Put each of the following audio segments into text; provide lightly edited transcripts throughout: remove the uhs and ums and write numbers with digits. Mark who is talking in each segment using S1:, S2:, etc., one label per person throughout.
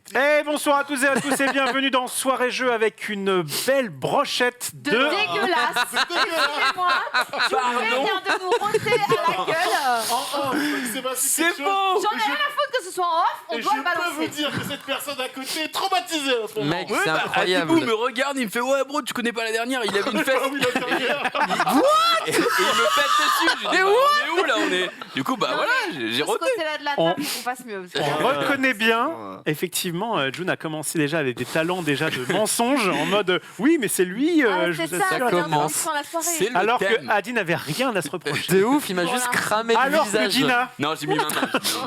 S1: Et bonsoir à toutes et à tous et bienvenue dans Soirée Jeu avec une belle brochette de...
S2: dégueulasse. Excusez-moi, je viens de nous roter à la gueule.
S3: C'est beau.
S2: J'en ai rien à foutre que ce soit en off, on doit le
S4: Je peux vous
S2: balancer.
S4: dire que cette personne à côté est traumatisée en ce moment.
S3: Mec, c'est incroyable.
S5: Adibou me regarde, il me fait ouais bro, tu connais pas la dernière, il avait une fête.
S4: Ah oui, la dernière.
S5: Et il me pète dessus. Je dis bah, on est où là on est. Du coup bah
S2: Non,
S5: voilà,
S2: mais
S5: j'ai
S2: de ce
S5: roté.
S2: côté-là de la table, il faut qu'on fasse mieux.
S1: On reconnaît bien, effectivement, June a commencé déjà avec des talents déjà de mensonge en mode oui mais c'est lui, je
S2: c'est
S1: vous
S2: ça,
S1: assure.
S2: ça
S3: commence.
S2: dans la soirée.
S5: C'est le
S1: Alors que
S5: thème.
S1: Adi n'avait rien à se reprocher.
S3: De ouf, il m'a juste
S2: Voilà.
S3: cramé le
S1: Alors que
S3: visage.
S1: Dina,
S5: Non, j'ai mis ma main.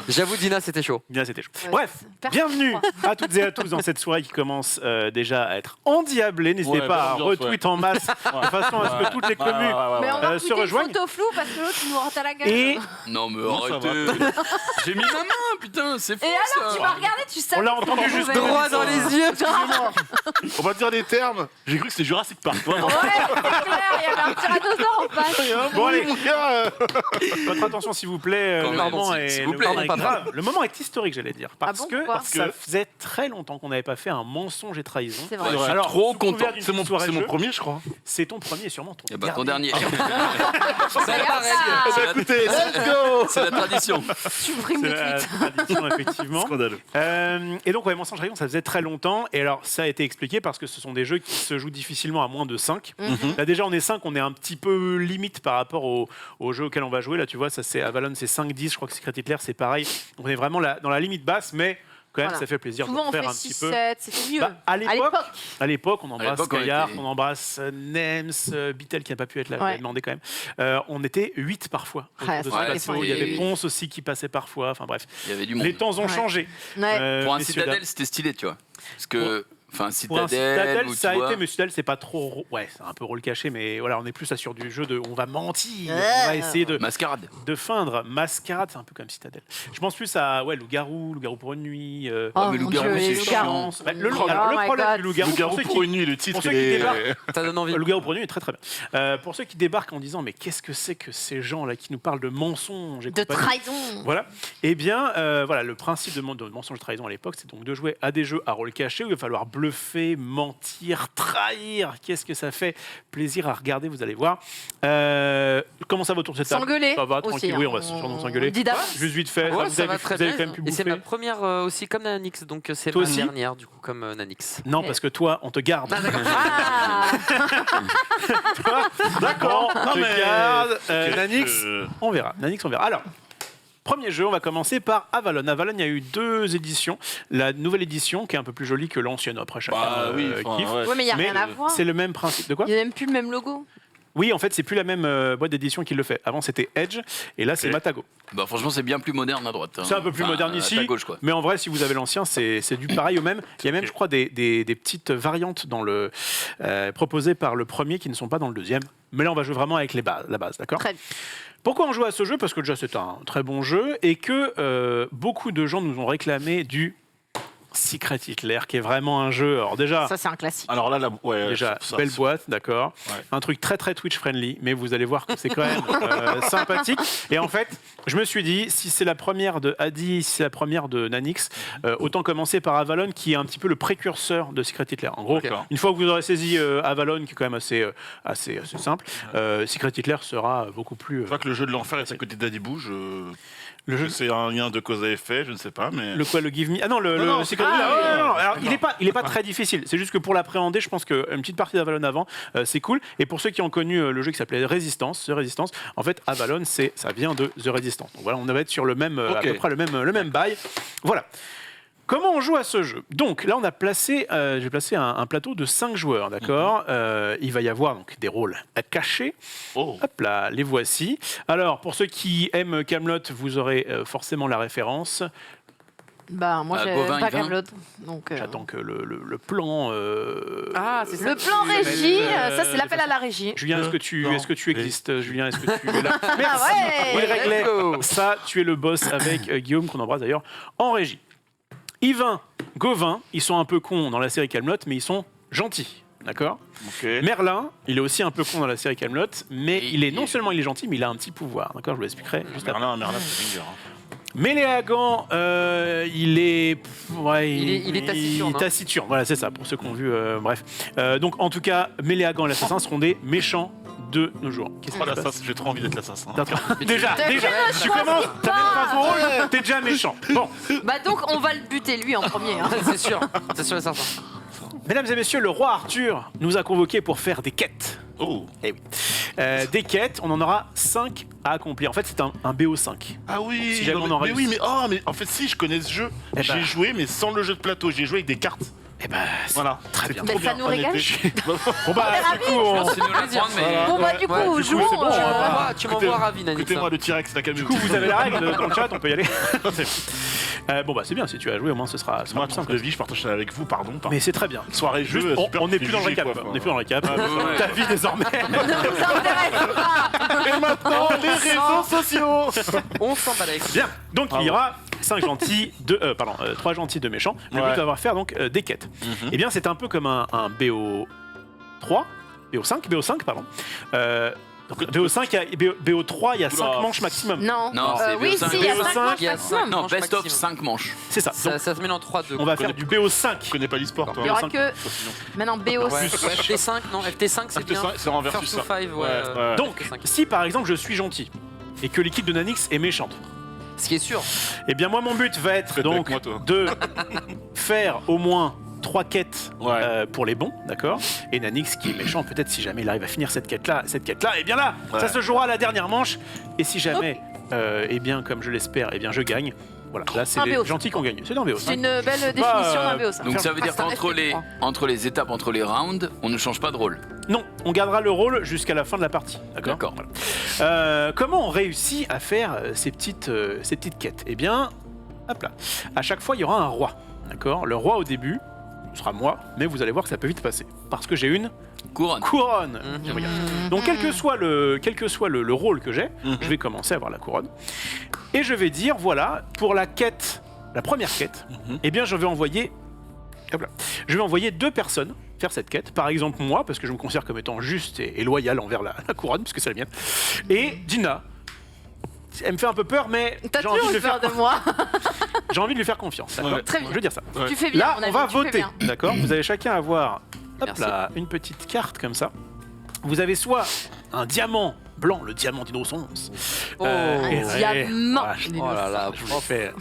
S3: J'avoue, Dina, c'était chaud.
S1: bien c'était chaud.
S2: Ouais,
S1: Bref,
S2: personne
S1: bienvenue
S2: croit.
S1: à toutes et à tous dans cette soirée qui commence déjà à être endiablée. N'hésitez
S4: Ouais,
S1: pas à
S4: bonne ambiance,
S1: retweet en masse de façon à ce que toutes les communes
S2: Mais on va
S1: se
S2: foutre une
S1: rejoignent.
S2: photo floue parce que l'autre nous rentre à la gueule.
S1: Et
S5: Non mais
S4: Non, ça
S5: arrêtez. J'ai mis ma main, putain, c'est fou
S2: Et alors, tu
S5: ça.
S2: m'as regardé, tu savais.
S1: on l'a
S2: que
S1: entendu
S2: c'était
S1: juste
S2: mauvais.
S3: Droit dans les yeux.
S4: On va dire des termes. J'ai cru que c'était Jurassic Park.
S2: Ouais, c'est clair, il y avait un tyrannosaure en face.
S1: Bon, allez.
S4: mon gars.
S1: votre attention s'il vous plaît,
S5: Quand
S1: le
S5: même,
S1: moment
S5: s'il vous
S1: le
S5: plaît.
S1: moment est
S3: Pardon,
S1: grave. Le moment est historique, j'allais dire, parce
S2: bon,
S1: que
S2: pourquoi
S1: ça faisait très longtemps qu'on n'avait pas fait un mensonge et trahison.
S2: C'est vrai.
S5: Ouais, je suis
S1: Alors,
S5: trop
S1: sous couvert
S5: content.
S1: d'une
S4: C'est mon
S1: soirée jeu,
S4: premier, je crois.
S1: c'est ton premier et sûrement ton
S5: Et bah ton dernier.
S2: Regarde
S4: Eh
S2: ça.
S4: ben, écoutez, let's go.
S5: C'est la tradition.
S2: Supprime
S1: C'est
S2: le
S1: la
S2: tweet.
S1: tradition, effectivement.
S4: Scandaleux.
S1: Et donc, ouais, Mensonge Rayon, ça faisait très longtemps. Et alors, ça a été expliqué parce que ce sont des jeux qui se jouent difficilement à moins de 5. Là, déjà, on est 5, on est un petit peu limite par rapport au jeu auquel on va jouer. Là, tu vois, ça c'est Avalon, c'est 5-10. Je crois que Secret Hitler, c'est pareil. On est vraiment dans la limite basse, mais quand même,
S2: Voilà.
S1: ça fait plaisir
S2: Souvent,
S1: de
S2: on
S1: faire
S2: fait
S1: un petit peu.
S2: 6-7, c'était mieux.
S1: Bah, à l'époque, on embrasse
S5: l'époque, on
S1: Gaillard,
S5: était-
S1: on embrasse Nems, Bittel qui n'a pas pu être là, je
S2: Ouais.
S1: l'ai demandé quand même. On était 8 parfois.
S2: Ah,
S1: autour de
S2: ça,
S1: ce
S5: ouais,
S1: plateau. Il y avait
S5: c'était-
S1: Ponce aussi qui passait parfois. Enfin bref,
S5: Il y avait du monde.
S1: les temps ont
S2: Ouais.
S1: changé.
S2: Ouais.
S5: Pour un
S1: messieurs,
S5: citadelle, c'était stylé, tu vois. Parce que enfin
S1: Pour un
S5: citadelle,
S1: Citadel,
S5: où
S1: ça a
S5: tu vois.
S1: été, mais Citadel, c'est pas trop. Ouais, c'est un peu rôle caché, mais voilà, on est plus là sur du jeu de. On va mentir, on va essayer
S5: Mascarade.
S1: de feindre. Mascarade, c'est un peu comme Citadel. Je pense plus à Loup-garou pour une nuit.
S2: Oh
S5: mais
S2: mon
S5: loup-garou,
S2: Dieu,
S5: c'est
S2: les
S5: chiant.
S2: loups-garous.
S1: Bah, le
S2: Oh
S1: alors, le
S2: my
S1: problème
S2: God.
S1: du loup-garou,
S4: Le garou
S1: pour ceux
S4: pour
S1: qui-
S4: une nuit, le titre,
S1: pour ceux
S4: il
S1: qui
S4: est.
S1: débarquent.
S3: Ça donne envie.
S1: Le loup-garou pour une nuit est très très bien. Pour ceux qui débarquent en disant mais qu'est-ce que c'est que ces gens-là qui nous parlent de mensonges et
S2: De
S1: compagnie
S2: trahison.
S1: Voilà. Eh bien, voilà, le principe de mensonge trahison à l'époque, c'est donc de jouer à des jeux à rôle caché où il va falloir bluffer, mentir, trahir. Qu'est-ce que ça fait plaisir à regarder, vous allez voir. Comment ça va autour de cette table?
S2: S'engueuler.
S1: Ça va,
S2: aussi,
S1: tranquille.
S2: hein.
S1: Oui, on va sûrement s'engueuler.
S2: Dit d'avance.
S1: Juste vite fait.
S3: Ouais,
S1: vous
S3: ça
S1: avez,
S3: va très
S1: vous avez
S3: bien.
S1: quand même pu
S3: Et c'est
S1: bouffer.
S3: ma première aussi comme Nanix, donc c'est
S1: Toi
S3: ma
S1: aussi
S3: dernière du coup comme Nanix.
S1: Non, parce que toi, on te garde.
S2: Ah.
S1: Toi, d'accord, on te
S4: mais-
S1: garde.
S4: Ok,
S1: Nanix, on verra. Nanix, on verra. Alors, premier jeu, on va commencer par Avalon. Avalon, il y a eu 2 éditions. La nouvelle édition, qui est un peu plus jolie que l'ancienne, après chacun
S4: Bah oui, enfin,
S1: kiffe.
S4: ouais.
S2: Ouais, mais il n'y a
S1: Mais
S2: rien à voir.
S1: c'est le même principe. De quoi
S2: Il n'y a même plus le même logo.
S1: Oui, en fait, c'est plus la même boîte d'édition qui le fait. Avant, c'était Edge, et là, c'est
S4: Ok.
S1: Matago.
S5: Bah franchement, c'est bien plus moderne à droite. hein.
S1: C'est un peu plus
S5: Enfin,
S1: moderne
S5: à
S1: ici.
S5: ta gauche quoi.
S1: Mais en vrai, si vous avez l'ancien, c'est du pareil au même. Il y a même, je crois, des petites variantes dans le proposées par le premier qui ne sont pas dans le deuxième. Mais là, on va jouer vraiment avec la base, d'accord?
S2: Très bien.
S1: Pourquoi on joue à ce jeu? Parce que déjà, c'est un très bon jeu et que beaucoup de gens nous ont réclamé du Secret Hitler, qui est vraiment un jeu. Alors déjà,
S2: Ça, c'est un classique.
S4: Alors là, ouais.
S1: déjà
S4: ça,
S1: belle boîte, d'accord.
S4: Ouais.
S1: Un truc très très Twitch friendly, mais vous allez voir que c'est quand même sympathique. Et en fait, je me suis dit, si c'est la première de Adi, si c'est la première de Nanix, autant commencer par Avalon, qui est un petit peu le précurseur de Secret Hitler. En gros,
S4: D'accord.
S1: une fois que vous aurez saisi Avalon, qui est quand même assez simple, Secret Hitler sera beaucoup plus.
S4: Je crois que le jeu de l'enfer est à côté d'Adibou.
S1: Le jeu.
S4: C'est un lien de cause à effet, je ne sais pas, mais.
S1: Le quoi, le Give Me. Ah non,
S4: Non,
S1: le Secret
S4: ah,
S1: Hitler.
S4: oui,
S1: Non.
S4: oui.
S1: Alors, il est pas très difficile. C'est juste que pour l'appréhender, je pense qu'une petite partie d'Avalon avant, c'est cool. Et pour ceux qui ont connu le jeu qui s'appelait Resistance, en fait, Avalon, ça vient de The Resistance. Donc voilà, on va être sur le même, à
S4: Ok.
S1: peu près le même bail. Voilà. Comment on joue à ce jeu? Donc là, on a placé, j'ai placé un plateau de 5 joueurs, d'accord. Il va y avoir donc des rôles cachés.
S4: Oh.
S1: Hop là, les voici. Alors, pour ceux qui aiment Camelot, vous aurez forcément la référence.
S2: Bah, moi,
S5: Ah,
S2: j'ai
S5: Gauvin,
S2: pas
S5: il vient.
S2: Camelot. Donc,
S1: J'attends que le plan.
S3: Ah, c'est ça.
S2: le plan régie, ça, c'est l'appel à la régie.
S1: Julien, est-ce que tu existes? Julien, est-ce que tu es là?
S2: Ah
S1: Merci.
S2: ouais.
S1: Il réglait.
S3: Let's go.
S1: Ça, tu es le boss avec Guillaume, qu'on embrasse d'ailleurs, en régie. Yvain, Gauvin, ils sont un peu cons dans la série Camelot, mais ils sont gentils. D'accord.
S4: Ok.
S1: Merlin, il est aussi un peu con dans la série Camelot, mais
S5: Et
S1: il est non
S5: il est-
S1: seulement il est gentil, mais il a un petit pouvoir. D'accord, je vous l'expliquerai juste après.
S4: Merlin, c'est Ringer.
S1: Méléagan, il est... Ouais,
S3: Il est taciturne,
S1: il est taciturne, voilà, c'est ça, pour ceux qui ont vu, bref. Donc, en tout cas, Méléagan et l'assassin seront des méchants de nos jours. Qu'est-ce
S4: Oh,
S1: qui se
S4: l'assassin,
S1: passe
S4: j'ai trop envie d'être l'assassin.
S1: Déjà,
S2: T'as
S1: déjà,
S2: fait le
S1: tu
S2: choix,
S1: commences,
S2: c'est
S1: t'as même pas
S2: pas-
S1: ton rôle, t'es déjà méchant. Bon,
S2: Bah donc on va le buter lui en premier. Hein.
S3: C'est sûr et certain.
S1: mesdames et messieurs, le roi Arthur nous a convoqués pour faire des quêtes.
S4: Oh.
S1: Eh oui. Des quêtes, on en aura 5 à accomplir. En fait, c'est un BO5.
S4: Ah oui,
S1: Si jamais on en
S4: mais
S1: réussit.
S4: oui, mais en fait si, je connais ce jeu.
S1: Eh
S4: J'ai
S1: ben.
S4: joué, mais sans le jeu de plateau. J'ai joué avec des cartes.
S1: Eh ben,
S4: Voilà.
S1: très bien.
S2: Mais ça nous régale.
S1: Bon bah, du coup, on...
S5: Merci de nous l'apprendre, mais.
S2: Bon bah du coup
S3: Ouais, du coup,
S2: jouons.
S1: c'est bon,
S3: Tu m'envoies ravi, Nanix.
S4: Écoutez-moi le T-Rex, la
S1: Du
S4: camion.
S1: coup, vous avez la règle dans le chat, on peut y aller. Bon bah c'est bien, si tu as joué, au moins ce sera
S4: Moi,
S1: plus
S4: temps
S1: simple.
S4: de vie, je partage ça avec vous, pardon.
S1: Mais c'est très bien.
S4: Soirée
S1: Juste,
S4: jeu,
S1: on n'est plus dans le
S4: jugé,
S1: récap.
S4: quoi.
S1: On n'est plus dans le récap.
S4: Ah, ouais.
S1: Ta vie désormais.
S2: Ne nous intéresse pas.
S4: Et maintenant, les réseaux sociaux.
S3: On s'en bat avec.
S1: Bien. Donc
S4: Bravo.
S1: il y aura 3 gentils, 2 méchants. Le
S4: Ouais.
S1: but d'avoir faire donc des quêtes. Eh bien, c'est un peu comme un BO3, BO5, pardon. Donc BO5, BO3, il y a 5
S4: Oula.
S1: manches maximum.
S2: Non.
S5: Non, c'est
S2: oui,
S5: BO5.
S2: si, il y a 5
S1: BO5,
S2: manches
S3: il y a
S2: maximum.
S3: cinq.
S5: Non,
S3: manche
S5: best of
S3: maximum.
S5: 5 manches.
S1: C'est ça.
S3: Ça
S1: Donc,
S3: se met en 3-2.
S1: on va faire du BO5.
S4: Tu connais pas l'e-sport, toi
S2: Il y aura
S1: cinq.
S2: que maintenant BO.
S3: Ouais, FT5, non, FT5 c'est bien.
S4: C'est en versus
S3: First to
S4: ça.
S3: 5, ouais.
S4: Ouais.
S1: Donc,
S3: FT5.
S1: si par exemple je suis gentil et que l'équipe de Nanix est méchante,
S3: Ce qui est sûr.
S1: eh bien moi mon but va être
S4: Faites
S1: donc
S4: avec moi, toi.
S1: de faire au moins 3 quêtes
S4: Ouais.
S1: pour les bons, d'accord. Et Nanix qui est méchant, peut-être si jamais il arrive à finir cette quête-là, et bien là,
S4: Ouais.
S1: ça se jouera à la dernière manche. Et si jamais, eh bien comme je l'espère, eh bien je gagne. Voilà, là c'est
S2: Un
S1: les
S2: BO5.
S1: gentils qui ont gagné. C'est dans BO5.
S2: C'est une belle définition d'un BO5.
S5: Donc ça veut dire
S2: Ah, c'est un
S5: qu'entre les,
S2: FT3.
S5: entre les étapes, entre les rounds, on ne change pas de rôle.
S1: Non, on gardera le rôle jusqu'à la fin de la partie, d'accord.
S5: D'accord.
S1: Voilà. Comment on réussit à faire ces petites quêtes? Eh bien, hop là. À chaque fois, il y aura un roi, d'accord. Le roi au début, ce sera moi, mais vous allez voir que ça peut vite passer parce que j'ai une
S5: Couronne.
S1: couronne.
S3: Mhm.
S1: Regarde. Donc quel que soit le rôle que j'ai, je vais commencer à avoir la couronne et je vais dire voilà, pour la quête, la première quête, eh bien je vais envoyer je vais envoyer 2 personnes faire cette quête. Par exemple moi, parce que je me considère comme étant juste et loyal envers la couronne, puisque c'est la mienne. Et Dina, elle me fait un peu peur, mais
S2: T'as
S1: j'ai envie,
S2: toujours
S1: de
S2: eu
S1: lui faire,
S2: peur de moi.
S1: j'ai envie de lui faire confiance. D'accord.
S4: Ouais.
S2: Très bien.
S1: Je veux dire ça.
S4: Ouais.
S2: Tu fais bien.
S1: Là,
S2: mon
S1: on
S2: ami,
S1: va
S2: tu fais
S1: voter,
S2: bien.
S1: d'accord. Vous allez chacun avoir, hop
S3: Merci.
S1: là, une petite carte comme ça. Vous avez soit un diamant blanc, le diamant d'innocence.
S3: Oh.
S1: et
S2: Un
S1: ouais,
S2: diamant
S1: voilà,
S3: Oh là là,
S1: je m'en fais.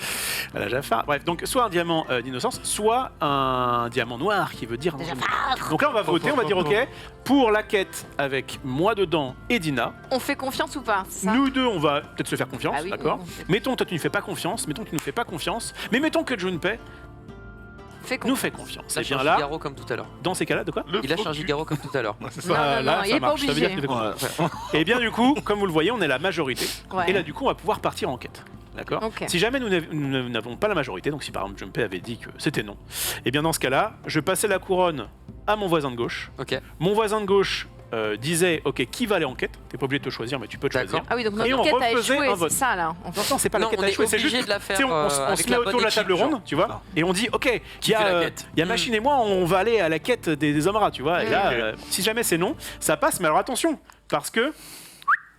S1: Voilà, Jafar. Bref, donc soit un diamant d'innocence, soit un diamant noir qui veut dire. Donc là, on va voter, on va dire ok, pour la quête avec moi dedans et Dina,
S2: On fait confiance ou pas c'est ça
S1: nous deux, on va peut-être se faire confiance,
S2: Ah oui,
S1: d'accord.
S2: on fait-
S1: Mettons, toi, tu ne fais pas confiance, mettons que tu ne fais pas confiance, mais mettons que Junpei
S2: Fais
S1: nous
S2: confiance.
S1: fait confiance.
S3: Il
S1: Et
S3: lâche
S1: bien
S3: un
S1: là,
S3: Gigaro comme tout à l'heure.
S1: dans ces cas-là, de quoi
S3: Il lâche un Gigaro comme tout à l'heure.
S4: C'est
S2: Non,
S4: ça.
S2: non, non, il
S1: ça
S2: est pas
S1: marche. Ça veut dire
S2: obligé.
S1: qu'il fait confiance.
S4: Ouais.
S1: Et bien du coup, comme vous le voyez, on est la majorité.
S2: Ouais.
S1: Et là, du coup, on va pouvoir partir en quête. D'accord.
S2: Ok.
S1: Si jamais nous n'avons pas la majorité, donc si par exemple Junpei avait dit que c'était non, et bien dans ce cas-là, je passais la couronne à mon voisin de gauche.
S3: Ok.
S1: Mon voisin de gauche disait ok, qui va aller en quête? T'es pas obligé de te choisir, mais tu peux te
S3: D'accord.
S1: choisir.
S2: Ah oui, donc
S1: Et
S2: notre
S1: on
S2: quête a
S1: refaisait
S2: échoué,
S1: un
S2: c'est
S1: vote.
S2: ça là. On
S1: Non, c'est pas
S3: Non,
S1: la quête
S3: on
S1: à
S3: est
S1: échouer, c'est
S3: obligé
S1: juste
S3: de la faire,
S1: tu sais, on se
S3: avec
S1: met
S3: la
S1: autour
S3: bonne
S1: de la table
S3: équipe,
S1: ronde,
S3: genre.
S1: tu vois, et on dit ok, il y
S5: fait la
S1: a,
S5: quête
S1: il y a Machine et moi, on va aller à la quête des hommes rats, tu vois. Et là,
S4: Ok.
S1: si jamais c'est non, ça passe, mais alors attention, parce que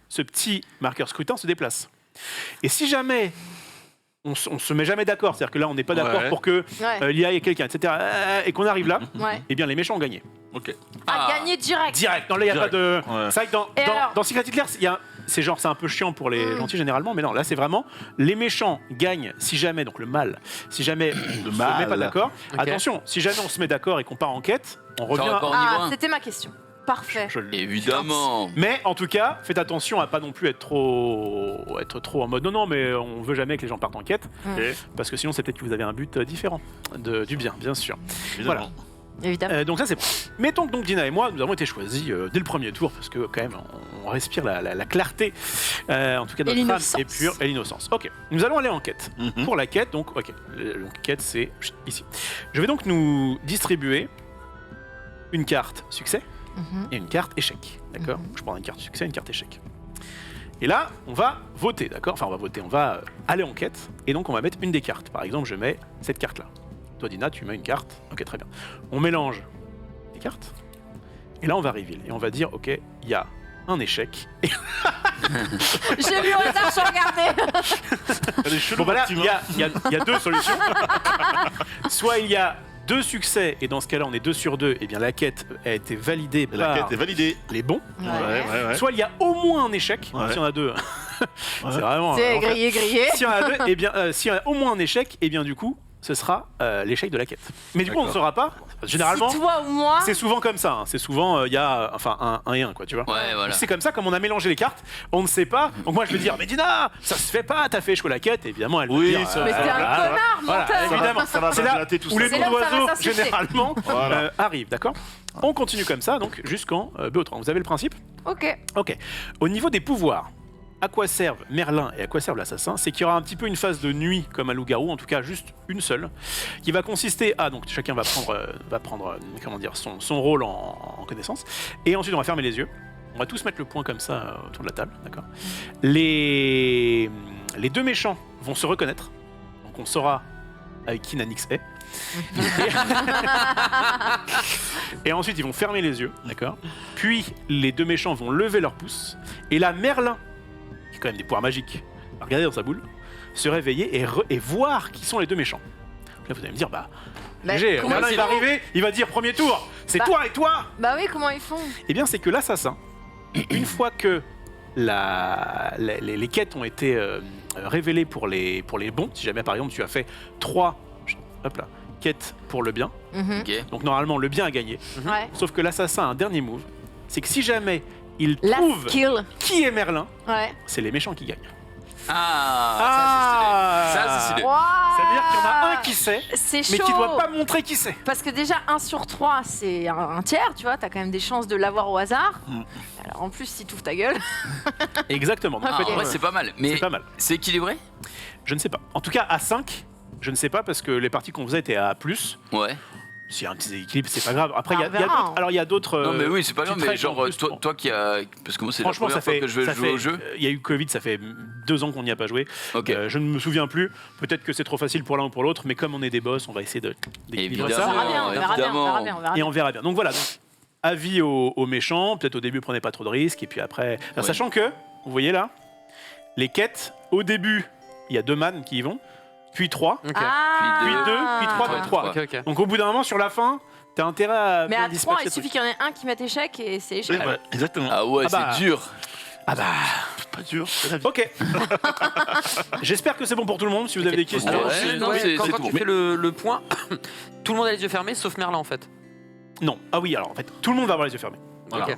S1: ce petit marqueur scrutin se déplace. Et si jamais on se met jamais d'accord, c'est-à-dire que là on n'est pas d'accord
S4: Ouais.
S1: pour que
S2: Ouais.
S1: l'IA ait quelqu'un, etc., et qu'on arrive là,
S2: Ouais.
S1: eh bien les méchants ont gagné.
S4: Ok.
S2: À
S5: Ah.
S2: gagner direct.
S1: Direct. Non, là, il n'y a pas
S4: Direct.
S1: de.
S4: Ouais.
S1: C'est vrai que dans,
S2: Et
S1: dans,
S2: alors
S1: dans Secret Hitler, il y a. C'est genre, c'est un peu chiant pour les gentils généralement, mais non, là c'est vraiment les méchants gagnent si jamais, donc le mal, si jamais on se
S4: mal.
S1: met pas d'accord.
S3: Ok.
S1: Attention, si jamais on se met d'accord et qu'on part en quête, on revient.
S5: repart au
S2: Ah,
S5: niveau un.
S2: c'était ma question. Parfait.
S1: Je le-
S5: Évidemment.
S1: Mais en tout cas, faites attention à pas non plus être trop en mode non, mais on veut jamais que les gens partent en quête,
S4: Et,
S1: parce que sinon c'est peut-être que vous avez un but différent du bien, bien sûr.
S4: évidemment.
S2: Évidemment.
S1: Donc ça c'est bon. Mettons que donc Dina et moi, nous avons été choisis dès le premier tour, parce que quand même on respire la clarté, en tout cas
S2: Et
S1: notre âme
S2: l'innocence.
S1: est pure, et l'innocence. Ok, nous allons aller en quête.
S4: Mhm.
S1: Pour la quête, donc ok, donc quête c'est ici. Je vais donc nous distribuer une carte succès
S2: Mhm.
S1: et une carte échec, d'accord. Je prends une carte succès et une carte échec. Et là, on va voter, d'accord. Enfin, on va voter, on va aller en quête, et donc on va mettre une des cartes. Par exemple, je mets cette carte-là. Toi, Dina, tu mets une carte. Ok, très bien. On mélange les cartes. Et là, on va reveal. Et on va dire, ok, il y a un échec. Et
S2: J'ai vu au hasard, je regardais.
S4: Elle est chelou,
S1: Bon, bah là,
S4: Maxime,
S1: il y a deux solutions. Soit il y a 2 succès, et dans ce cas-là, on est 2 sur 2, et bien la quête a été validée
S4: La
S1: par
S4: quête est validée.
S1: les bons.
S4: Ouais.
S1: Soit il y a au moins un échec,
S4: Ouais.
S1: si on a 2. C'est vraiment.
S2: C'est
S1: enfin,
S2: grillé.
S1: si on a 2, et bien, s'il y a au moins un échec, et bien du coup, ce sera l'échec de la quête. Mais du coup, on ne saura pas. Généralement,
S2: Si toi ou moi.
S1: c'est souvent comme ça. C'est souvent, il y a un et un, quoi, tu vois.
S5: Ouais, voilà.
S1: C'est comme ça, comme on a mélangé les cartes, on ne sait pas. Donc moi, je vais dire, mais Dina, ça se fait pas, t'as fait échouer la quête. Et évidemment, elle
S4: Oui,
S1: va dire,
S4: ça-
S2: Mais c'était un connard,
S1: voilà,
S2: menteur.
S1: évidemment.
S4: Ça va
S1: C'est là
S4: blatter tout
S1: où les
S4: ça.
S2: C'est
S1: noms
S2: là où ça va
S1: d'oiseaux,
S2: s'insulter.
S1: généralement,
S4: Voilà.
S1: arrivent, d'accord. On continue comme ça, donc jusqu'en BO3. Vous avez le principe?
S2: Ok.
S1: Ok. Au niveau des pouvoirs, à quoi servent Merlin et à quoi servent l'assassin? C'est qu'il y aura un petit peu une phase de nuit comme un loup-garou, en tout cas juste une seule, qui va consister à, donc chacun va prendre comment dire, son rôle en connaissance, et ensuite on va fermer les yeux. On va tous mettre le point comme ça autour de la table, d'accord. Les 2 méchants vont se reconnaître, donc on saura avec qui Nanix est. Et ensuite ils vont fermer les yeux, d'accord. Puis les 2 méchants vont lever leur pouce, et là Merlin, qui a quand même des pouvoirs magiques, va regarder dans sa boule, se réveiller et voir qui sont les 2 méchants. Là vous allez me dire, bah GG,
S2: comment
S1: Merlin
S2: ils
S1: il va
S2: font
S1: arriver, il va dire premier tour, c'est
S2: Bah-
S1: toi et toi.
S2: Bah oui, comment ils font?
S1: Eh bien c'est que l'assassin, une fois que les quêtes ont été révélées pour les bons, si jamais par exemple tu as fait 3 quêtes pour le bien,
S2: Mhm.
S5: Ok.
S1: donc normalement le bien a gagné.
S2: Ouais.
S1: Sauf que l'assassin a un dernier move, c'est que si jamais il
S2: La
S1: trouve
S2: skill.
S1: qui est Merlin,
S2: Ouais.
S1: c'est les méchants qui gagnent.
S5: Ah, ça c'est stylé.
S2: Waouh.
S1: Ça veut dire qu'il y en a un qui sait,
S2: C'est chaud.
S1: mais qui doit pas montrer qui c'est.
S2: Parce que déjà 1 sur 3 c'est un tiers, tu vois, t'as quand même des chances de l'avoir au hasard. Alors en plus si t'ouvres ta gueule.
S1: Exactement. Donc,
S5: Ah,
S1: en fait,
S5: en vrai, c'est pas mal. Mais
S1: c'est pas mal.
S5: c'est équilibré?
S1: Je ne sais pas. En tout cas, à 5, je ne sais pas parce que les parties qu'on faisait étaient à plus.
S5: Ouais.
S1: S'il y a un petit déséquilibre, c'est pas grave. Après,
S2: Ah,
S1: il y a
S2: on verra.
S1: d'autres. Alors, il y a d'autres.
S5: Non, mais oui, c'est pas grave.
S1: petites
S5: Mais
S1: règles
S5: genre,
S1: en plus,
S5: toi,
S1: bon.
S5: toi qui a. Parce que moi, c'est la
S1: Franchement,
S5: première
S1: ça fait.
S5: fois que je vais
S1: ça
S5: jouer
S1: fait-
S5: au jeu.
S1: Il y a eu Covid, ça fait 2 ans qu'on n'y a pas joué.
S5: Ok.
S1: Je ne me souviens plus. Peut-être que c'est trop facile pour l'un ou pour l'autre, mais comme on est des boss, on va essayer d'équilibrer
S2: On
S1: ça.
S2: verra bien, on verra bien, on verra
S5: évidemment.
S2: bien, on verra
S1: Et
S2: bien.
S1: on verra bien. Donc voilà. Donc, avis aux méchants. Peut-être au début, prenez pas trop de risques. Et puis après. Alors,
S5: Ouais.
S1: sachant que, vous voyez là, les quêtes, au début, il y a 2 man qui y vont, puis 3,
S3: Ok.
S2: Ah.
S1: puis 2, puis 3,
S5: Ouais,
S1: puis 3.
S3: Ok, ok.
S1: Donc au bout d'un moment, sur la fin, t'as intérêt à
S2: Mais
S1: bien
S2: à 3,
S1: dispatcher
S2: il
S1: le
S2: suffit
S1: truc.
S2: qu'il y en ait un qui mette échec et c'est
S4: Oui,
S2: échec.
S4: ouais, exactement.
S5: Ah ouais,
S1: Ah bah.
S5: c'est dur.
S1: Ah bah.
S4: Pas dur, c'est la vie.
S1: Ok. J'espère que c'est bon pour tout le monde. Si vous avez des questions.
S3: Alors,
S5: Ouais,
S3: juste,
S5: non,
S3: ouais,
S5: c'est
S3: quand
S5: tout.
S3: tu fais le point, tout le monde a les yeux fermés sauf Merlin en fait.
S1: Non. Ah oui, alors en fait, tout le monde va avoir les yeux fermés. Voilà.
S3: Ok.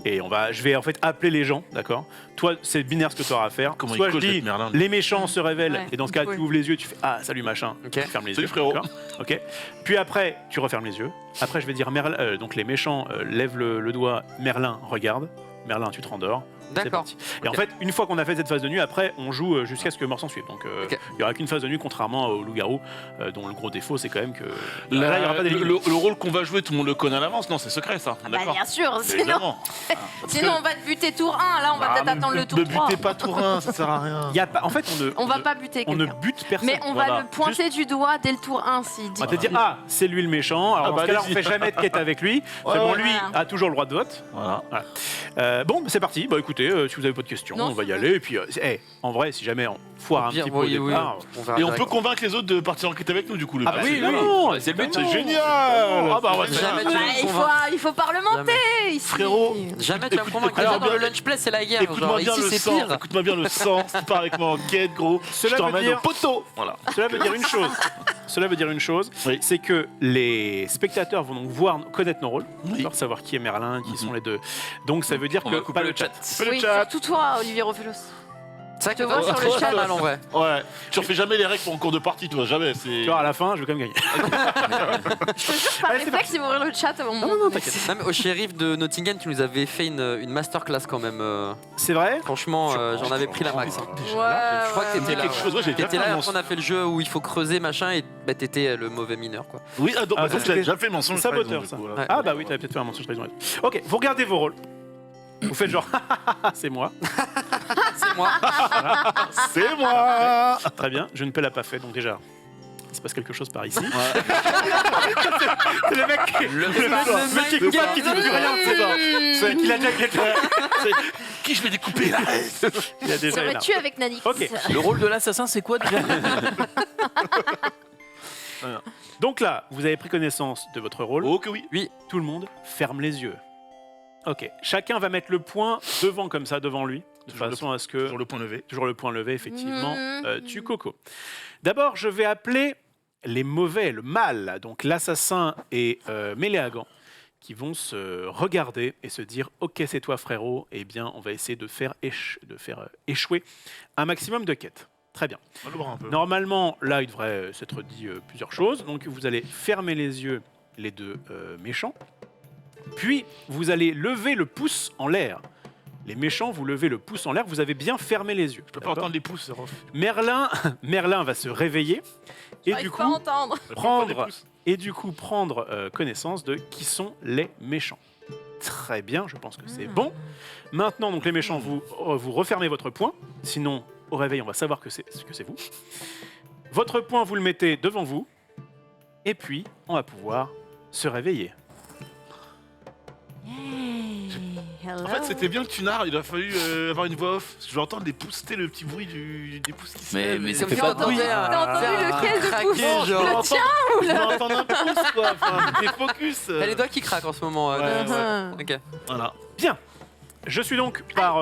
S1: Et je vais en fait appeler les gens, d'accord. Toi, c'est binaire ce que tu auras à faire.
S4: Comment
S1: Soit
S4: il
S1: je
S4: coach
S1: dis,
S4: avec Merlin.
S1: les méchants se révèlent,
S2: Ouais,
S1: et dans ce cas,
S2: oui.
S1: tu ouvres les yeux, tu fais ah salut machin,
S3: Ok.
S1: tu fermes les
S4: Salut,
S1: yeux,
S4: frérot.
S1: d'accord. Ok. Puis après, tu refermes les yeux. Après, je vais dire Merlin, donc les méchants lèvent le doigt. Merlin, regarde. Merlin, tu te rendors. C'est
S3: D'accord.
S1: parti. Et en
S3: Ok.
S1: fait, une fois qu'on a fait cette phase de nuit, après, on joue jusqu'à ce que mort s'en suive. Donc,
S3: Ok.
S1: il n'y aura qu'une phase de nuit, contrairement au loup-garou, dont le gros défaut, c'est quand même que
S4: Là,
S1: là, il n'y aura pas d'éliminer.
S4: le rôle qu'on va jouer, tout le monde le connaît à l'avance. Non, c'est secret ça.
S2: Bah
S4: D'accord.
S2: bien sûr, sinon,
S4: Évidemment.
S2: sinon on va te buter tour 1, là on va
S4: Ah,
S2: peut-être attendre le tour
S4: Ne
S2: 3.
S4: butez pas tour 1, ça sert à rien.
S1: Il y a pas, en fait,
S2: On va pas buter
S1: on ne
S2: quelqu'un.
S1: bute personne.
S2: Mais on va
S1: Voilà.
S2: le pointer
S1: Juste,
S2: du doigt dès le tour 1 s'il dit.
S1: on va te dire, ah, c'est lui le méchant. Alors,
S4: Ah
S1: dans
S4: bah,
S1: ce cas-là, on
S4: allez-y.
S1: fait jamais de quête avec lui.
S4: Ouais,
S1: C'est bon,
S4: ouais.
S1: lui
S2: Voilà.
S1: a toujours le droit de vote.
S4: Voilà.
S1: Bon, c'est parti. Bah écoutez, si vous avez pas de questions,
S2: Non,
S1: on va y
S2: c'est
S1: aller. Et puis, en vrai, si jamais on foire un
S3: Bien,
S1: petit peu au
S3: oui, oui,
S1: départ.
S3: on verra
S4: Et on
S3: direct.
S4: peut convaincre les autres de partir en quête avec nous, du coup. Le
S1: Ah bah
S4: but,
S1: oui,
S4: c'est
S1: oui,
S4: bien.
S1: non,
S5: Ouais, c'est le but.
S4: C'est génial.
S1: Ah bah, on va
S3: Jamais
S1: faire-
S3: tu vas me
S2: Il
S3: convaincre.
S2: faut, parlementer ici.
S4: Frérot.
S3: Jamais tu vas me
S4: Écoute-
S3: convaincre.
S4: écoute-
S3: Déjà, dans
S4: alors,
S3: le lunch play, c'est la guerre.
S4: Écoute-moi
S3: Genre,
S4: bien
S3: ici,
S4: le
S3: c'est
S4: sang.
S3: pire.
S4: Écoute-moi bien le sang. Si tu pars avec moi en quête, gros,
S1: Cela
S4: je
S1: veut
S4: t'emmène
S1: dire-
S4: au poteau. Voilà.
S1: Cela veut dire une chose. Cela veut dire une chose,
S4: Oui.
S1: c'est que les spectateurs vont donc connaître nos rôles,
S4: Oui.
S1: d'accord, savoir qui est Merlin, qui sont les 2. Donc ça veut dire
S5: On
S1: que
S5: va couper le chat.
S4: Fais le
S2: Oui,
S4: chat.
S2: surtout toi, Olivier Rofelos.
S3: C'est vrai
S2: te
S3: que
S2: vois
S3: toi,
S2: sur le
S3: c'est
S2: chat.
S3: pas mal en vrai.
S4: Ouais. Tu refais jamais les règles pour en cours de partie, toi. Jamais. C'est.
S1: Tu vois, à la fin, je vais quand même gagner.
S2: Je te jure, par
S1: Allez, c'est
S2: réflexe, ils vont ouvrir le chat avant moi.
S1: non, t'inquiète.
S3: Non, mais au shérif de Nottingham, tu nous avais fait une masterclass quand même.
S1: C'est vrai?
S3: Franchement, j'en avais pris la max. hein.
S2: Ouais,
S3: Je crois que
S2: ouais,
S3: t'étais là.
S4: quelque chose, ouais, j'ai déjà
S3: T'étais
S4: fait un
S3: là,
S4: mensonge.
S3: après on a fait le jeu où il faut creuser machin et bah t'étais le mauvais mineur quoi.
S4: Oui, ah, donc,
S1: Ah,
S4: donc,
S1: ça,
S4: tu l'as
S1: c'était-
S4: déjà fait le mensonge.
S1: saboteur,
S4: par exemple,
S1: ça.
S4: du coup, voilà.
S3: Ouais.
S1: Ah bah oui, t'avais peut-être fait un mensonge trahison. Ok, vous regardez vos rôles. Vous faites genre, c'est moi.
S3: C'est moi.
S4: C'est moi.
S1: Très bien, je ne peux la pas fait, donc déjà, il se passe quelque chose par ici. C'est le mec qui...
S3: Le
S1: Le mec qui est pas, qui dit plus rien, c'est ça. C'est qu'il a déjà...
S4: qui je vais découper là?
S1: Il a déjà une
S2: Serais-tu avec Nanix?
S1: Ok.
S5: Le rôle de l'assassin, c'est quoi déjà?
S1: Donc là, vous avez pris connaissance de votre rôle.
S4: Oh que oui.
S1: Tout le monde ferme les yeux. Ok. Chacun va mettre le poing devant comme ça, devant lui, de
S4: Toujours
S1: façon à ce que...
S4: Sur le point levé.
S1: Toujours le point levé, effectivement.
S2: Mhm.
S1: Tu Coco. D'abord, je vais appeler les mauvais, le mal, donc l'assassin et Méléagan, qui vont se regarder et se dire « Ok, c'est toi, frérot. Eh bien, on va essayer de faire échouer un maximum de quêtes. » Très bien.
S4: On va le voir un peu.
S1: Normalement, là, il devrait s'être dit plusieurs choses. Donc, vous allez fermer les yeux, les deux méchants. Puis, vous allez lever le pouce en l'air. Les méchants, vous levez le pouce en l'air. Vous avez bien fermé les yeux.
S4: Je peux pas entendre les pouces, Rof.
S1: Merlin va se réveiller et
S2: J'arrive
S1: du
S2: pas à
S1: coup
S2: entendre.
S1: prendre connaissance de qui sont les méchants. Très bien, je pense que c'est bon. Maintenant, donc les méchants, vous refermez votre poing. Sinon, au réveil, on va savoir que c'est vous. Votre poing, vous le mettez devant vous. Et puis, on va pouvoir se réveiller.
S2: Hello.
S4: En fait, c'était bien que tu narres, il a fallu avoir une voix off. Je vais entendre les pouces, c'était le petit bruit des pouces qui se
S5: Mais-
S4: lèvent.
S5: mais
S4: Et-
S5: ça
S3: fait
S5: fait
S3: pas
S5: pas
S3: de bruit.
S2: T'as entendu lequel de pouce?
S3: Craquer,
S4: Je
S3: genre.
S4: vais entendre- je vais entendre un pouce, quoi. Enfin, des focus.
S3: T'as les doigts qui craquent en ce moment.
S4: Ouais,
S3: Denis.
S2: ouais.
S3: Ok.
S4: Voilà.
S1: Bien. Je suis donc par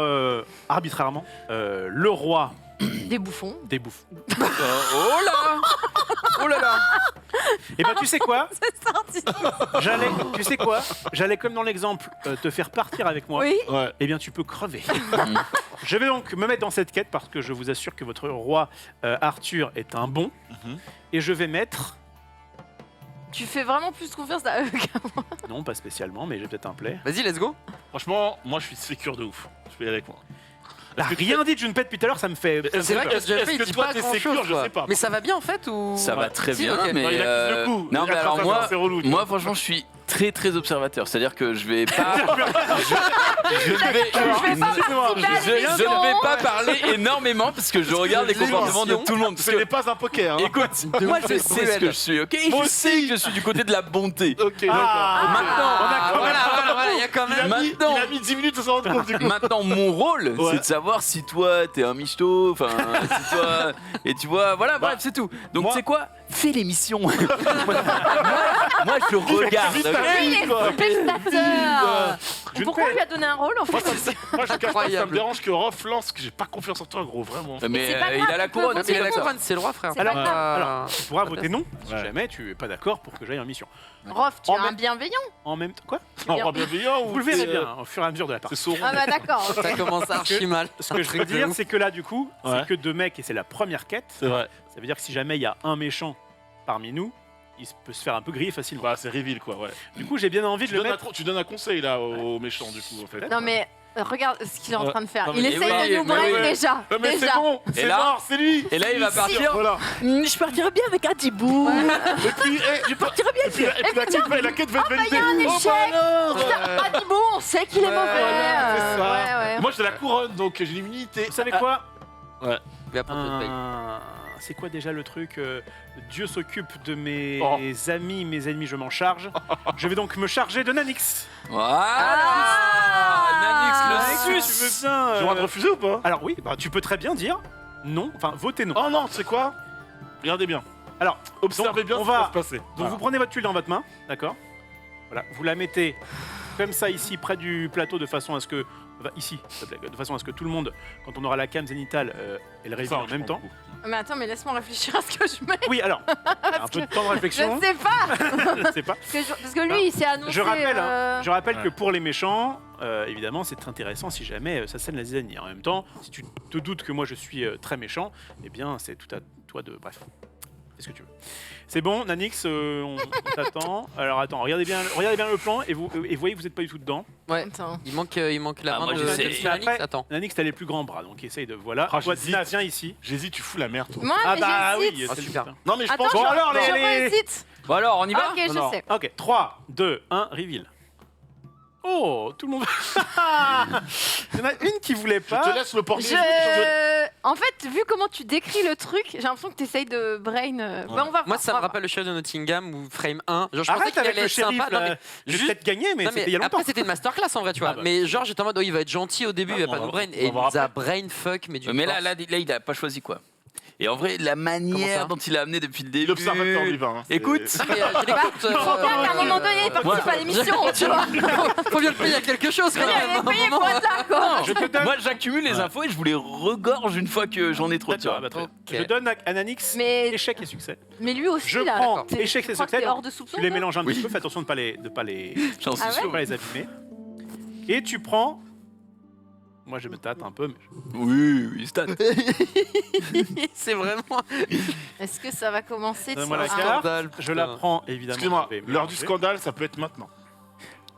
S1: arbitrairement le roi
S2: Des bouffons.
S1: des bouffons.
S3: Oh là. Oh là là.
S1: Et ben tu sais quoi?
S2: C'est sorti.
S1: Tu sais quoi? J'allais comme dans l'exemple te faire partir avec moi.
S2: Oui.
S4: Ouais.
S1: Eh bien tu peux crever. Je vais donc me mettre dans cette quête parce que je vous assure que votre roi Arthur est un bon.
S4: Mhm.
S1: Et je vais mettre...
S2: Tu fais vraiment plus confiance à eux qu'à moi.
S1: Non, pas spécialement, mais j'ai peut-être un play.
S3: Vas-y, let's go.
S4: Franchement, moi je suis sécure de ouf. Je vais y aller avec moi.
S1: Là, rien dit de Junpei depuis tout à l'heure, ça me fait...
S3: C'est vrai que
S4: est-ce
S3: Jeffrey, il
S4: que
S3: dit
S4: toi,
S3: pas
S4: t'es
S3: grand
S4: sécure,
S3: chose.
S4: je sais pas.
S3: Mais ça va bien en fait ou
S5: Ça va très
S3: Si,
S5: bien,
S3: ok.
S5: mais.
S4: Non, il a plus de coups.
S5: Non, mais
S4: Après,
S5: alors
S4: ça,
S5: moi,
S4: c'est relou, tu vois.
S5: moi, franchement, je suis très observateur. C'est-à-dire que je vais pas. je ne vais pas parler énormément parce que je regarde les comportements de tout le monde. Parce
S4: Ce
S5: que,
S4: n'est pas un poker. Hein.
S5: écoute, moi je sais ce que je suis, ok? Et
S4: Moi
S5: je sais que je suis du côté de la bonté.
S4: Ok, d'accord.
S5: Maintenant,
S3: Voilà, il y a quand même.
S5: Maintenant,
S4: Il a mis 10 minutes à s'en rendre compte du coup.
S5: Maintenant, mon rôle,
S4: Ouais.
S5: c'est de savoir si toi, t'es un michto, enfin, si toi... Et tu vois, voilà, bref, c'est tout. Donc,
S4: moi-
S5: tu sais quoi? Fais l'émission. moi, je regarde.
S4: Vite,
S5: ok
S4: t'as
S2: Il
S4: vu,
S2: est
S4: quoi.
S2: spectateur.
S1: Je
S2: Pourquoi on
S1: ne
S2: lui a donné un rôle en
S4: Moi,
S2: fait?
S4: moi, je cache pas, ça me
S3: Incroyable.
S4: dérange que Rof lance, que j'ai pas confiance en toi, gros, vraiment.
S5: Mais
S2: c'est pas
S5: il
S2: grave,
S5: a la
S2: tu peux
S5: couronne,
S2: voter
S5: c'est
S3: Mais la
S5: comme ça.
S3: couronne, c'est le roi, frère.
S2: C'est pas grave.
S1: Alors, tu pourras voter non si
S4: Ouais.
S1: jamais tu es pas d'accord pour que j'aille en mission.
S2: Rof, tu
S1: En
S2: es un
S1: même-
S2: bienveillant.
S1: En même temps, quoi?
S4: Non, Rof bienveillant ou
S1: Vous le verrez
S4: c'est,
S1: bien au fur et à mesure de la
S4: C'est
S1: partie.
S4: Sauron.
S2: Ah bah d'accord. ok.
S3: Ça commence archi mal.
S1: Ce que je veux dire, c'est que là, du coup,
S4: Ouais.
S1: c'est que deux mecs et c'est la première quête.
S4: C'est vrai.
S1: Ça veut dire que si jamais il y a un méchant parmi nous, il peut se faire un peu griller facilement.
S4: Bah, c'est reveal, quoi, ouais.
S1: Du coup, j'ai bien envie de le mettre.
S4: Tu donnes un conseil, là, aux méchants, du coup, en fait.
S2: Non mais regarde ce qu'il est en train de faire.
S4: Non, mais-
S2: Il
S5: mais
S2: essaye
S5: oui,
S2: de nous
S5: mais
S2: brailler
S5: oui.
S2: déjà.
S4: Ouais, mais c'est
S2: Déjà.
S4: bon, c'est
S5: là-
S4: mort, c'est lui.
S5: Et là, il va partir.
S4: Voilà.
S5: Je partirai bien avec un petit bout.
S4: Et puis, je partirai bien. Et puis la quête va être validée.
S2: il y a un
S4: Oh,
S2: échec.
S4: bah alors.
S2: Putain, Adibo, on sait qu'il est mauvais.
S4: Voilà, c'est ça.
S2: Ouais.
S4: Moi, j'ai la couronne, donc j'ai l'immunité.
S1: Vous savez quoi?
S3: Mais après, tu te payes.
S1: C'est quoi déjà le truc Dieu s'occupe de mes
S4: Oh.
S1: amis, mes ennemis, je m'en charge. Je vais donc me charger de Nanix.
S5: Voilà. Nanix,
S1: Nanix,
S5: le
S1: tu
S5: sus.
S1: veux bien
S4: J'ai le droit de refuser ou pas?
S1: Alors oui, bah, tu peux très bien dire non, enfin voter non.
S4: Oh non, tu sais quoi? Regardez bien.
S1: Alors,
S4: Observez
S1: donc,
S4: bien
S1: on
S4: ce qui
S1: va-
S4: va se passer.
S1: donc
S4: Voilà.
S1: vous prenez votre tuile dans votre main, d'accord? Voilà, vous la mettez comme ça ici, près du plateau, de façon à ce que... enfin, ici, s'il te plaît, de façon à ce que tout le monde, quand on aura la cam zénitale, elle révèle
S4: Ça,
S1: en
S4: je
S1: même
S4: prends
S1: temps.
S4: le coup.
S2: Mais attends, mais laisse-moi réfléchir à ce que je mets.
S1: Oui, alors, un peu de temps de
S2: Je
S1: réflexion,
S2: ne sais pas.
S1: je sais pas.
S2: Parce que lui, il s'est annoncé.
S1: Je rappelle, je rappelle
S4: Ouais.
S1: que pour les méchants, évidemment, c'est très intéressant si jamais ça scène la zizanie. En même temps, si tu te doutes que moi je suis très méchant, eh bien, c'est tout à toi de... Bref, fais ce que tu veux. C'est bon, Nanix, on t'attend. Alors attends, regardez bien le plan et vous voyez que vous n'êtes pas du tout dedans.
S3: Ouais.
S2: Attends.
S3: Il manque la
S5: Ah,
S3: main
S5: moi,
S3: de
S5: je sais.
S3: Nanix.
S1: Après-
S3: Attends.
S1: Nanix, t'as les plus grands bras, donc essaye de... Voilà.
S4: Ah,
S1: Toi,
S4: j'hésite.
S1: Dina, viens ici.
S4: J'hésite, tu fous la merde, toi.
S2: Moi,
S1: Ah
S2: mais
S1: bah
S2: j'hésite.
S1: oui,
S3: Ah,
S1: c'est
S3: super.
S1: le putain.
S4: Non, mais je
S2: Attends,
S4: pense.
S1: Bon, alors,
S2: je
S1: les-
S2: hésite.
S5: Bon alors, on y va?
S2: Ok, je
S1: Non.
S2: sais.
S1: Ok, 3, 2, 1, reveal. Oh, tout le monde. Il y en a une qui voulait
S4: Je
S1: pas.
S4: te laisse le porter.
S2: En fait, vu comment tu décris le truc, j'ai l'impression que tu essayes de brain. Bah, on va voir,
S3: Moi, ça
S2: on
S3: me
S2: va
S3: rappelle le shérif de Nottingham ou Frame 1. Genre, je pensais
S1: Arrête
S3: qu'il
S1: avec
S3: allait
S1: le
S3: être
S1: shérif.
S3: sympa. Non,
S1: là.
S3: mais
S1: J'ai
S3: juste-
S1: peut-être gagné, mais
S3: non,
S1: c'était il y a longtemps.
S3: après, c'était une masterclass en vrai, tu vois.
S1: Ah bah.
S3: Mais genre, j'étais en mode, oh, il va être gentil au début, il va
S4: on
S3: pas
S4: va-
S3: nous brain.
S4: on
S3: Et il
S4: va voir
S3: nous a
S4: après.
S3: brain fuck, mais du
S5: Mais
S3: force.
S5: là, il a pas choisi quoi. Et en vrai, la manière dont il a amené depuis le début.
S4: L'observateur du vin. hein, c'est-
S5: Écoute,
S3: Non, mais, je l'écoute,
S2: Il faut bien qu'à un moment donné, il participe à l'émission, tu vois.
S3: Faut bien le payer à quelque chose quand
S2: Il
S3: même.
S2: est
S3: à un
S2: payé
S3: moment.
S2: pour être là, quoi.
S1: Je te donne.
S5: moi j'accumule les infos et je vous les regorge une fois que j'en ai trop. tu
S1: D'accord,
S5: vois.
S1: bah, très bien.
S3: Ok.
S1: Je donne à Nanix
S2: Mais,
S1: échec et succès.
S2: mais lui aussi,
S1: Je
S2: là.
S1: prends
S2: t'es-
S1: échec
S2: tu
S1: et
S2: crois que
S1: succès.
S2: t'es
S1: donc
S2: hors de soupçon.
S1: Tu les
S2: toi
S1: mélanges un
S5: Oui.
S1: petit peu, fais attention de pas les
S5: J'en suis
S2: Ah ouais
S5: sûr.
S1: pas les abîmer. Et tu prends. Moi je me tâte un peu, mais
S5: Oui, stat.
S3: C'est vraiment
S2: Est-ce que ça va commencer de
S1: Donne-moi la
S2: ça
S1: carte.
S3: scandale.
S1: je la
S3: putain.
S1: prends évidemment.
S4: Excuse-moi,
S1: je vais
S4: l'heure du
S1: mélanger.
S4: scandale, ça peut être maintenant.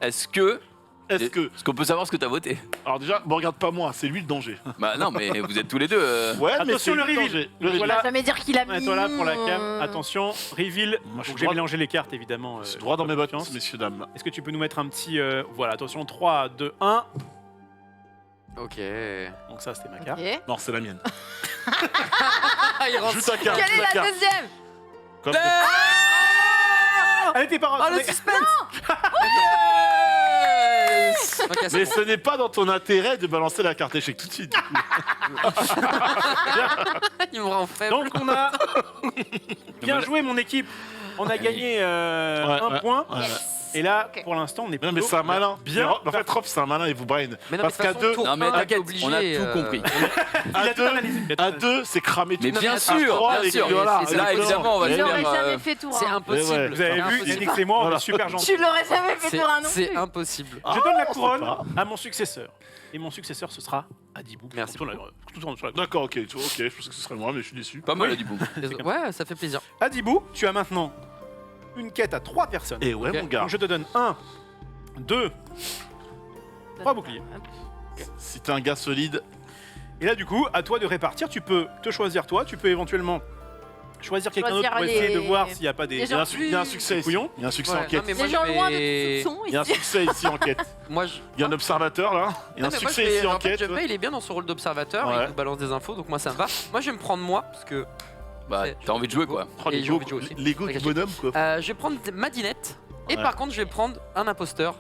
S5: Est-ce que.
S4: Est-ce
S5: qu'on peut savoir ce que t'as voté?
S4: Alors déjà, me regarde pas moi, c'est lui le danger.
S5: Bah non, mais vous êtes tous les deux.
S4: Ouais, mais
S1: Attention,
S4: c'est
S1: le
S4: lui
S1: reveal.
S4: danger.
S1: Donc
S2: On
S1: voilà.
S2: va jamais dire qu'il a mis.
S1: Toi là pour la cam. Attention, reveal.
S4: Moi, je suis
S1: Donc j'ai
S4: droit-
S1: mélangé les cartes évidemment.
S4: C'est droit dans mes bottes,
S1: confiance.
S4: messieurs, dames.
S1: Est-ce que tu peux nous mettre un petit. Voilà, attention, 3, 2, 1.
S3: Ok.
S1: Donc ça c'était ma carte.
S2: Ok.
S4: Non, c'est la mienne.
S3: Ah, il rentre.
S4: Joue ta carte.
S2: Quelle
S4: joue
S2: est
S4: ta
S2: la
S4: carte.
S2: deuxième?
S4: Comme
S1: Elle était pas
S3: Oh le suspense. Yes. Ok, c'est
S4: Mais
S3: bon.
S4: ce n'est pas dans ton intérêt de balancer la carte échec tout de suite.
S3: Il me rend faible.
S1: Donc on a. Bien joué mon équipe. On a gagné un
S4: ouais,
S1: point.
S4: ouais.
S2: Yes.
S1: Et là,
S2: Ok.
S1: pour l'instant, on est
S4: Non, mais
S1: plutôt
S4: c'est un malin.
S1: bien.
S4: En fait, Rof, c'est un malin et vous brain.
S3: Mais non,
S4: Parce
S3: mais de
S4: qu'à
S3: toute
S4: deux,
S3: façon,
S5: Non, mais
S3: tour un,
S5: t'inquiète,
S3: t'es obligé,
S5: on a tout compris.
S1: Il
S4: à
S1: a tout
S4: deux,
S1: analysé. Il a tout
S4: à
S1: analysé.
S4: deux, c'est cramé.
S5: Mais
S4: tout.
S5: bien
S4: À
S5: sûr,
S4: trois,
S5: bien
S4: et
S5: sûr.
S4: puis voilà,
S3: C'est
S5: Là,
S3: impossible.
S5: évidemment, on va
S2: Il
S5: se
S2: n'aurait
S5: faire.
S2: jamais fait tour
S3: C'est
S2: un.
S3: impossible.
S4: Ouais,
S1: Vous avez
S3: C'est
S1: vu,
S3: impossible.
S1: Yannick et moi, on
S4: Voilà.
S1: est super gentils.
S2: Tu l'aurais jamais fait tour un non
S3: C'est
S2: plus.
S3: impossible.
S1: Je donne la
S4: c'est
S1: couronne
S4: pas.
S1: à mon successeur. Et mon successeur, ce sera Adibou.
S3: Merci
S1: Tout sur la- tout sur la-
S4: D'accord, ok, je pensais que ce serait moi, mais je suis déçu.
S5: Pas mal
S1: Oui.
S5: du coup.
S3: Ouais, ça fait plaisir.
S1: Adibou, tu as maintenant une quête à 3 personnes.
S4: Et ouais,
S3: Ok.
S4: mon gars,
S1: Donc je te donne 1, 2, 3 boucliers.
S4: si t'es un gars solide,
S1: Et là, du coup, à toi de répartir. Tu peux te choisir toi, tu peux éventuellement choisir quelqu'un d'autre pour
S2: Choisir
S1: essayer de
S2: les-
S1: voir s'il n'y a pas des.
S2: les
S4: il y a un,
S2: gens
S4: il y a un succès ici.
S1: couillons.
S4: Il y a un succès
S3: Ouais,
S4: en
S3: non,
S4: quête.
S3: mais moi,
S2: Les gens
S3: je
S2: loin de
S3: vais-
S2: tout soupçon
S4: Il y a un
S2: ici.
S4: succès ici en quête.
S3: Moi, je.
S4: Il y a un observateur là. Il y a un
S3: Non, mais moi,
S4: succès
S3: je vais-
S4: ici en
S3: en fait,
S4: quête.
S3: Junpei, il est bien dans son rôle d'observateur,
S4: Ouais.
S3: il nous balance des infos, donc moi ça me va. Moi je vais me prendre moi, parce que
S5: Bah, t'as envie de jouer quoi.
S4: Oh,
S3: Et j'ai envie de jouer aussi.
S4: L'ego du
S3: Ok.
S4: bonhomme quoi.
S3: je vais prendre Madinette, et
S4: Ouais.
S3: par contre je vais prendre un imposteur.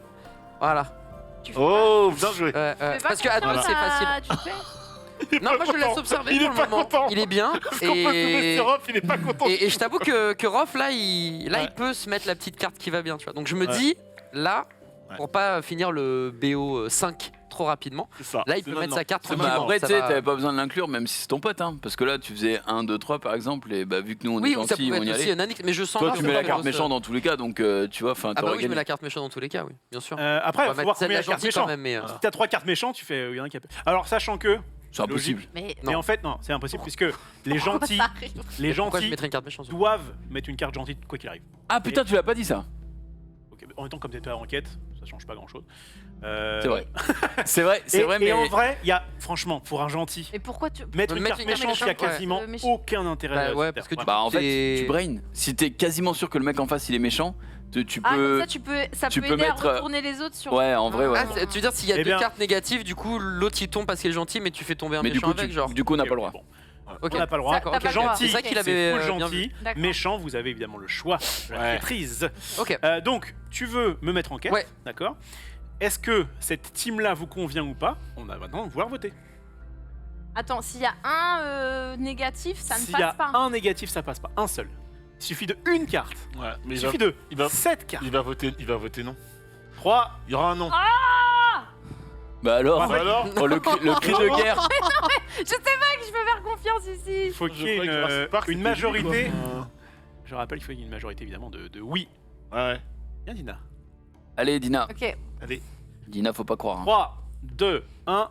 S3: Voilà.
S2: Tu fais
S4: Oh, bien joué.
S3: Ouais,
S2: pas- tu fais pas
S3: parce que à deux
S2: confiance
S3: c'est
S2: à
S3: facile.
S2: Junpei.
S3: Non, moi je le laisse observer
S4: Il est
S3: pour le
S4: pas
S3: moment.
S4: content.
S3: Il est bien.
S4: Parce qu'on peut trouver
S3: Et...
S4: Sérop, il est pas content.
S3: et je t'avoue que Rof là, il
S4: Ouais.
S3: peut se mettre la petite carte qui va bien, tu vois. Donc je me
S4: Ouais.
S3: dis, là,
S4: Ouais.
S3: pour pas finir le BO 5 trop rapidement,
S4: C'est ça.
S3: là il
S4: C'est
S3: peut mettre
S4: maintenant.
S3: sa carte
S4: C'est
S5: Bah
S3: tranquillement.
S5: après,
S3: ça
S5: tu sais,
S3: va.
S5: t'avais pas besoin de l'inclure, même si c'est ton pote, hein. Parce que là, tu faisais 1, 2, 3 par exemple, et bah, vu que nous on est
S3: Oui, ou ça
S5: gentils,
S3: pouvait
S5: on y
S3: être aussi
S5: allait.
S3: Nanix, mais je sens
S5: Toi,
S3: là,
S5: tu
S3: c'est
S5: mets la
S3: pas
S5: carte
S3: grosse-
S5: méchante dans tous les cas, donc tu vois, enfin,
S3: Ah bah
S5: t'aurais
S3: oui, je mets
S5: gagné.
S3: la carte méchante dans tous les cas, oui, bien sûr.
S1: Après, il
S3: On
S1: faut
S3: va
S1: voir
S3: mettre celle
S1: combien il y a
S3: la
S1: de cartes
S3: gentille quand
S1: méchantes.
S3: même, mais.
S1: Si t'as 3 cartes méchantes, tu fais. Il y en a qui a- Alors, sachant que.
S5: C'est impossible.
S2: Mais
S1: Mais en fait, non, c'est impossible puisque les gentils,
S2: ça arrive.
S1: les
S3: Pourquoi je
S1: gentils
S3: mettrais une carte méchante
S1: doivent mettre une carte gentille quoi qu'il arrive.
S5: Ah putain, tu l'as pas dit ça.
S1: Ok, en même temps, comme t'étais en enquête, ça change pas grand chose.
S5: C'est vrai. C'est vrai, c'est vrai,
S1: Et
S5: mais.
S1: en vrai, il y a, franchement, pour un gentil,
S2: Mais pourquoi tu.
S1: mettre une
S3: Mettre
S1: carte
S3: une carte
S1: méchante, il y a
S3: méchante, ouais.
S1: quasiment
S2: Méchant.
S1: aucun intérêt.
S3: Bah
S1: à
S3: ouais,
S1: se
S3: parce
S1: faire.
S3: que tu-
S5: Bah en fait,
S3: C'est-
S5: tu brain. Si t'es quasiment sûr que le mec en face il est méchant, tu
S2: Ah,
S5: peux.
S2: comme ça, tu peux, ça
S5: tu
S2: peut
S5: peux
S2: aider
S5: mettre,
S2: à retourner les autres sur.
S5: Ouais, en vrai, ouais.
S3: Ah, tu veux dire s'il y a
S1: Eh
S3: deux
S1: bien-
S3: cartes négatives, du coup l'autre il tombe parce qu'il est gentil, mais tu fais tomber un
S5: Mais du
S3: méchant
S5: coup,
S3: avec, genre.
S5: du coup, on n'a
S1: Ok,
S5: pas le droit.
S1: bon.
S3: Ok.
S1: On n'a pas le droit.
S3: D'accord,
S2: T'as pas le droit.
S1: Gentil,
S3: C'est ça qu'il
S2: Ok.
S3: avait
S1: full
S3: bien
S1: gentil.
S3: vu.
S2: D'accord.
S1: Méchant, vous avez évidemment le choix de la
S4: Ouais.
S1: maîtrise.
S3: Ok.
S1: Donc, tu veux me mettre en quête,
S3: Ouais.
S1: d'accord? Est-ce que cette team-là vous convient ou pas? On va maintenant pouvoir voter.
S2: Attends, s'il y a un négatif, ça ne
S1: S'il y a
S2: passe pas.
S1: un négatif, ça passe pas. Un seul. Il suffit de une carte.
S4: Ouais, mais
S1: Il
S4: il va,
S1: suffit de
S4: il va-
S1: 7 cartes.
S4: il va voter non.
S1: 3.
S4: Il y aura un non.
S5: Bah alors,
S1: Bah
S4: alors
S5: oh, le cri de guerre.
S2: Je sais pas que je peux faire confiance ici.
S1: Il faut
S4: Je
S1: qu'il y ait
S4: croyais que Jurassic Park,
S1: une
S4: c'était
S1: majorité.
S4: lui, quoi.
S1: Je rappelle qu'il faut qu'il y ait une majorité évidemment de oui.
S4: Ouais.
S1: Bien, Dina.
S5: Allez, Dina.
S2: Ok.
S4: Allez.
S5: Dina, faut pas croire. hein.
S1: 3, 2, 1.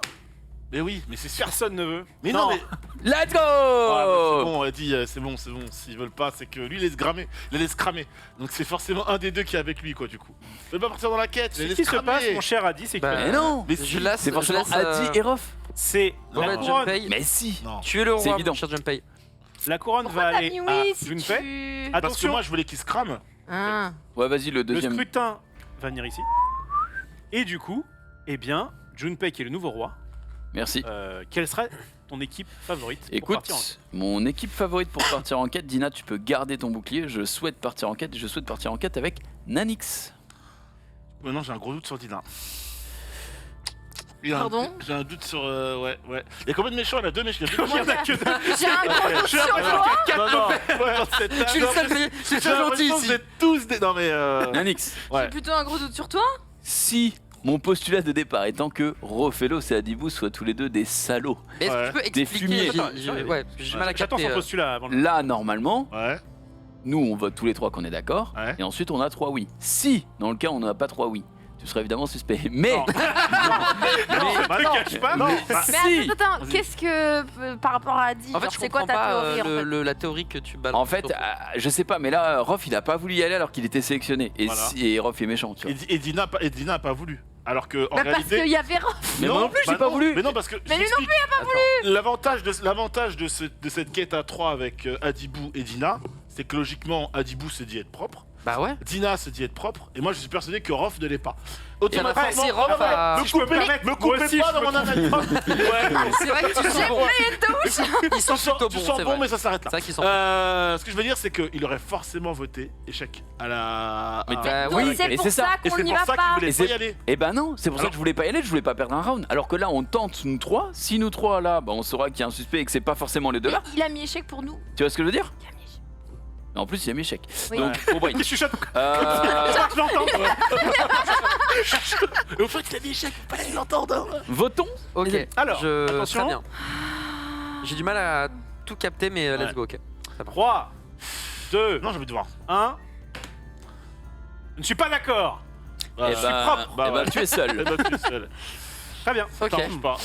S4: Mais oui, mais c'est sûr.
S1: Personne ne veut.
S4: Mais non, mais.
S5: Let's go.
S4: Ah, bah, c'est bon, on a dit, c'est bon. S'ils veulent pas, c'est que lui, il laisse cramer. Il laisse cramer. Donc c'est forcément un des deux qui est avec lui, quoi, du coup. Il veut pas partir dans la quête.
S1: Ce
S4: il
S1: qui
S4: laisse
S1: se
S4: cramer.
S1: passe, mon cher Adi, c'est que
S3: Bah,
S5: Mais non.
S4: Mais
S3: Je
S4: si.
S3: laisse-
S5: C'est forcément
S3: je laisse,
S5: Adi et Rof.
S1: c'est
S3: On va
S1: la
S3: mettre
S1: couronne.
S3: Junpei.
S5: Mais si.
S4: Non.
S3: Tu es le
S5: C'est
S3: roi,
S5: évident.
S3: mon cher Junpei.
S1: La couronne
S2: Pourquoi
S1: va
S2: t'as
S1: aller
S2: mis
S1: à
S2: oui si
S1: Junpei.
S2: tu.
S4: Parce que
S1: Attention,
S4: moi, je voulais qu'il se crame.
S2: Ah.
S5: Ouais, vas-y, le
S1: le
S5: deuxième.
S1: scrutin va venir ici. Et du coup, eh bien, Junpei qui est le nouveau roi,
S5: Merci.
S1: quelle serait ton équipe favorite pour
S5: Écoute,
S1: partir en quête?
S5: mon équipe favorite pour partir en quête, Dina, tu peux garder ton bouclier. Je souhaite partir en quête avec Nanix.
S4: Maintenant, j'ai un gros doute sur Dina.
S2: Pardon?
S4: J'ai un doute sur. Ouais. Il y a combien de méchants? Il y en a 2 méchants.
S2: J'ai un gros doute sur toi.
S3: Tu le sais, c'est très gentil
S4: Vous
S3: ici.
S4: êtes tous des. Non, mais.
S5: Nanix,
S4: Ouais.
S2: J'ai plutôt un gros doute sur toi.
S5: si mon postulat de départ étant que Rofellos et Adibou soient tous les deux des salauds,
S3: Mais est-ce que
S4: Ouais.
S3: tu peux
S5: Des
S3: expliquer
S5: fumiers.
S3: Ouais, parce que j'ai mal à
S1: J'attends
S3: capter.
S1: son postulat avant.
S5: là, normalement,
S4: Ouais.
S5: nous, on vote tous les trois qu'on est d'accord.
S4: Ouais.
S5: Et ensuite, on a 3 oui. Si, dans le cas, on n'a pas 3 oui, tu seras évidemment suspect. Mais,
S4: Non. Bah non.
S1: Cache pas.
S4: Non.
S2: Mais
S5: si,
S2: attends,
S4: Vas-y.
S2: qu'est-ce que par rapport à Adi,
S3: En fait,
S2: genre,
S3: je
S2: c'est quoi
S3: comprends
S2: ta
S3: pas
S2: théorie en fait
S3: la théorie que tu balances.
S5: en fait, je sais pas, mais là, Rof, il a pas voulu y aller alors qu'il était sélectionné. Et,
S4: Voilà.
S5: et Rof est méchant, tu vois.
S4: Et Dina a pas voulu. Alors que, en
S2: Bah, parce
S4: réalité.
S2: qu'il y avait Rof.
S5: Mais moi non plus, j'ai
S4: bah
S5: pas
S4: non.
S5: voulu.
S4: Mais non, parce que.
S2: Mais
S4: je
S2: lui non
S4: t'explique. L'avantage de cette quête à 3 avec Adibou et Dina, c'est que logiquement, Adibou se dit être propre,
S3: Bah ouais.
S4: Dina se dit être propre, et moi je suis persuadé que Rof ne l'est pas.
S3: Et on a forcé Rof
S4: Ah,
S3: à-
S4: me
S1: Si je peux me
S4: coupez
S1: permettre,
S4: me
S1: moi
S4: coupez
S1: aussi,
S4: pas
S1: je
S4: dans
S1: me
S4: mon analyse. Ouais.
S3: C'est vrai que tu sens bon. Ils sont plutôt
S4: Tu
S3: bons,
S4: sens
S3: c'est
S4: bon,
S3: vrai.
S4: mais ça s'arrête là.
S3: C'est vrai qu'ils sont.
S4: Ce que je veux dire, c'est qu'il aurait forcément voté échec à la.
S5: Mais
S4: à-
S5: t'as-
S3: Bah
S2: Donc
S5: oui,
S2: c'est
S5: et
S2: pour
S5: c'est ça.
S2: ça
S4: Et
S2: qu'on
S4: c'est
S2: n'y
S4: pour
S2: va
S4: ça qu'il
S2: pas.
S4: voulait
S5: Et
S4: pas
S5: c'est-
S4: y aller.
S5: Eh ben non, c'est pour ça
S4: Alors-
S5: que je voulais pas y aller, je voulais pas perdre un round. Alors que là, on tente nous 3. Si nous 3 là, bah, on saura qu'il y a un suspect et que c'est pas forcément les deux là.
S2: Il a mis échec pour nous.
S5: Tu vois ce que je veux dire? En plus, il y a mis échec.
S2: Oui.
S5: Donc, pour Brain.
S1: Il chuchote.
S5: Euh,
S1: Je l'entends.
S4: Et au fait, il a mis échec, faut pas qu'il l'entende. Hein.
S5: votons.
S3: Ok.
S1: Alors,
S3: Très
S1: attention.
S3: bien. J'ai du mal à tout capter, mais
S4: Ouais.
S3: let's go. Ok.
S1: 3, 2,
S4: Non, j'ai envie de voir.
S1: 1. Je ne suis pas d'accord.
S5: Eh ben,
S1: propre.
S4: Bah
S5: eh ben,
S4: ouais.
S5: tu es
S4: Eh
S5: seul.
S4: ben, tu es seul.
S1: Très bien.
S3: Ok.
S4: T'en pas.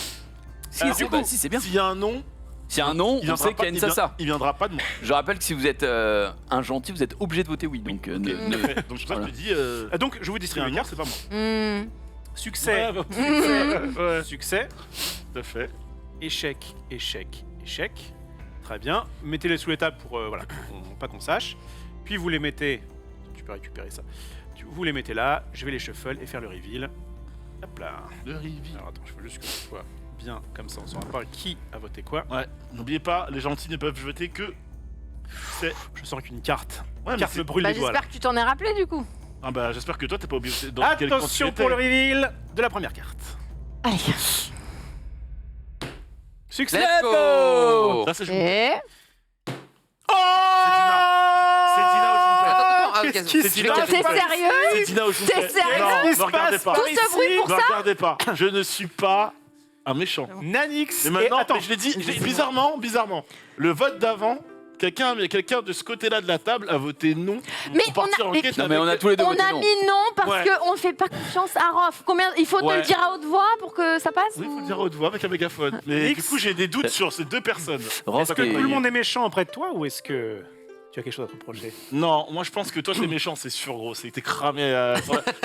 S5: Si,
S4: Alors,
S5: c'est
S4: du
S5: bah,
S4: coup,
S5: si, c'est bien.
S4: S'il y a un nom,
S5: S'il y a un nom,
S4: il
S5: on
S4: viendra
S5: sait
S4: pas,
S5: qu'il y a une Sassa.
S4: il viendra pas de moi.
S5: Je rappelle que si vous êtes un gentil, vous êtes obligé de voter oui. Donc,
S4: Donc je
S5: Voilà.
S4: te dis.
S1: Donc, je vous distribue
S4: un
S1: les
S4: nom,
S1: cartes.
S4: c'est pas moi.
S1: Succès,
S4: Ouais, ouais,
S1: succès,
S4: tout à fait.
S1: échec, échec, échec. Très bien. Mettez-les sous les tables pour voilà, pas qu'on sache. Puis vous les mettez. Tu peux récupérer ça. Vous les mettez là. Je vais les shuffle et faire le reveal. Hop là.
S4: Le Rivi.
S1: Alors attends, je veux juste que ce soit bien comme ça. On saura pas qui a voté quoi.
S4: Ouais, n'oubliez pas, les gentils ne peuvent voter que. C'est.
S1: Je sens qu'une carte.
S4: Ouais, mais
S1: Carte me
S4: c'est.
S1: brûle
S2: Bah,
S1: les doigts. là.
S2: j'espère que tu t'en es rappelé du coup.
S4: Ah bah j'espère que toi t'es pas obligé de. dans quel camp tu
S1: Attention
S4: étais.
S1: pour le reveal de la première carte.
S2: Allez.
S1: Succès.
S3: Let's go.
S4: Ça c'est joué.
S2: Et
S1: Oh
S4: C'est Dina ou Junpei.
S3: Attends, ah, ok,
S1: Qu'est-ce qui
S3: c'est-
S1: se
S3: je vais
S1: passe
S3: capter.
S2: t'es sérieux?
S4: C'est Dina ou Junpei.
S2: T'es sérieux?
S4: Non,
S1: Qu'est-ce qui
S4: ne
S1: se
S4: regardez
S1: passe
S4: pas.
S2: Tout ce bruit pour
S4: Ne
S2: ça?
S4: regardez pas. Je ne suis pas un méchant.
S1: Nanix.
S4: Mais maintenant,
S1: et attends,
S4: mais je l'ai dit, bizarrement, le vote d'avant, quelqu'un de ce côté-là de la table a voté non
S2: Mais
S4: pour partir
S2: on a-
S4: en
S2: mais-
S4: quête
S5: Non, mais on a
S4: avec-
S5: tous les deux
S2: on
S5: voté
S2: a
S5: non.
S2: mis non parce
S4: Ouais.
S2: qu'on ne fait pas confiance à Rof. Combien il faut te
S4: Ouais.
S2: le dire à haute voix pour que ça passe
S4: Oui, il
S2: ou-
S4: faut le dire à haute voix avec un mégaphone. Mais
S1: X.
S4: du coup, j'ai des doutes sur ces deux personnes.
S5: Rof
S1: est-ce que
S5: est-
S1: tout le monde est méchant auprès de toi ou est-ce que tu as quelque chose à te reprocher?
S4: Non, moi je pense que toi t'es méchant, c'est sûr, gros. C'est que t'es cramé.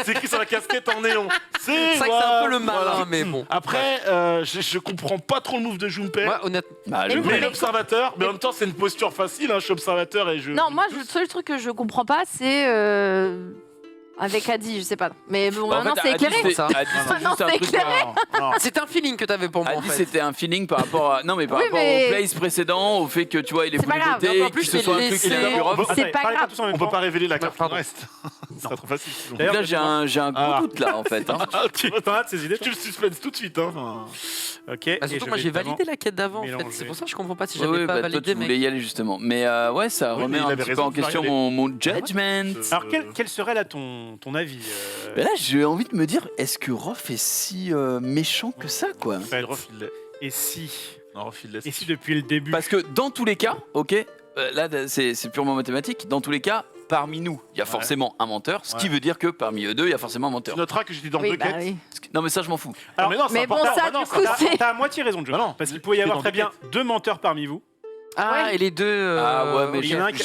S4: C'est écrit sur la casquette en néon.
S3: C'est vrai que c'est un peu le malin,
S4: Voilà.
S3: mais bon.
S4: Après, je comprends pas trop le move de Junpei.
S3: Moi, honnêtement.
S5: Bah,
S2: Mais
S5: le-
S2: vous-
S4: Mais l'observateur, mais en même temps, c'est une posture facile. Hein, je suis observateur et je.
S2: Non, moi, le seul truc que je comprends pas, c'est avec Adi, je sais pas. Mais bon,
S5: Bah, en
S2: maintenant
S5: fait,
S2: c'est
S5: Adi,
S2: éclairé.
S3: ça.
S5: Adi, c'est
S2: Maintenant,
S5: juste un
S2: c'est
S5: truc.
S2: éclairé.
S4: Non, non.
S3: C'est un feeling que t'avais pour moi, en
S5: Adi,
S3: fait.
S5: c'était un feeling par rapport à. Non, mais par
S2: Oui,
S5: rapport
S2: mais-
S5: au plays précédent, au fait que tu vois, il est
S2: C'est pas
S5: voulu
S2: grave.
S5: voter,
S3: En plus,
S5: que ce
S3: c'est
S5: soit un truc
S3: laissé-
S5: qu'il a vu Rof.
S2: C'est
S1: Attendez,
S2: pas
S1: parlez
S2: grave.
S1: tous en même
S4: On peut
S1: temps.
S4: pas révéler la carte qui
S3: pardon.
S4: reste. Ce serait trop facile. sinon.
S1: D'ailleurs,
S5: Là, j'ai un gros
S4: Ah.
S5: doute là, en fait. hein.
S1: Tu t'en as de ces idées?
S4: Tu le suspense tout de suite. Hein. Enfin,
S1: Ok.
S3: Bah, surtout, moi, j'ai validé la quête d'avant, en fait.
S1: mélanger.
S3: C'est pour ça que je comprends pas si
S5: Ouais,
S3: j'avais
S5: ouais,
S3: pas
S5: bah, toi,
S3: validé,
S5: tu voulais
S3: mais.
S5: y aller justement. Mais ouais, ça
S4: Oui,
S5: remet
S4: mais il
S5: un
S4: avait
S5: petit peu
S4: raison
S5: en
S4: de vouloir
S5: question
S4: y aller.
S5: mon judgment.
S1: Alors, quel serait là ton avis
S5: Mais là, j'ai envie de me dire, est-ce que Rof est si méchant que ça, quoi?
S4: Ouais, Rof, il l'est.
S1: Et si
S4: Non, Rof, il l'est.
S1: Et si depuis le début
S5: Parce que dans tous les cas, ok, là, c'est purement mathématique. Dans tous les cas, parmi nous, il y a
S4: Ouais.
S5: forcément un menteur, ce qui
S4: Ouais.
S5: veut dire que parmi eux deux, il y a forcément un menteur.
S4: Tu noteras que j'étais dans
S2: Oui,
S4: deux
S2: bah
S4: quêtes.
S2: oui.
S5: Non, mais ça, je m'en fous.
S1: Alors,
S4: mais non, c'est
S2: mais bon,
S4: important.
S2: ça,
S4: Bah non,
S2: du coup,
S1: T'as
S2: c'est.
S1: t'as à moitié raison, John.
S4: Bah non,
S1: Parce qu'il pouvait y avoir
S4: dans
S1: très
S4: deux
S1: bien deux menteurs parmi vous.
S3: Ah,
S2: Ouais.
S3: et les deux.
S5: Ah ouais, mais
S1: il y en a un qui-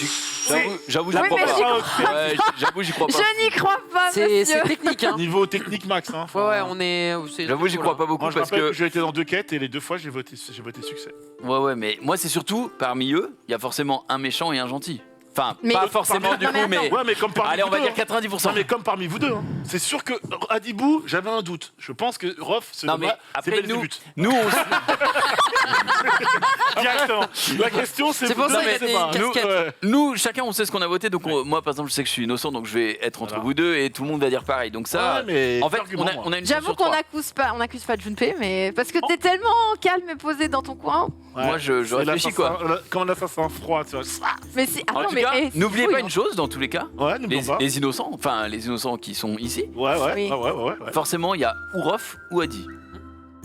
S5: j'avoue, j'y
S2: Oui,
S5: crois
S2: mais
S5: pas.
S2: j'y
S5: Ouais, j'avoue, j'y crois pas.
S2: Je n'y crois pas,
S3: C'est
S2: monsieur.
S3: technique, hein.
S4: Niveau technique max. Hein.
S3: Ouais, ouais, on est.
S5: J'avoue, j'y crois pas beaucoup
S4: Moi, je
S5: parce
S4: rappelle que
S5: que.
S4: j'ai été dans deux quêtes et les deux fois, j'ai voté succès.
S5: Ouais, ouais, mais moi, c'est surtout, parmi eux, il y a forcément un méchant et un gentil. Enfin,
S2: Mais-
S5: pas forcément du
S2: Non, mais
S5: coup, mais.
S2: attends.
S4: Ouais, mais comme parmi
S5: Allez, on
S4: vous
S5: va
S4: deux,
S5: dire
S4: hein.
S5: 90%.
S4: Non, mais comme parmi vous deux, hein. C'est sûr que Adibou, j'avais un doute. Je pense que Rof, ce
S5: Non, mais
S4: débat, c'est
S5: après,
S4: Belzébuth.
S5: nous, on
S1: Directement.
S4: La question, c'est
S3: C'est pour ça
S4: non,
S3: qu'il y a
S4: mais
S3: des
S4: c'est pas- nous,
S3: casquettes.
S5: Nous, chacun, on sait ce qu'on a voté. Donc, moi, par exemple, je sais que je suis innocent, donc je vais être entre
S4: Voilà.
S5: vous deux et tout le monde va dire pareil. Donc, ça,
S4: Ouais, mais
S5: en fait,
S4: argument, moi.
S5: on a une chance
S2: J'avoue
S5: sur
S2: qu'on
S5: trois.
S2: n'accuse pas Junpei, mais parce que t'es tellement calme et posé dans ton coin.
S4: Ouais.
S5: Moi, je
S4: C'est
S5: réfléchis quoi.
S4: Comme l'assassin froid, tu vois.
S2: Mais si,
S5: En tout cas, n'oubliez pas une chose dans tous les cas.
S4: Ouais, n'oublions pas.
S5: Les innocents, enfin les innocents qui sont ici,
S4: Ouais,
S2: Oui.
S4: ouais.
S5: forcément, il y a ou Rof ou Adi.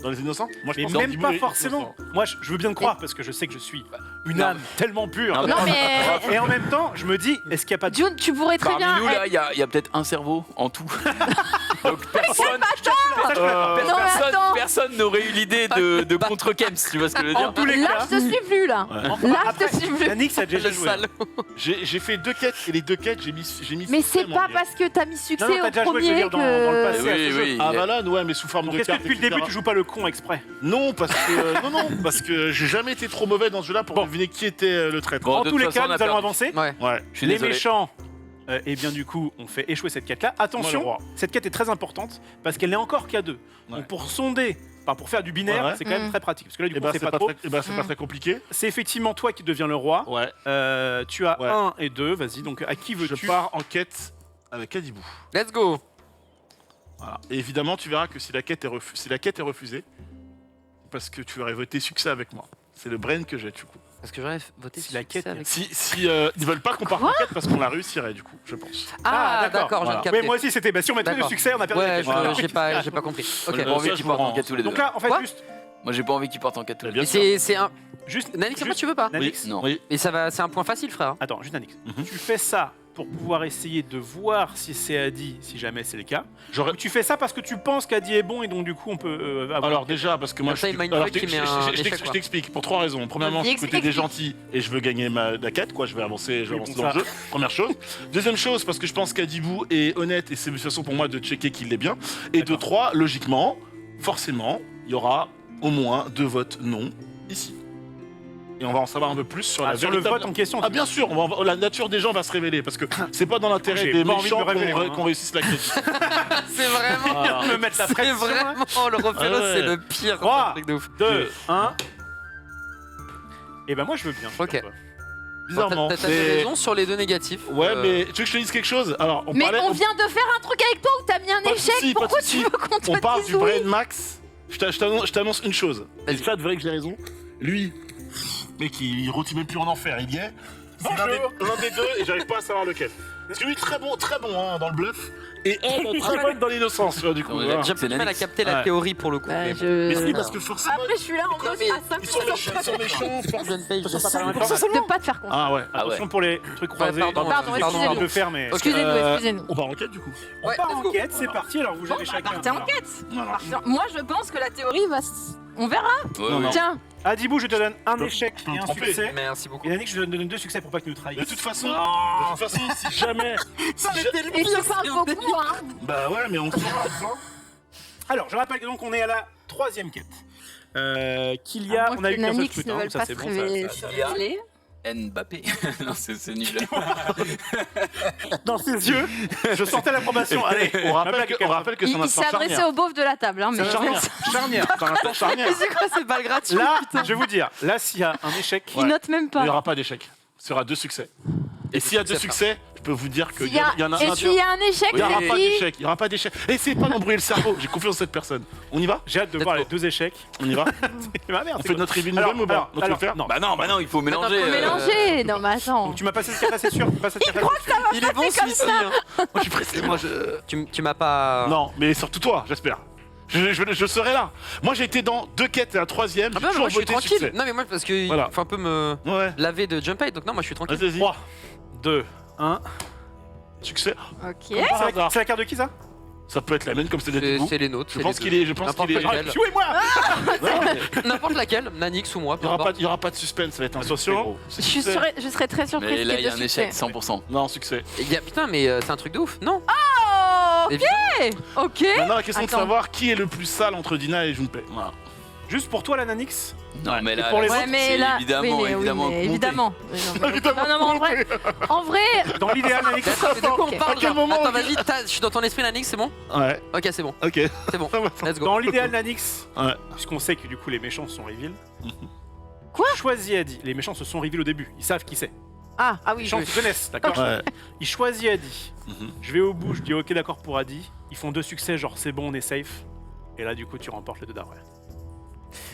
S4: Dans les innocents Moi, je
S1: Mais
S4: pense
S1: même
S4: qu'Adibou
S1: pas
S4: est
S1: forcément.
S4: innocent.
S1: Moi, je veux bien te croire parce que je sais que je suis une
S5: Non.
S1: âme tellement pure.
S5: Non,
S2: Non mais
S1: Et en même temps, je me dis, est-ce qu'il n'y a pas de.
S2: June, tu pourrais très
S5: Parmi
S2: bien.
S5: nous là, il y a peut-être un cerveau en tout. Donc personne,
S2: Non, mais attends.
S5: personne n'aurait eu l'idée de contre Kems, tu vois ce que je veux
S1: En
S5: dire
S1: tous les
S2: Là,
S1: cas.
S2: je te suis plus là.
S4: Ouais.
S2: Là, je te suis plus.
S1: Yannick, ça a déjà
S3: Le
S1: joué.
S3: salaud.
S4: J'ai fait 2 quêtes et les 2 quêtes, j'ai mis
S2: Mais c'est
S4: succès,
S2: pas
S4: mon
S2: parce que t'as mis
S1: Non,
S2: succès
S1: non, t'as
S2: au
S1: déjà joué, je veux
S2: premier
S1: dire, dans le passé.
S2: que.
S1: à ce jeu.
S5: oui,
S4: Ah Valon, ouais, mais sous forme
S1: Donc
S4: de
S1: est-ce que
S4: cartes.
S1: depuis le début,
S4: etc.
S1: tu joues pas le con exprès?
S4: Non, parce que non, parce que j'ai jamais été trop mauvais dans ce jeu-là pour
S1: Bon.
S4: deviner qui était le traître.
S5: Bon,
S1: En
S5: de
S1: tous les
S5: toute façon,
S1: cas,
S5: on a
S1: nous allons
S5: perdu.
S1: avancer.
S3: Ouais.
S4: Ouais.
S5: Je suis
S1: Les
S5: désolé.
S1: méchants, et bien du coup, on fait échouer cette quête-là.
S4: Moi, le
S1: Attention,
S4: roi.
S1: cette quête est très importante parce qu'elle n'est encore qu'à 2.
S4: Ouais.
S1: Donc pour sonder, enfin pour faire du binaire,
S4: Ouais.
S1: c'est quand même
S2: Mm.
S1: très pratique. Parce que là, du
S4: Et
S1: coup,
S4: bah
S1: c'est
S4: c'est
S1: pas
S4: pas,
S1: trop.
S4: très- eh ben, c'est pas très compliqué.
S1: C'est effectivement toi qui deviens le roi.
S4: Ouais.
S1: Tu as
S4: Ouais.
S1: 1 et 2. Vas-y, donc à qui
S4: Je
S1: veux-tu?
S4: pars en quête avec Adibou.
S3: Let's go.
S4: Voilà. Et évidemment, tu verras que si la quête est refusée, c'est parce que tu aurais voté succès avec moi. C'est le brain que j'ai du coup.
S3: Parce que j'aurais voté
S1: Si la quête
S3: succès avec-
S4: Si ils veulent pas qu'on parte en quête parce qu'on la réussirait du coup, je pense.
S3: Ah, d'accord, je viens de
S1: Mais
S3: capter.
S1: moi aussi, c'était. Bah, si on met tous le
S3: D'accord.
S1: succès, on a perdu la
S3: Ouais,
S1: quête.
S4: Voilà.
S3: j'ai pas compris. Ok.
S5: J'ai pas envie
S4: ça,
S5: qu'ils
S4: je
S5: partent
S4: me
S5: en
S4: rends.
S5: quête tous les deux.
S1: Donc là, en fait,
S3: Quoi
S1: juste.
S5: Moi, j'ai pas envie qu'ils partent en quête tous les deux.
S3: Et c'est un.
S1: Juste.
S3: Nanix, moi
S1: juste-
S3: tu veux pas
S1: Nanix,
S5: Non.
S4: Oui.
S3: Et ça va, c'est un point facile, frère.
S1: Attends, juste Nanix.
S4: Mhm.
S1: Tu fais ça pour pouvoir essayer de voir si c'est Adi, si jamais c'est le cas.
S4: J'aurais.
S1: Ou tu fais ça parce que tu penses qu'Adi est bon et donc du coup on peut avoir.
S4: Alors déjà, parce que moi
S3: Comme ça,
S4: je
S3: il m'a une
S4: alors,
S3: feuille qui met un échec,
S4: je
S3: quoi.
S4: t'explique pour 3 raisons. Premièrement, je
S2: Vas-y,
S4: suis côté des
S2: explique.
S4: gentils et je veux gagner la quête, quoi. Je vais avancer
S1: Oui,
S4: dans
S1: bon,
S4: le
S1: ça.
S4: jeu. Première chose. Deuxième chose, parce que je pense qu'Adibou est honnête et c'est une façon pour moi de checker qu'il l'est bien. Et de
S1: D'accord.
S4: 3, logiquement, forcément, il y aura au moins 2 votes non ici. Et on va en savoir un peu plus sur la
S1: sur le
S4: véritable-
S1: vote en question.
S4: Ah bien sûr, la nature des gens va se révéler parce que c'est pas dans l'intérêt
S1: J'ai
S4: des
S1: pas envie de
S4: méchants
S1: me révéler, moi, hein.
S4: qu'on réussisse la quête.
S3: C'est vraiment.
S4: Voilà.
S1: me mettre la
S3: C'est
S1: pression.
S3: vraiment le refélo,
S4: Ah ouais.
S3: c'est le pire.
S1: Trois.
S3: Un truc de ouf.
S1: 2, 1. Et ben moi je veux bien.
S3: Ok.
S1: figure-toi.
S4: Bizarrement.
S3: T'as
S4: c'est-
S3: raison sur les deux négatifs.
S4: Ouais, mais tu veux que je te dise quelque chose? Alors, on
S2: Mais
S4: parlait.
S2: on vient de faire un truc avec toi où t'as mis un
S4: Pas de
S2: échec.
S4: souci, pas de
S2: Pourquoi
S4: souci.
S2: tu veux qu'on te
S4: On parle
S2: dise
S4: du
S2: oui
S4: brain max. Je t'annonce une chose. Et
S3: Vas-y.
S4: ça, tu verrais que j'ai raison. Lui, mec, il rôtit même plus en enfer. Il y est. C'est l'un des deux et j'arrive pas à savoir lequel. Parce que lui, très bon hein, dans le bluff. Et elle, très bonne dans l'innocence, tu vois, du coup.
S5: Non, mais
S4: voilà.
S3: J'ai
S5: C'est
S3: du mal à
S5: Nanix.
S3: capter la
S4: Ouais.
S3: théorie pour le coup.
S2: Bah,
S3: mais bon.
S4: Mais si,
S2: je.
S4: parce que forcément.
S2: Après, je suis là en
S3: Quoi,
S2: mode
S3: mais
S2: à 5
S4: Ils sont méchants.
S3: Jeune page,
S2: de pas te faire compte.
S4: Ah ouais.
S1: Attention pour les trucs croisés.
S3: pardon,
S2: Pardon,
S1: c'est
S2: excusez-nous.
S1: de le faire, mais.
S2: Excusez-nous, excusez-nous.
S4: On va en quête, du coup.
S1: On
S3: Ouais,
S1: part
S3: let's
S1: en
S3: go.
S1: quête, c'est parti. Alors vous avez chacun.
S2: Partez en
S1: Alors,
S2: quête.
S4: Voilà.
S2: Moi, je pense que la théorie va. On verra.
S5: Ouais,
S4: Non,
S5: oui.
S4: non.
S2: Tiens,
S1: Adibou, je te donne un
S4: Je-
S1: échec
S4: je peux me
S1: et un
S4: tromper.
S1: succès.
S3: Merci beaucoup.
S1: Et Yannick, je te donne 2 succès pour pas que tu nous
S4: De
S1: trahisses.
S4: toute façon, si jamais.
S2: et tu parles beaucoup, hein.
S4: Bah ouais, mais on se
S1: Alors, je rappelle que donc on est à la 3e quête. Qu'il y a,
S2: À moins
S1: on a
S2: que
S1: eu qu'un seul
S2: Nanix
S1: truc,
S2: ne
S1: hein,
S2: veulent
S1: donc ça
S2: pas
S1: c'est
S2: se
S1: bon.
S2: révéler.
S1: Ça-
S2: révéler.
S5: Mbappé. Non, c'est nul.
S1: Dans ses yeux, je sentais l'approbation. Allez,
S4: on rappelle que c'est un
S2: Il
S4: instant
S2: s'est adressé
S4: charnière.
S2: au beauf de la table, hein, mais.
S1: C'est charnière. Charnière.
S4: C'est un instant charnière.
S3: C'est quoi ces balles gratuites?
S1: Là, je vais vous dire, là s'il y a un échec,
S2: Il note même
S4: Il
S2: pas.
S4: n'y aura pas d'échec. Ce sera 2 succès. Et s'il y a 2 succès, je peux vous dire qu'il
S2: S'il y a-
S4: y en a
S2: Et
S4: un.
S2: s'il y a un échec,
S4: Il n'y aura
S2: c'est
S4: pas
S2: qui
S4: d'échec. Il n'y aura pas d'échec. Essayez pas d'embrouiller le cerveau. J'ai confiance en cette personne. On y va?
S1: j'ai hâte de voir les 2 échecs.
S4: On y va?
S1: Ma merde,
S4: On
S1: c'est
S4: fait
S1: quoi
S4: notre review
S1: Alors,
S4: nouvelle ou pas?
S1: alors,
S4: On peut le faire?
S1: non.
S5: Bah non, il faut mélanger.
S2: Faut mélanger. Non, mais attends.
S1: Donc tu m'as passé ce café, c'est sûr. Tu passes ce café.
S3: Il est bon celui-ci. hein.
S4: Moi, je suis pressé. Moi, je.
S3: Tu m'as pas.
S4: Non, mais surtout toi, j'espère. Je serai là. Moi, j'ai été dans 2 quêtes et la 3e.
S3: Ah
S4: J'ai
S3: bah,
S4: toujours
S3: moi je suis
S4: voté
S3: tranquille.
S4: succès.
S3: Non mais moi parce que
S4: Voilà.
S3: faut un peu me
S4: Ouais.
S3: laver de Junpei donc non moi je suis tranquille.
S4: Vas-y.
S1: 3, 2, 1.
S4: Succès.
S2: Ok.
S1: C'est la carte de qui ça?
S4: Ça peut être la mienne comme c'est
S3: C'est
S4: d'être
S3: c'est les nôtres.
S4: Je
S3: c'est
S4: pense
S3: les
S4: qu'il
S3: deux.
S4: est. Je pense
S3: N'importe
S4: qu'il est.
S3: laquelle.
S1: Jouez-moi.
S3: N'importe laquelle, Nanix ou moi.
S4: Il
S3: peu
S4: n'y aura,
S3: importe.
S4: pas de suspense, ça va être un
S1: Attention.
S4: succès, gros. C'est succès.
S2: Je serais très surprise
S5: Mais
S2: qu'il
S5: là,
S2: y
S5: il y
S2: ait
S5: a un
S2: deux
S5: échec,
S2: succès.
S5: 100%.
S4: Non, succès.
S3: Putain mais c'est un truc de ouf, non?
S2: Oh,
S3: Évidemment.
S2: ok.
S4: Maintenant, la question de
S2: Attends.
S4: savoir qui est le plus sale entre Dina et Junpei. Voilà.
S1: Juste pour toi, la Nanix.
S5: Non, mais
S1: Et
S5: là,
S1: pour les
S5: là,
S1: autres,
S2: Ouais, mais
S5: c'est
S2: là,
S5: évidemment,
S2: oui, mais
S5: évidemment.
S2: oui, mais
S5: compté.
S2: évidemment. Non, mais en vrai,
S1: Dans l'idéal, Nanix.
S3: Attends, mais de quoi on
S2: Ok.
S3: parle
S4: À quel
S3: genre
S4: moment
S3: Attends,
S4: on-
S3: vas-y, je suis dans ton esprit, Nanix, c'est bon?
S4: Ouais,
S3: Ok, c'est bon,
S4: ok.
S3: c'est bon. Let's go.
S1: Dans l'idéal, Nanix,
S4: Ouais.
S1: puisqu'on sait que du coup les méchants sont reveal.
S2: Quoi
S1: Choisis Adi. Les méchants se sont reveal au début. Ils savent qui c'est.
S2: ah
S1: Les
S2: oui,
S1: méchants
S2: je-
S1: se connaissent, d'accord.
S4: Ouais.
S1: Il choisit Adi.
S4: Mhm.
S1: Je vais au bout, je dis ok, d'accord pour Adi. Ils font 2 succès, genre c'est bon, on est safe. Et là, du coup, tu remportes les 2 d'arrêt.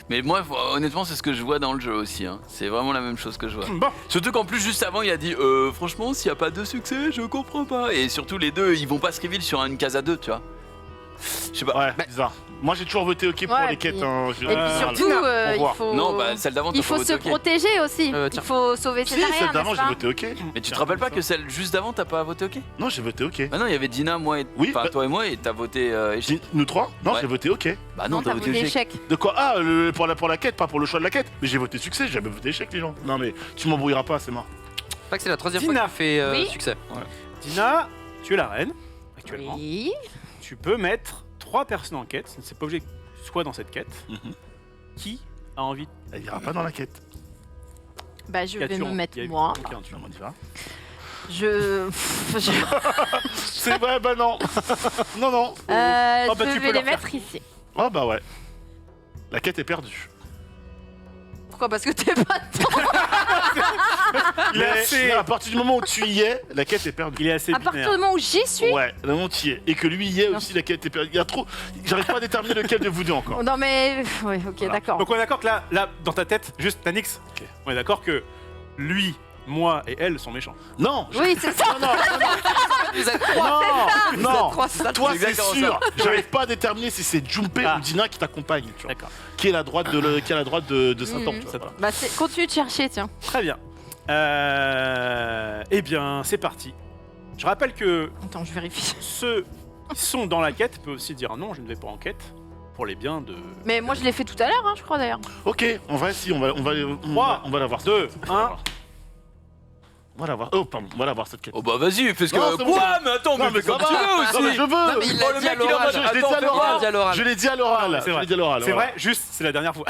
S5: Mais moi, honnêtement, c'est ce que je vois dans le jeu aussi. Hein. C'est vraiment la même chose que je vois.
S1: Bon,
S5: Surtout qu'en plus, juste avant, il a dit franchement, s'il n'y a pas 2 succès, je comprends pas. Et surtout, les deux, ils vont pas se reveal sur une case à 2, tu vois. Je sais pas.
S4: Ouais, bizarre. Moi j'ai toujours voté ok pour
S2: Ouais,
S4: les quêtes.
S2: puis-
S4: Hein,
S2: Et puis surtout,
S4: Au
S2: il
S4: revoir.
S2: faut.
S5: Non, bah celle d'avant, t'as
S2: Il
S5: pas
S2: faut
S5: voté
S2: se
S5: ok.
S2: protéger aussi. Il
S3: tiens.
S2: faut sauver ses
S4: Si,
S2: arrières,
S4: celle d'avant
S2: n'est-ce
S4: j'ai
S2: pas
S4: voté ok.
S5: Mais tu te rappelles pas que celle juste d'avant, t'as pas voté ok?
S4: Non, j'ai voté ok.
S5: Bah non, il y avait Dina, moi et
S4: Oui,
S5: enfin
S4: bah-
S5: toi et moi, et t'as voté échec.
S4: Nous trois? Non,
S5: Ouais.
S4: j'ai voté ok.
S5: Bah
S2: Non,
S5: non,
S2: t'as
S5: t'as voté
S2: voté
S5: échec.
S2: échec.
S4: De quoi? Ah, pour la quête, pas pour le choix de la quête. Mais j'ai voté succès, j'ai jamais voté échec, les gens. Non, mais tu m'embrouilleras pas, c'est mort.
S3: Je crois que c'est la 3e fois
S1: Dina.
S3: que tu fais
S2: Oui.
S3: succès.
S1: Dina, tu es la reine, actuellement.
S2: Oui.
S1: Tu peux mettre 3 personnes en quête. C'est pas obligé que tu sois dans cette quête.
S4: Mhm.
S1: Qui a envie
S4: Elle ira pas dans la quête.
S2: Bah, je vais
S1: Qui as-tu
S2: me
S1: en-
S2: mettre
S1: qui a-
S2: moi.
S1: Ok, tu-
S4: Non, on y va.
S2: Je.
S4: C'est vrai, bah non. Non, non.
S1: Oh, bah,
S2: Je
S1: tu peux
S2: vais les
S1: leur faire.
S2: mettre ici.
S4: Oh, bah ouais. La quête est perdue.
S2: Pourquoi? Parce que t'es pas dedans.
S1: Il est
S4: Mais
S1: assez,
S4: à partir du moment où tu y es, la quête est perdue.
S1: il est assez
S2: À partir
S1: binaire.
S2: du moment où j'y suis.
S4: Ouais, le moment où tu y es. Et que lui y est
S2: Non.
S4: aussi, la quête est perdue. Il y a trop. J'arrive pas à déterminer lequel de vous deux encore.
S2: Non, mais. Ouais, ok,
S4: Voilà.
S2: d'accord.
S1: Donc on est d'accord que là, dans ta tête, juste Nanix,
S4: Ok.
S1: on est d'accord que lui, moi et elle sont méchants.
S4: Non,
S2: Oui, c'est ça.
S3: Vous êtes 3
S4: non.
S3: trois, c'est ça,
S4: Toi,
S5: C'est
S4: c'est
S5: exactement
S4: sûr. J'arrive pas à déterminer si c'est Junpei
S1: Ah.
S4: ou Dina qui t'accompagne. tu vois.
S1: D'accord.
S4: Qui est la droite de Saint-Anne.
S2: Mhm.
S4: tu vois, voilà.
S2: Bah, continue de chercher, tiens.
S1: Très bien. Eh bien, c'est parti. Je rappelle que
S2: Attends, je vérifie.
S1: ceux qui sont dans la quête peuvent aussi dire non, je ne vais pas en quête pour les biens de
S2: Mais moi, je l'ai fait tout à l'heure, hein, je crois d'ailleurs.
S4: Ok, on va essayer, on va la voir.
S1: 2, 1.
S4: On va la voir. Oh, pardon, on va la voir cette quête.
S5: Oh bah vas-y, fais ce que.
S4: Non, c'est bon,
S5: Quoi?
S4: c'est
S5: Mais attends,
S4: Non,
S5: mais fais
S4: ça
S5: comme
S4: va.
S5: tu veux
S4: Non, mais
S5: aussi.
S4: je veux.
S3: Non, mais il
S5: Oh,
S3: l'a
S5: le
S3: dit à
S5: mec, il est en
S3: l'oral.
S5: mode,
S4: Je l'ai dit
S5: attends,
S4: à
S5: fais
S4: l'oral.
S5: voir.
S3: dit à l'oral.
S4: Je l'ai dit à l'oral.
S1: C'est
S4: Je
S1: vrai.
S4: l'ai dit à l'oral.
S1: C'est
S4: voilà.
S1: vrai, juste, c'est la dernière fois.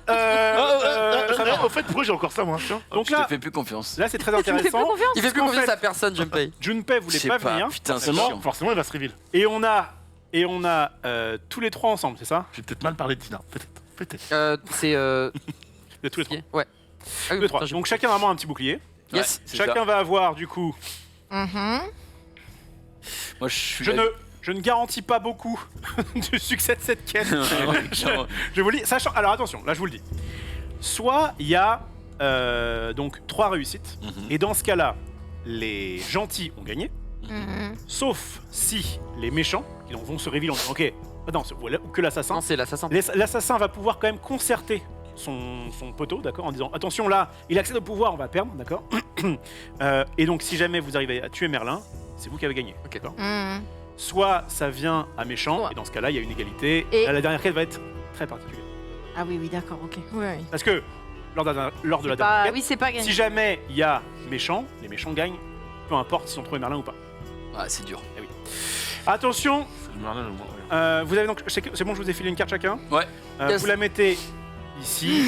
S1: Ça va.
S4: Au fait, pourquoi j'ai encore ça, moi tiens.
S1: Donc
S5: Je te
S1: là,
S5: fais plus confiance.
S1: là c'est très
S2: Tu me fais plus
S1: intéressant.
S2: confiance.
S3: Il fait plus
S1: qu'en
S3: confiance
S1: fait-
S3: à personne, Junpei.
S1: Junpei
S5: Je
S1: voulait
S5: sais
S1: pas
S5: pas,
S1: venir.
S5: putain, c'est
S4: Forcément,
S5: chiant.
S4: forcément, il va se reveal.
S1: Et on a tous les 3 ensemble, c'est ça?
S4: J'ai peut-être mal parlé de Dina. Peut-être.
S3: C'est.
S1: De tous les 3.
S3: Ouais. Ah oui,
S1: Tous les 3.
S3: putain, j'ai-
S1: Donc chacun a vraiment un petit bouclier.
S3: Yes.
S5: C'est
S1: Chacun
S5: ça.
S1: va avoir du coup.
S2: Mhm.
S5: Moi je suis.
S1: Je ne garantis pas beaucoup du succès de cette quête.
S5: Non.
S1: Je vous le dis, sachant. Alors attention, là je vous le dis. Soit il y a donc 3 réussites, et dans ce cas-là, les gentils ont gagné,
S2: Mhm.
S1: sauf si les méchants, qui donc vont se révéler en disant ok, non, ou que l'assassin,
S3: Non, c'est l'assassin.
S1: l'assassin va pouvoir quand même concerter son poteau, d'accord, en disant attention là, il accède au pouvoir, on va perdre, d'accord. Et donc si jamais vous arrivez à tuer Merlin, c'est vous qui avez gagné.
S3: Ok.
S1: D'accord.
S2: Mhm.
S1: Soit ça vient à méchant,
S2: Ouais.
S1: et dans ce cas-là, il y a une égalité.
S2: Et-
S1: Là, la dernière quête va être très particulière.
S2: Ah oui, oui, d'accord, ok. Oui, oui.
S1: Parce que lors de la
S2: C'est
S1: dernière
S2: pas...
S1: quête,
S2: Oui, c'est pas gagné.
S1: si jamais il y a méchant, les méchants gagnent, peu importe s'ils ont trouvé Merlin ou pas.
S5: Ah, c'est dur.
S1: Attention,
S4: C'est Merlin, le moins, ouais.
S1: vous avez donc, c'est bon, je vous ai filé une carte chacun.
S5: Ouais.
S3: Yes.
S1: Vous la mettez ici,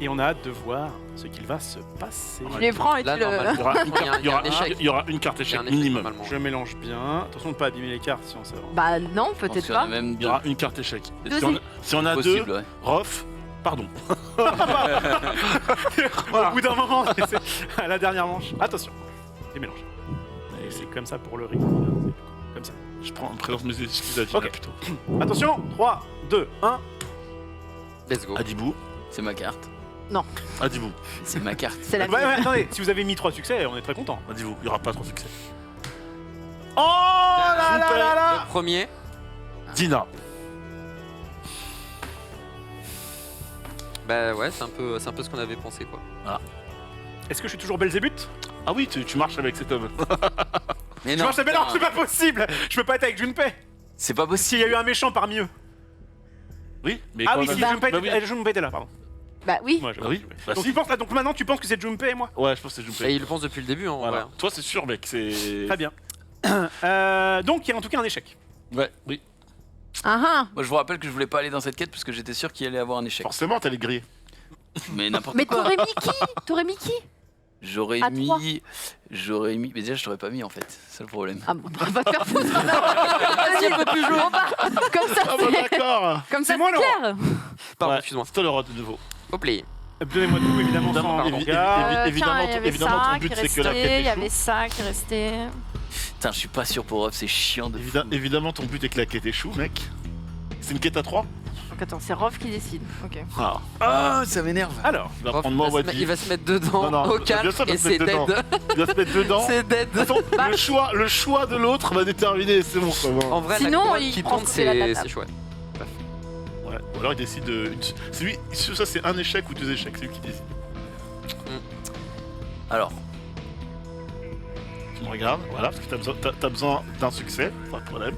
S1: et on a hâte de voir ce qu'il va se passer.
S2: Je les prends et
S3: Là,
S2: tu le.
S3: normalement.
S4: Il y aura une carte,
S3: Il y a un échec.
S4: il y aura une carte
S3: Il y a un
S4: échec
S3: échec,
S4: minimum.
S3: normalement.
S1: Je mélange bien. Attention de ne pas abîmer les cartes si on sait.
S2: Bah non,
S5: Je pense
S2: peut-être
S5: qu'il y en a
S2: pas.
S5: même
S4: Il y
S5: deux.
S4: aura une carte échec.
S2: Deux
S4: Si on a
S5: Possible,
S4: deux,
S5: ouais.
S4: Rof, pardon.
S1: Au bout d'un moment, c'est à la dernière manche. Attention, les mélanges. Et c'est comme ça pour le rythme. C'est comme ça.
S4: Je présente mes excuses à Dina
S1: Ok.
S4: plutôt.
S1: Attention, 3, 2, 1.
S3: Let's go.
S4: Adibou.
S5: C'est ma carte.
S4: Adibou.
S5: C'est ma carte.
S2: C'est la
S1: Ouais, ouais, attendez, si vous avez mis 3 succès, on est très content.
S4: Adibou. Il n'y aura pas trop de succès.
S1: Oh là là là là.
S3: Le premier.
S4: Dina.
S3: Bah ouais, c'est un peu ce qu'on avait pensé quoi.
S1: Est-ce que je suis toujours Belzébuth?
S4: Ah oui, tu marches avec cet homme.
S5: Mais
S1: Je
S5: non,
S1: marche mais non,
S5: putain.
S1: c'est pas possible. Je peux pas être avec Junpei.
S5: C'est pas
S1: S'il
S5: possible.
S1: y a eu un méchant parmi eux.
S4: Oui, mais
S1: Ah
S4: quand
S1: oui,
S4: même-
S1: si
S2: Bah,
S1: Junpei
S4: bah
S1: était, Junpei était là, pardon.
S2: Bah oui.
S1: Moi, je-
S4: Bah oui, bah
S1: donc,
S4: si.
S1: tu penses, là, donc maintenant tu penses que c'est Junpei et moi?
S4: Ouais, je pense que c'est
S3: Et
S4: Junpei.
S3: il le pense depuis le début, hein, en
S4: Voilà.
S3: vrai.
S4: Toi, c'est sûr, mec. C'est.
S1: Très bien. Donc il y a en tout cas un échec.
S4: Ouais, oui.
S2: Ah
S5: Moi, je vous rappelle que je voulais pas aller dans cette quête parce que j'étais sûr qu'il allait avoir un échec.
S4: Forcément, t'allais griller.
S5: Mais n'importe
S2: Mais
S5: quoi.
S2: t'aurais mis qui
S5: J'aurais
S2: À
S5: mis. Mais déjà, je t'aurais pas mis en fait. C'est le problème.
S2: Ah bon, bah, va te faire foutre.
S3: Vas-y, un peu plus jaune.
S2: Bon, bah, comme ça,
S4: Ah bon,
S2: c'est
S4: d'accord.
S2: comme ça,
S1: C'est moi,
S2: c'est clair.
S3: Pardon,
S4: Ouais,
S3: excuse-moi.
S4: c'est toi le roi de nouveau.
S3: Hop là.
S1: Donnez-moi tout, évidemment,
S4: Évidemment,
S1: sans
S4: évi-
S1: regard.
S4: évi- évidemment,
S2: Tiens, il y avait
S4: évidemment,
S2: ça
S4: ton but,
S2: qui
S4: c'est que la
S2: restait,
S4: quête
S2: il y avait
S4: échoue.
S2: ça qui restait.
S5: Putain, je suis pas sûr pour Off, c'est chiant de. fou.
S4: Évidemment, ton but est que la quête échoue, mec. C'est une quête à 3.
S2: Donc attends, c'est Rof qui décide. Ok.
S4: Ah,
S5: Ah, ça m'énerve.
S1: Alors,
S4: il va prendre moi
S3: Il va se mettre dedans
S4: Non, non,
S3: au
S4: bien
S3: calme
S4: sûr, il va
S3: et
S4: se
S3: c'est
S4: mettre dedans.
S3: dead.
S4: Il va se mettre dedans.
S3: C'est dead.
S4: De toute façon, le choix de l'autre va déterminer, c'est bon, ça va.
S3: En vrai,
S2: Sinon,
S3: la couronne
S2: il
S3: qui
S2: prend
S3: tourne,
S2: ce qu'il a de la
S3: c'est
S2: table.
S3: chouette.
S4: Ouais. Ou alors il décide de. C'est lui, ça c'est un échec ou 2 échecs, c'est lui qui décide.
S5: Alors,
S4: Tu me regardes, voilà, parce que t'as besoin d'un succès, pas de problème.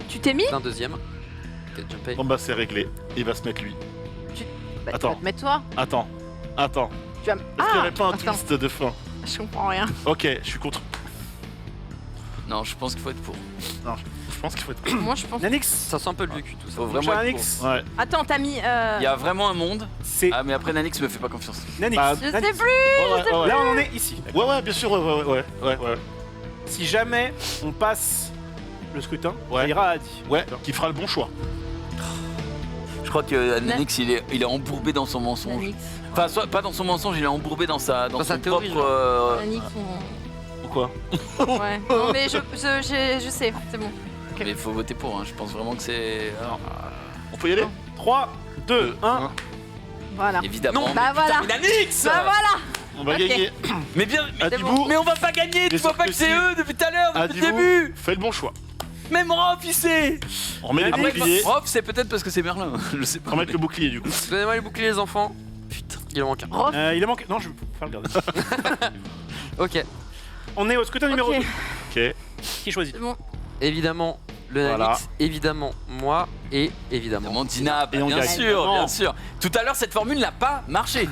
S2: Tu t'es mis
S3: Un deuxième. Ok, jumpé.
S4: Bon bah c'est réglé, il va se mettre lui.
S2: Bah,
S4: Attends.
S2: Tu vas te mettre toi.
S4: Attends.
S2: Tu vas...
S4: Est-ce qu'il n'y aurait pas un
S2: attends,
S4: twist de fin?
S2: je comprends rien.
S4: Ok, je suis contre.
S5: non, je pense qu'il faut être pour.
S4: Non, je pense qu'il faut être.
S2: Moi, je pense.
S1: Nanix,
S3: Ça sent un peu le vécu tout ça.
S5: Faut
S1: mon
S5: vraiment
S1: cher
S5: être
S1: Nanix,
S5: pour.
S4: Ouais.
S2: Attends, t'as mis.
S5: Il y a vraiment un monde.
S1: c'est
S5: Ah, mais après, Nanix me fait pas confiance.
S1: Nanix.
S4: Bah,
S2: Je sais
S1: Nanix.
S2: plus.
S4: Ouais.
S1: Là, on en est ici.
S4: Ouais, bien sûr, ouais.
S1: Si jamais on passe le scrutin,
S4: Ouais.
S1: ça ira à Adi.
S4: Ouais, qui fera le bon choix.
S5: Je crois que Nanix, il est embourbé dans son mensonge.
S2: Nanix.
S5: Enfin, pas dans son mensonge, il est embourbé dans sa
S3: sa
S5: son
S3: théorie,
S5: propre.
S2: Nanix,
S4: Pourquoi?
S2: Ouais. Non, mais je sais, c'est bon.
S5: Mais il faut voter pour, hein. Je pense vraiment que c'est.
S4: On peut y aller?
S1: 3, 2, 1.
S2: Voilà.
S5: Évidemment.
S2: Bah voilà.
S5: Mais Nanix
S2: Bah voilà.
S4: On va
S2: Ok.
S4: gagner.
S5: Mais bien.
S4: Adibou,
S5: Mais on va pas gagner, tu
S4: Bien
S5: vois
S4: sûr
S5: pas
S4: que
S5: que c'est
S4: si.
S5: eux depuis tout à l'heure, depuis le
S4: Adibou,
S5: début.
S4: fais le bon choix.
S5: Même Rof, il sait.
S4: On remet les
S1: Après,
S4: boucliers.
S5: Rof, c'est peut-être parce que c'est Merlin. Je sais pas.
S4: Remettre le bouclier du coup.
S3: Donnez-moi les boucliers, les enfants. Putain, il en manque un.
S2: Rof.
S1: Il en manque. Non, je vais faire le garder.
S3: Ok.
S1: On est au scrutin numéro
S2: Ok.
S1: 2.
S4: Ok.
S1: Qui choisit?
S2: C'est bon.
S3: Évidemment, le
S4: Voilà.
S3: Nanix. Évidemment, moi. Et évidemment.
S5: Évidemment, Dina,
S4: Et on
S5: bien
S4: gagne.
S5: sûr,
S1: Évidemment.
S5: bien sûr. Tout à l'heure, cette formule n'a pas marché.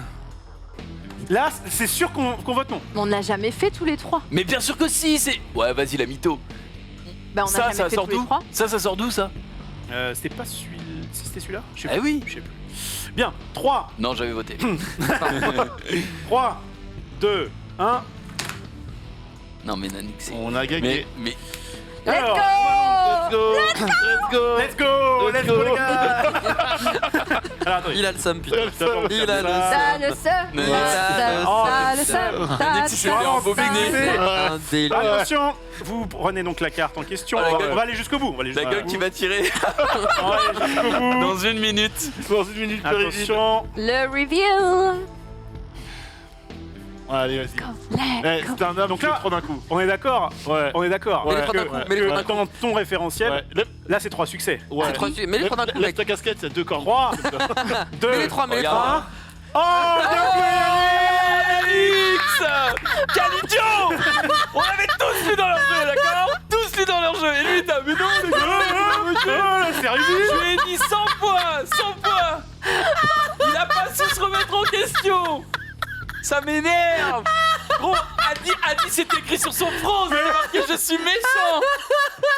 S1: Là, c'est sûr qu'on vote non.
S2: Mais on n'a jamais fait tous les trois.
S5: Mais bien sûr que si, c'est. Ouais, vas-y, la mytho.
S2: Bah on
S5: Ça,
S2: n'a
S5: ça
S2: jamais fait
S5: sort
S2: tous les
S5: d'où
S2: trois.
S5: Ça sort d'où ça
S1: C'était pas celui. Si c'était celui-là? Je sais
S5: Eh
S1: plus.
S5: oui.
S1: Je sais plus. Bien. 3,
S5: Non, j'avais voté.
S1: 3, 2, 1.
S5: Non, mais Nanix, c'est.
S4: On a gagné.
S5: Mais.
S2: Let's
S1: Alors,
S2: go.
S4: Let's go.
S1: Let's go! Let's go, les gars! Alors, attendez.
S3: Il a le seum, putain.
S1: D'abord,
S3: Il a le
S2: Ça le seum.
S5: Mais-
S2: Ça le seum.
S5: Nanix, il s'est fait embobiné.
S3: C'est un délire.
S1: Attention, vous prenez donc la carte en question.
S5: Ah, la
S1: on, va,
S5: gueule.
S1: on va aller jusqu'au bout. On va aller
S5: La
S1: jusqu'au
S5: gueule
S1: bout.
S5: qui va tirer
S1: On va aller jusqu'au bout.
S5: dans une minute.
S4: Dans une minute, Périgine.
S1: Attention.
S2: Le reveal.
S4: Allez, vas-y.
S2: Let's
S4: Eh,
S2: go.
S4: c'est un homme
S1: Donc
S4: qui
S1: là-
S4: fait trop d'un coup.
S1: On est d'accord.
S4: Ouais.
S1: On est d'accord.
S4: Ouais.
S3: Mets les trois d'un coup,
S1: Que-
S3: mets les
S1: que
S3: trois d'un coup.
S1: dans ton référentiel,
S4: Ouais. Lève-
S1: là c'est 3 succès.
S4: Ouais.
S3: C'est trois succès. Mets les trois d'un coup,
S4: Lève
S3: mec.
S4: ta casquette, il y a 2 cordes.
S1: 3, 2,
S3: Mets les trois, mets les
S5: Regarde.
S3: trois.
S1: Oh, bien joué,
S5: Nanix Quel idiot On avait tous lu dans leur jeu, d'accord Tous lu dans leur jeu. Et lui, t'as. Mais non, les gars,
S1: c'est arrivé.
S5: je lui ai dit 100 fois 100 fois Il a pas su se remettre en question. Ça m'énerve. Gros, Adi c'était écrit sur son front, c'était marqué je suis méchant.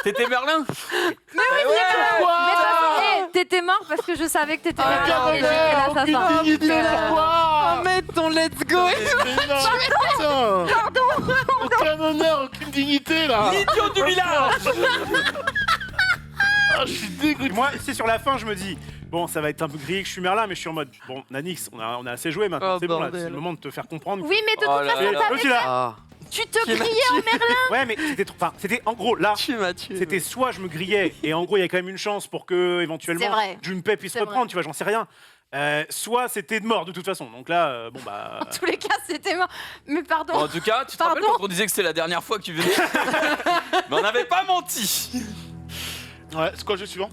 S5: T'étais Merlin. Mais oui,
S2: Mais de toute façon, t'étais mort parce que je savais que t'étais mort. Et j'étais l'assassin.
S4: Aucune dignité, la voix.
S3: Mets ton let's go.
S4: Mais non, putain. Aucun honneur, aucune dignité là.
S5: L'idiot du village.
S4: Ah, je suis dégoûté.
S1: Moi, c'est sur la fin, je me dis, bon, ça va être un peu grillé que je suis Merlin, mais je suis en mode, bon, Nanix, on a assez joué maintenant.
S3: Oh,
S1: c'est bon, là,
S3: bordel.
S1: c'est le moment de te faire comprendre.
S2: Oui, mais de
S5: Oh
S2: toute
S5: là
S2: façon,
S5: là.
S2: t'avais
S1: Aussi là.
S3: Ah,
S2: tu te criais en Merlin.
S1: Ouais, mais c'était trop. Enfin, c'était en gros, là,
S3: tu m'as tué.
S1: c'était soit je me grillais, et en gros, il y a quand même une chance pour que, éventuellement,
S2: C'est vrai.
S1: Junpei puisse
S2: C'est
S1: reprendre,
S2: vrai.
S1: tu vois, j'en sais rien. Soit c'était de mort de toute façon. Donc là, bon bah.
S2: En tous les cas, c'était mort. Mais pardon.
S5: Bon, en tout cas, tu te rappelles
S2: Pardon
S5: quand on disait que c'était la dernière fois que tu venais Mais on n'avait pas menti.
S4: Ouais, c'est quoi le jeu suivant?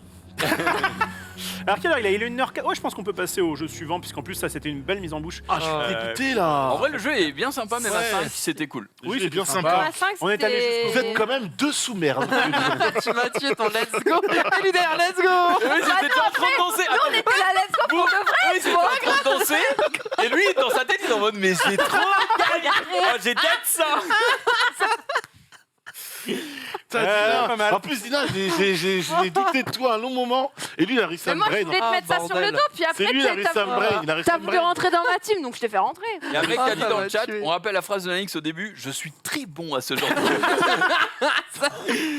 S1: Alors quelle heure il a 1h04. Ouais, je pense qu'on peut passer au jeu suivant, puisqu'en plus, ça c'était une belle mise en bouche.
S4: Ah, je suis
S1: Euh,
S4: dégoûté là.
S5: En vrai, le jeu est bien sympa, mais
S4: Ouais.
S5: à 5, c'était cool.
S4: Oui, c'est bien
S1: c'était
S4: sympa.
S1: sympa.
S2: À 5,
S1: On est allé
S2: c'était-
S4: Vous êtes quand même 2 sous-merdes.
S3: Tu m'as tué ton let's go. Il est derrière, let's go.
S5: Et oui, j'étais en train de danser.
S2: Nous, on était là, let's go pour de vrai.
S5: Oui, j'étais en train de danser. Et lui, dans sa tête, il est en mode, mais j'ai trop gagné. Oh, j'ai dead ça.
S1: Pas mal.
S4: En plus, Dina, j'ai douté de toi un long moment. Et lui, il a réussi à
S2: Mais
S4: me
S2: moi, je
S4: brain.
S2: voulais te mettre ça sur le dos, puis après,
S4: C'est lui, il a réussi à me brain. Il a réussi à
S2: t'as
S4: me
S2: voulu
S4: brain.
S2: rentrer dans ma team, donc je t'ai fait rentrer.
S5: Il y a un mec qui a dit
S3: ça
S5: dans
S3: m'a
S5: le chat,
S3: tué.
S5: on rappelle la phrase de Nanix au début, je suis très bon à ce genre de jeu.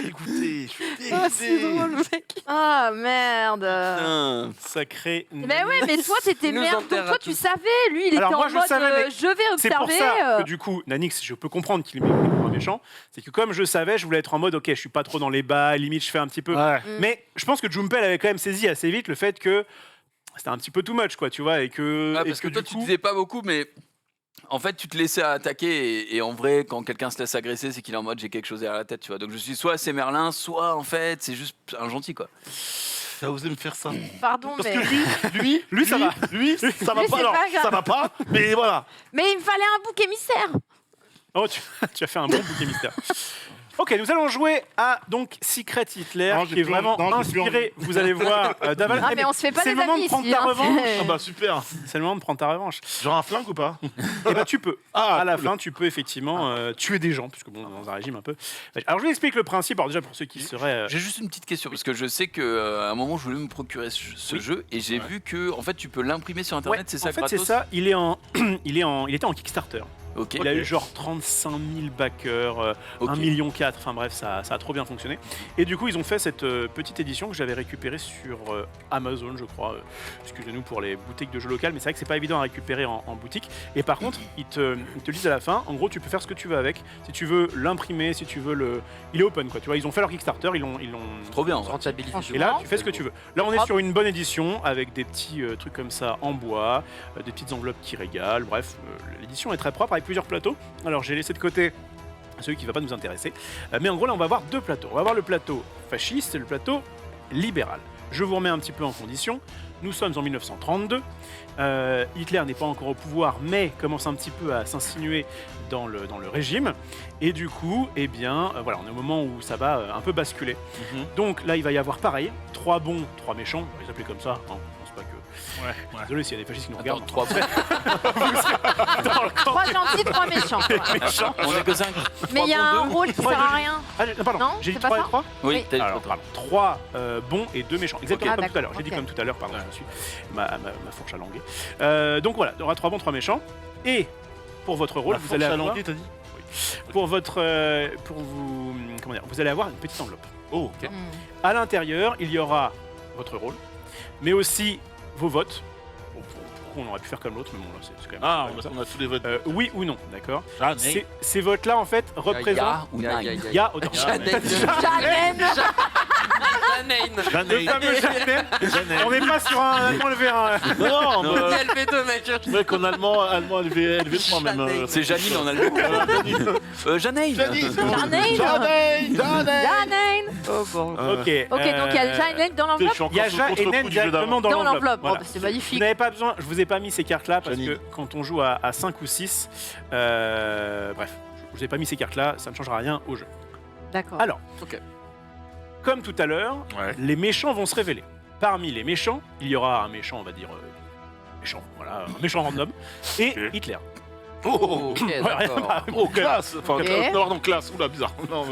S4: Écoutez, je suis
S3: Ah, c'est
S4: dégoûté.
S3: drôle, mec.
S2: Ah, merde.
S5: Putain.
S1: Sacré.
S2: Mais ouais, mais toi, t'étais
S3: Il nous
S2: merde, donc
S3: enterre
S2: toi,
S3: à
S2: tu
S3: tous.
S2: savais. Lui, il
S1: Alors,
S2: était
S1: moi,
S2: en
S1: je
S2: mode
S1: savais, mais
S2: je vais
S1: C'est pour
S2: observer.
S1: ça que du coup, Nanix, je peux comprendre qu'il est pris pour un méchant. C'est que comme je savais, je voulais être en mode, ok, je suis pas trop dans les bas, limite, je fais un petit peu.
S4: Ouais.
S1: Mais je pense que Jumpel avait quand même saisi assez vite le fait que c'était un petit peu too much, quoi, tu vois, et que.
S5: Ouais,
S1: et
S5: parce que toi,
S1: du
S5: tu
S1: coup-
S5: disais pas beaucoup, mais en fait, tu te laissais attaquer. Et en vrai, quand quelqu'un se laisse agresser, c'est qu'il est en mode j'ai quelque chose derrière la tête, tu vois. Donc je suis soit c'est Merlin, soit en fait, c'est juste un gentil, quoi.
S4: T'as osé me faire ça.
S2: Pardon,
S4: Parce
S2: mais.
S4: que lui, ça va. Lui, ça va
S2: Lui,
S4: pas.
S2: c'est
S4: Alors,
S2: pas grave.
S4: ça va pas. Mais voilà.
S2: Mais il me fallait un bouc émissaire.
S1: Oh, tu as fait un bon bouquet mystère. Ok, nous allons jouer à donc Secret Hitler,
S4: Non,
S1: qui
S4: j'ai
S1: est
S4: plus
S1: vraiment
S4: envie. Non, j'ai plus
S1: inspiré. Vous allez voir Daval.
S2: Ah, mais on se fait pas
S1: c'est
S2: des
S1: le moment
S2: amis
S1: de prendre
S2: ici.
S1: ta
S2: hein.
S1: revanche.
S4: Ah bah super.
S1: C'est le moment de prendre ta revanche.
S4: Genre un flingue ou pas?
S1: Et bah tu peux.
S4: Ah,
S1: À la
S4: cool.
S1: fin, tu peux effectivement tuer des gens, puisque bon, dans un régime un peu. Alors je vous explique le principe. Alors déjà pour ceux qui seraient.
S5: J'ai juste une petite question parce que je sais qu'à un moment je voulais me procurer ce jeu et j'ai vu que en fait tu peux l'imprimer sur internet,
S1: Ouais,
S5: c'est ça
S1: en fait,
S5: gratos
S1: c'est ça. Il était en Kickstarter.
S5: Ok.
S1: Il a eu genre 35 000 backers,
S5: Ok.
S1: 1,4 million. Enfin bref, ça a trop bien fonctionné. Et du coup, ils ont fait cette petite édition que j'avais récupérée sur Amazon, je crois. Excusez-nous pour les boutiques de jeux locales, mais c'est vrai que c'est pas évident à récupérer en boutique. Et par contre, ils te disent à la fin, en gros, tu peux faire ce que tu veux avec. Si tu veux l'imprimer, si tu veux le. Il est open, quoi. Tu vois, ils ont fait leur Kickstarter, ils l'ont.
S5: Trop bien. en vrai.
S3: Rentabilité.
S1: Et là, tu fais ce que tu veux. Là, on est
S2: Hop.
S1: sur une bonne édition avec des petits trucs comme ça en bois, des petites enveloppes qui régalent. Bref, l'édition est très propre avec plusieurs plateaux. Alors, j'ai laissé de côté celui qui ne va pas nous intéresser. Mais en gros, là, on va avoir deux plateaux. On va avoir le plateau fasciste et le plateau libéral. Je vous remets un petit peu en condition. Nous sommes en 1932. Hitler n'est pas encore au pouvoir, mais commence un petit peu à s'insinuer dans le régime. Et du coup, eh bien, voilà, on est au moment où ça va un peu basculer. Donc là, il va y avoir pareil, 3 bons, 3 méchants. On va les appeler comme ça. Hein. Je pense pas que.
S4: Ouais.
S1: Désolé s'il y a des fascistes qui nous
S5: Attends,
S1: regardent.
S5: 3
S1: Dans le camp
S2: 3 gentils, 3 méchants.
S1: des méchants.
S5: On est que 5.
S2: Mais il y a un rôle qui
S1: Trois
S2: sert à
S1: de-
S2: rien.
S1: Ah, non, pardon,
S2: Non,
S1: j'ai dit
S2: c'est pas
S1: 3 et
S2: ça
S1: 3
S5: Oui,
S2: Oui.
S5: t'as dit
S1: Alors,
S5: trois.
S1: 3 bons et 2 méchants. Exactement
S2: Ok.
S1: comme
S2: Ah,
S1: tout à l'heure. J'ai dit
S2: d'accord,
S1: comme
S2: ok.
S1: tout à l'heure, pardon, je me suis. Ma fourche à languer. Donc voilà, il y aura 3 bons, 3 méchants. Et pour votre rôle, vous allez avoir.
S4: t'as dit?
S1: Pour votre. Pour vous. Comment dire? Vous allez avoir une petite enveloppe.
S4: Oh, ok.
S2: Hmm.
S1: À l'intérieur, il y aura votre rôle, mais aussi vos votes. Bon, pourquoi on aurait pu faire comme l'autre, mais bon, là, c'est quand même.
S4: Ah,
S1: comme ça.
S4: on a tous les votes.
S1: Oui ou non, d'accord.
S4: Ah,
S1: Ces votes-là, en fait, représentent.
S5: Ya ou
S3: Ya,
S5: nine.
S3: ya, ya,
S1: Il y a autant.
S3: Jeanne.
S2: Jeanne.
S3: Jeanne.
S1: Le fameux Jeanne. On n'est pas sur un allemand levé.
S4: Non,
S3: Il y a le V2, mec.
S4: c'est vrai qu'en allemand LV3 même.
S3: Jeanne.
S5: C'est Janine en allemand. Janine.
S2: Janine. Janine.
S3: Oh bon.
S1: Ok.
S2: Ok, donc il y a Janine dans l'enveloppe.
S1: Il y a Ja et Nen directement dans
S2: Dans
S1: l'enveloppe.
S2: l'enveloppe.
S1: Voilà.
S2: Oh, bah, c'est
S1: Vous
S2: magnifique.
S1: n'avez pas besoin, je vous ai pas mis ces cartes-là parce
S4: Janine.
S1: que quand on joue à 5 ou 6, bref, je vous ai pas mis ces cartes-là, ça ne changera rien au jeu.
S2: D'accord.
S1: Alors,
S5: Ok.
S1: comme tout à l'heure,
S4: Ouais.
S1: les méchants vont se révéler. Parmi les méchants, il y aura un méchant, on va dire méchant, voilà, un méchant random, et
S4: Ok.
S1: Hitler.
S4: Oh,
S3: Ok,
S1: Ouais,
S3: d'accord.
S4: oh, classe. Enfin,
S2: Ok.
S4: non, classe. Oula, bizarre. Non,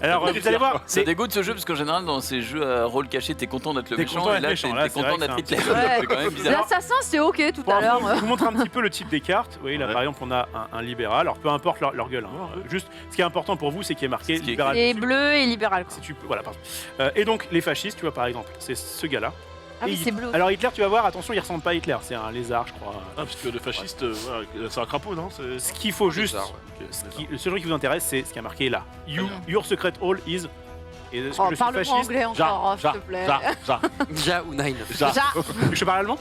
S1: Alors, vous allez voir,
S5: Ça
S1: c'est
S5: dégoûte ce jeu parce qu'en général dans ces jeux à rôle caché t'es content d'être le
S1: T'es
S5: méchant
S1: content
S5: et
S1: d'être
S5: là
S1: méchant,
S5: t'es
S1: là,
S5: t'es
S1: c'est
S5: content
S1: vrai
S5: d'être
S1: que
S5: Hitler.
S2: Ouais.
S5: C'est quand même bizarre.
S2: L'assassin, c'est ok tout
S1: pour
S2: à l'heure.
S1: je vous montre un petit peu le type des cartes. Vous voyez, là,
S5: Ouais.
S1: par exemple, on a un libéral. Alors, peu importe leur gueule. Hein. Juste, ce qui est important pour vous, c'est qu'il y ait marqué
S5: Ce qui est
S1: libéral.
S2: Et
S1: dessus.
S2: bleu et libéral. Quoi.
S1: Si tu peux, voilà, pardon. Et donc, les fascistes, tu vois, par exemple, c'est ce gars-là.
S2: Ah oui,
S1: Et
S2: c'est bleu.
S1: Alors, Hitler, tu vas voir, attention, il ressemble pas à Hitler. C'est un lézard, je crois.
S4: Ah, parce que le fasciste, voilà, c'est un crapaud, non?
S1: Ce qu'il faut juste,
S3: Bizarre,
S1: le seul truc qui vous intéresse, c'est ce qui est marqué là. Your secret hall is. Et ce que
S2: Oh,
S1: je suis
S2: parle-moi
S1: fasciste.
S2: anglais encore, s'il te plaît.
S3: Ja ou Nine.
S2: Ja.
S1: Je parle allemand.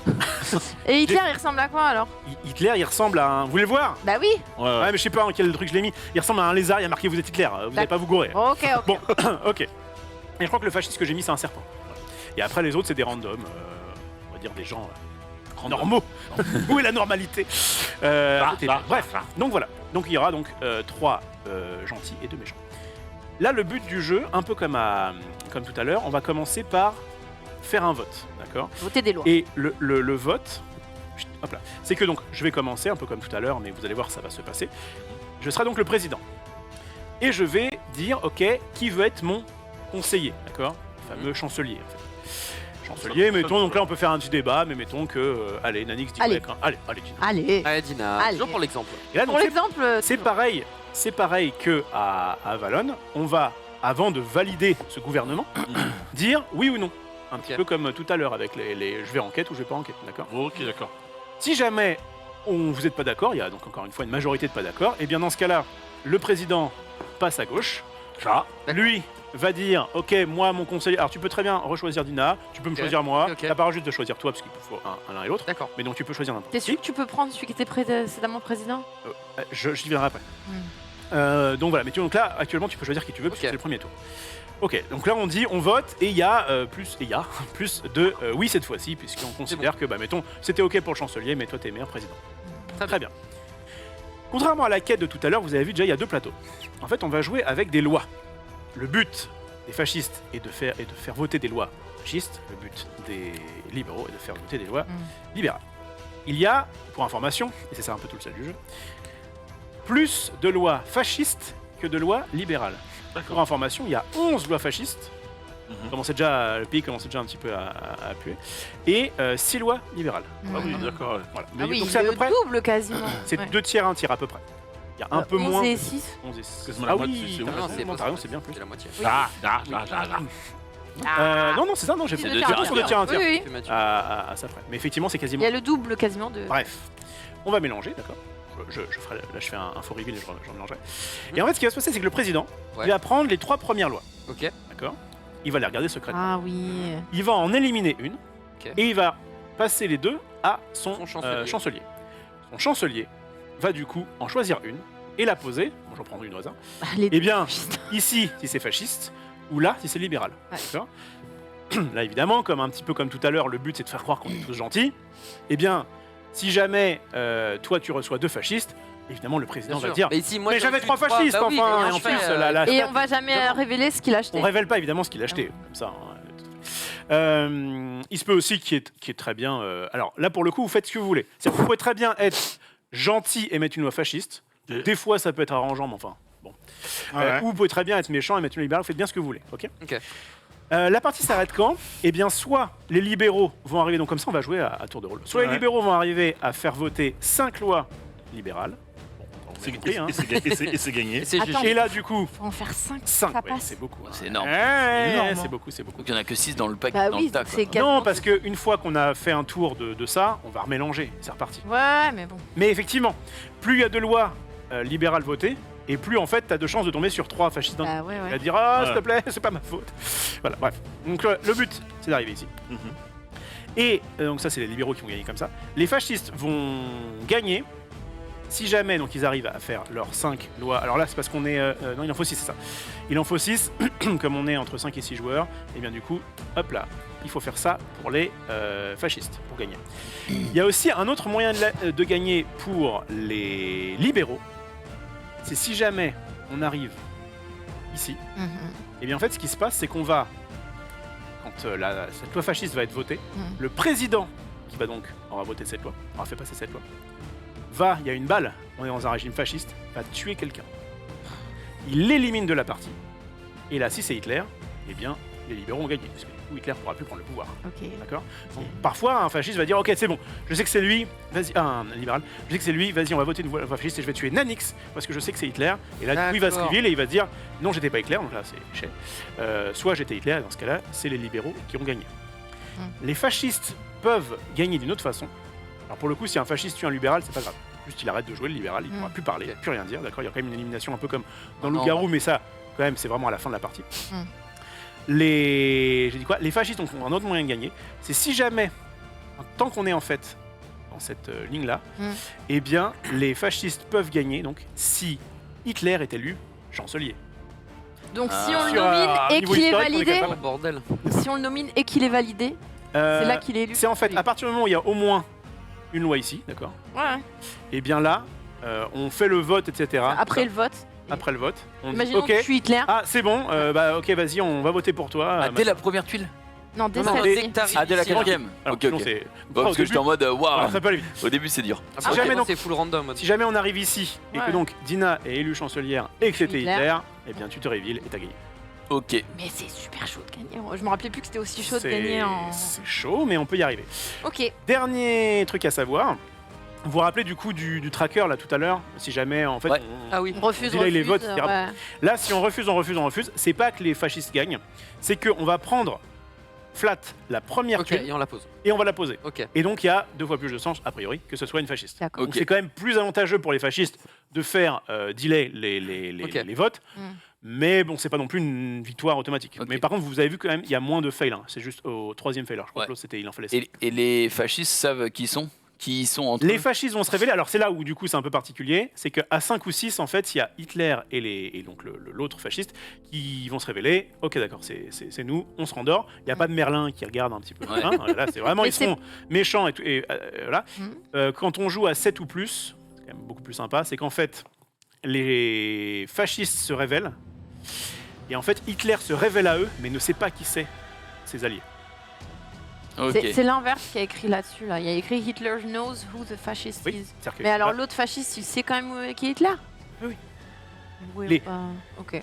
S2: Et Hitler, il ressemble à quoi alors?
S1: Hitler, il ressemble à un. Vous voulez le voir?
S2: Bah oui.
S1: Ouais, mais je sais pas en quel truc je l'ai mis. Il ressemble à un lézard, il y a marqué vous êtes Hitler. Vous n'allez pas vous gourer.
S2: Ok, ok.
S1: Bon, ok. Et je crois que le fasciste que j'ai mis, c'est un serpent. Voilà. Et après, les autres, c'est des randoms. On va dire des gens normaux. Où est la normalité Bref, donc voilà. Donc il y aura donc 3 gentils et 2 méchants. Là, le but du jeu, un peu comme tout à l'heure, on va commencer par faire un vote. D'accord.
S2: Voter des lois.
S1: Et le vote, hop là, c'est que donc je vais commencer un peu comme tout à l'heure, mais vous allez voir, ça va se passer. Je serai donc le président. Et je vais dire, ok, qui veut être mon conseiller, d'accord? Le fameux chancelier, en fait. Chancelier, mettons, donc là on peut faire un petit débat, mais mettons que, allez, Nanix dit
S2: Allez.
S1: ouais, allez, Dina.
S2: Allez.
S3: Allez, Dina,
S2: Allez.
S3: toujours pour l'exemple.
S1: Et là, donc,
S2: Pour l'exemple,
S1: c'est pareil que à Valonne, on va, avant de valider ce gouvernement, dire oui ou non. Un petit
S3: Ok.
S1: peu comme tout à l'heure avec les je vais enquête ou je vais pas enquête, d'accord?
S4: Ok, d'accord.
S1: Si jamais vous n'êtes pas d'accord, il y a donc encore une fois une majorité de pas d'accord, et bien dans ce cas-là, le président passe à gauche.
S4: Ça.
S1: Lui va dire, ok, moi mon conseiller, alors tu peux très bien rechoisir Dina, tu peux me
S3: Ok.
S1: choisir moi,
S3: Ok.
S1: t'as pas juste de choisir toi parce qu'il faut un l'un et l'autre,
S3: D'accord.
S1: mais donc tu peux choisir n'importe
S2: t'es
S1: qui.
S2: sûr que tu peux prendre celui qui était précédemment président?
S1: J'y viendrai après. Donc voilà, mais donc là actuellement tu peux choisir qui tu veux parce que
S3: Ok.
S1: c'est le premier tour. Ok, donc là on dit on vote et il y a plus de oui cette fois-ci puisqu'on considère que mettons c'était ok pour le chancelier mais toi t'es meilleur président. Très bien. Contrairement à la quête de tout à l'heure, vous avez vu déjà il y a 2 plateaux. En fait on va jouer avec des lois. Le but des fascistes est de faire voter des lois fascistes. Le but des libéraux est de faire voter des lois libérales. Il y a, pour information, et c'est ça un peu tout le sel du jeu, plus de lois fascistes que de lois libérales. Pour information, il y a 11 lois fascistes. Le pays commençait déjà un petit peu à puer. Et 6 lois libérales.
S4: Ah oui, d'accord. ouais.
S1: Voilà.
S2: Ah oui,
S1: donc c'est à peu
S2: le
S1: près.
S2: double quasiment.
S1: C'est
S2: Ouais.
S1: 2 tiers, 1 tiers à peu près. Il y a un peu
S2: 11
S1: moins.
S2: et 6.
S1: 11 et 6.
S4: Quasiment la
S1: Ah
S4: moitié,
S1: oui,
S4: c'est
S1: t'as
S4: ouf.
S1: raison,
S3: c'est
S1: t'as raison, c'est bien plus.
S3: C'est la moitié.
S1: Non, c'est ça, non, j'ai
S2: C'est
S1: fait
S2: deux
S1: 2
S2: tiers,
S1: tiers sur 2 tiers, 1 tiers.
S2: Oui, oui.
S3: C'est Mathieu.
S1: À ça près. Mais effectivement, c'est
S2: Il
S1: quasiment.
S2: y a le double quasiment de.
S1: Bref, on va mélanger, d'accord. Je ferai, là, je fais un faux reveal et j'en mélangerai. Et en fait, ce qui va se passer, c'est que le président,
S3: Ouais.
S1: il va prendre les 3 premières lois,
S3: Ok.
S1: d'accord. Il va les regarder secrètement.
S2: Ah oui.
S1: Il va en éliminer une
S3: Ok.
S1: et il va passer les 2 à son,
S3: Son chancelier.
S1: chancelier. Son chancelier va du coup en choisir une et la poser. Bon, j'en prendrai une au hasard.
S2: Les
S1: Eh bien, ici, si c'est fasciste, ou là, si c'est libéral.
S2: Ouais.
S1: D'accord. Là, évidemment, comme un petit peu comme tout à l'heure, le but c'est de faire croire qu'on est tous gentils. Eh bien, si jamais toi tu reçois 2 fascistes, évidemment le président
S3: Bien
S1: va
S3: sûr.
S1: dire.
S3: Mais ici, moi,
S1: Mais
S3: j'en
S1: j'avais
S3: suis
S1: 3
S3: trois.
S1: fascistes,
S3: Bah oui,
S1: enfin,
S3: comment
S1: et en
S3: je
S1: plus,
S3: fais,
S1: la
S2: Et
S1: stat-
S2: on va jamais révéler ce qu'il a acheté.
S1: on révèle pas évidemment ce qu'il a acheté, comme ça. Il se peut aussi qu'il est très bien. Alors là, pour le coup, vous faites ce que vous voulez. C'est-à-dire que vous pouvez très bien être gentil et mettre une loi fasciste. Des fois, ça peut être arrangeant, mais enfin, bon. Ou vous pouvez très bien être méchant et mettre une libérale. Vous faites bien ce que vous voulez, ok.
S3: Ok.
S1: La partie s'arrête quand? Eh bien, soit les libéraux vont arriver, donc comme ça, on va jouer à tour de rôle. Soit les
S4: Ouais.
S1: libéraux vont arriver à faire voter 5 lois libérales. Bon, on a compris, hein.
S4: Et c'est gagné.
S3: Et c'est
S2: Attends.
S3: GG.
S1: Et là, du coup,
S2: Faut en faire 5.
S1: 5,
S2: Ça passe.
S1: c'est beaucoup.
S6: C'est énorme.
S1: Ouais,
S6: énorme,
S1: c'est
S6: hein.
S1: beaucoup, c'est beaucoup.
S6: Donc il n'y en a que 6 dans le pack,
S2: Bah
S6: dans
S2: oui,
S6: le tas.
S2: c'est
S6: quoi.
S2: quasiment.
S1: Non, parce qu'une fois qu'on a fait un tour de ça, on va remélanger, c'est reparti.
S2: Ouais, mais bon.
S1: Mais effectivement, plus il y a de lois libérales votées, et plus en fait, tu as de chances de tomber sur 3 fascistes d'un coup.
S2: Bah ouais,
S1: Il va
S2: ouais.
S1: dire ah s'il te
S4: Ouais.
S1: plaît, c'est pas ma faute. Voilà, bref. Donc le but, c'est d'arriver ici.
S4: Mhm.
S1: Et donc ça, c'est les libéraux qui vont gagner comme ça. Les fascistes vont gagner si jamais donc ils arrivent à faire leurs 5 lois. Alors là, c'est parce qu'on est non, il en faut 6, c'est ça. Il en faut 6 comme on est entre 5 et 6 joueurs. Et bien du coup, hop là, il faut faire ça pour les fascistes pour gagner. Il y a aussi un autre moyen de gagner pour les libéraux. C'est si jamais on arrive ici.
S2: Mhm.
S1: Et bien en fait, ce qui se passe, c'est qu'on va, quand cette loi fasciste va être votée, le président qui va donc aura voté cette loi, aura fait passer cette loi, il y a une balle, on est dans un régime fasciste, va tuer quelqu'un. Il l'élimine de la partie. Et là, si c'est Hitler, eh bien, les libéraux ont gagné. Parce que du coup, Hitler ne pourra plus prendre le pouvoir.
S2: Ok.
S1: D'accord. Donc, parfois, un fasciste va dire ok, c'est bon, je sais que c'est lui, vas-y, un libéral, je sais que c'est lui, vas-y, on va voter une loi fasciste et je vais tuer Nanix parce que je sais que c'est Hitler. Et là, du coup, il va se
S3: D'accord.
S1: reveal et il va se dire non, j'étais pas Hitler, donc là, c'est échec. Soit j'étais Hitler, et dans ce cas-là, c'est les libéraux qui ont gagné. Les fascistes peuvent gagner d'une autre façon. Alors, pour le coup, si un fasciste tue un libéral, c'est pas grave. Juste, il arrête de jouer le libéral, il ne pourra plus parler,
S3: Ok.
S1: plus rien dire, d'accord. Il y a quand même une élimination un peu comme dans
S3: Non.
S1: Loup-Garou, mais ça, quand même, c'est vraiment à la fin de la partie. J'ai dit quoi? Les fascistes ont un autre moyen de gagner. C'est si jamais, tant qu'on est en fait dans cette ligne-là, eh bien, les fascistes peuvent gagner. Donc, si Hitler est élu chancelier.
S2: Donc si on le
S1: Sur
S2: nomine
S1: un
S2: et
S1: niveau
S2: qu'il est
S1: historique, on est
S2: validé,
S1: capable.
S3: Oh, bordel.
S2: si on le nomine et qu'il est validé, c'est là qu'il est élu.
S1: C'est en fait à partir du moment où il y a au moins une loi ici, d'accord.
S2: Ouais.
S1: Et bien là, on fait le vote, etc.
S2: Après le vote.
S1: Après le vote, on dit
S2: Imaginons
S1: ok.
S2: que je suis Hitler.
S1: Ah c'est bon, bah ok vas-y, on va voter pour toi.
S6: Ah, dès la première tuile.
S2: Non, dès
S1: Non, non,
S2: celle-ci.
S3: dès que t'arrives
S6: Ah, dès la
S3: ici,
S6: quatrième.
S1: Alors,
S6: Ok,
S1: sinon,
S6: ok.
S1: c'est-
S6: Ouais,
S1: au
S6: parce que
S1: début-
S6: j'étais en mode
S1: Alors,
S6: waouh.
S1: ça peut aller vite.
S6: Au début, c'est dur.
S3: Après,
S1: jamais, donc-
S3: c'est full random.
S1: Si jamais on arrive ici et que
S2: Ouais.
S1: donc Dina est élue chancelière et que c'était
S2: Hitler.
S1: Hitler, eh bien tu te révèles et t'as gagné.
S6: Ok.
S2: Mais c'est super chaud de gagner. Je me rappelais plus que c'était aussi chaud de
S1: C'est
S2: gagner
S1: c'est chaud, mais on peut y arriver.
S2: Ok.
S1: Dernier truc à savoir. Vous vous rappelez du coup du tracker là tout à l'heure. Si jamais en fait
S6: Ouais.
S3: Ah oui.
S2: On refuse,
S1: Delay les votes,
S2: refuse,
S1: etc.
S2: ouais.
S1: là si on refuse, c'est pas que les fascistes gagnent, c'est qu'on va prendre flat la première
S3: Ok,
S1: tuile
S3: et on la pose.
S1: et on va la poser.
S3: Ok.
S1: Et donc il y a 2 fois plus de chances a priori que ce soit une fasciste.
S2: D'accord.
S1: Donc
S6: Ok.
S1: c'est quand même plus avantageux pour les fascistes de faire delay
S3: Ok.
S1: les votes.
S2: Mm.
S1: Mais bon, c'est pas non plus une victoire automatique.
S6: Ok.
S1: Mais par contre, vous avez vu quand même, il y a moins de fail. Hein. C'est juste au 3e fail. Alors, je crois
S6: Ouais.
S1: que l'autre, c'était il en fallait 5.
S6: Et les fascistes savent qui ils sont entre
S1: Les
S6: eux.
S1: fascistes vont se révéler. Alors, c'est là où, du coup, c'est un peu particulier. C'est qu'à 5 ou 6, en fait, il y a Hitler et donc l'autre fasciste qui vont se révéler. Ok, d'accord, c'est nous, on se rendort. Il n'y a pas de Merlin qui regarde un petit peu.
S6: Ouais.
S1: Hein. Là, c'est vraiment,
S2: Mais
S1: ils sont méchants et tout. Et, voilà.
S2: Mhm.
S1: Quand on joue à 7 ou plus, c'est quand même beaucoup plus sympa, c'est qu'en fait, les fascistes se révèlent. Et en fait, Hitler se révèle à eux, mais ne sait pas qui c'est, ses alliés.
S6: Ok.
S2: C'est l'inverse qui a écrit là-dessus. Là. Il y a écrit Hitler knows who the fascist
S1: Oui,
S2: is.
S1: c'est-à-dire que
S2: Mais alors
S1: là,
S2: l'autre fasciste, il sait quand même qui est Hitler.
S1: Oui.
S2: Oui,
S1: Les-
S2: bah, ok.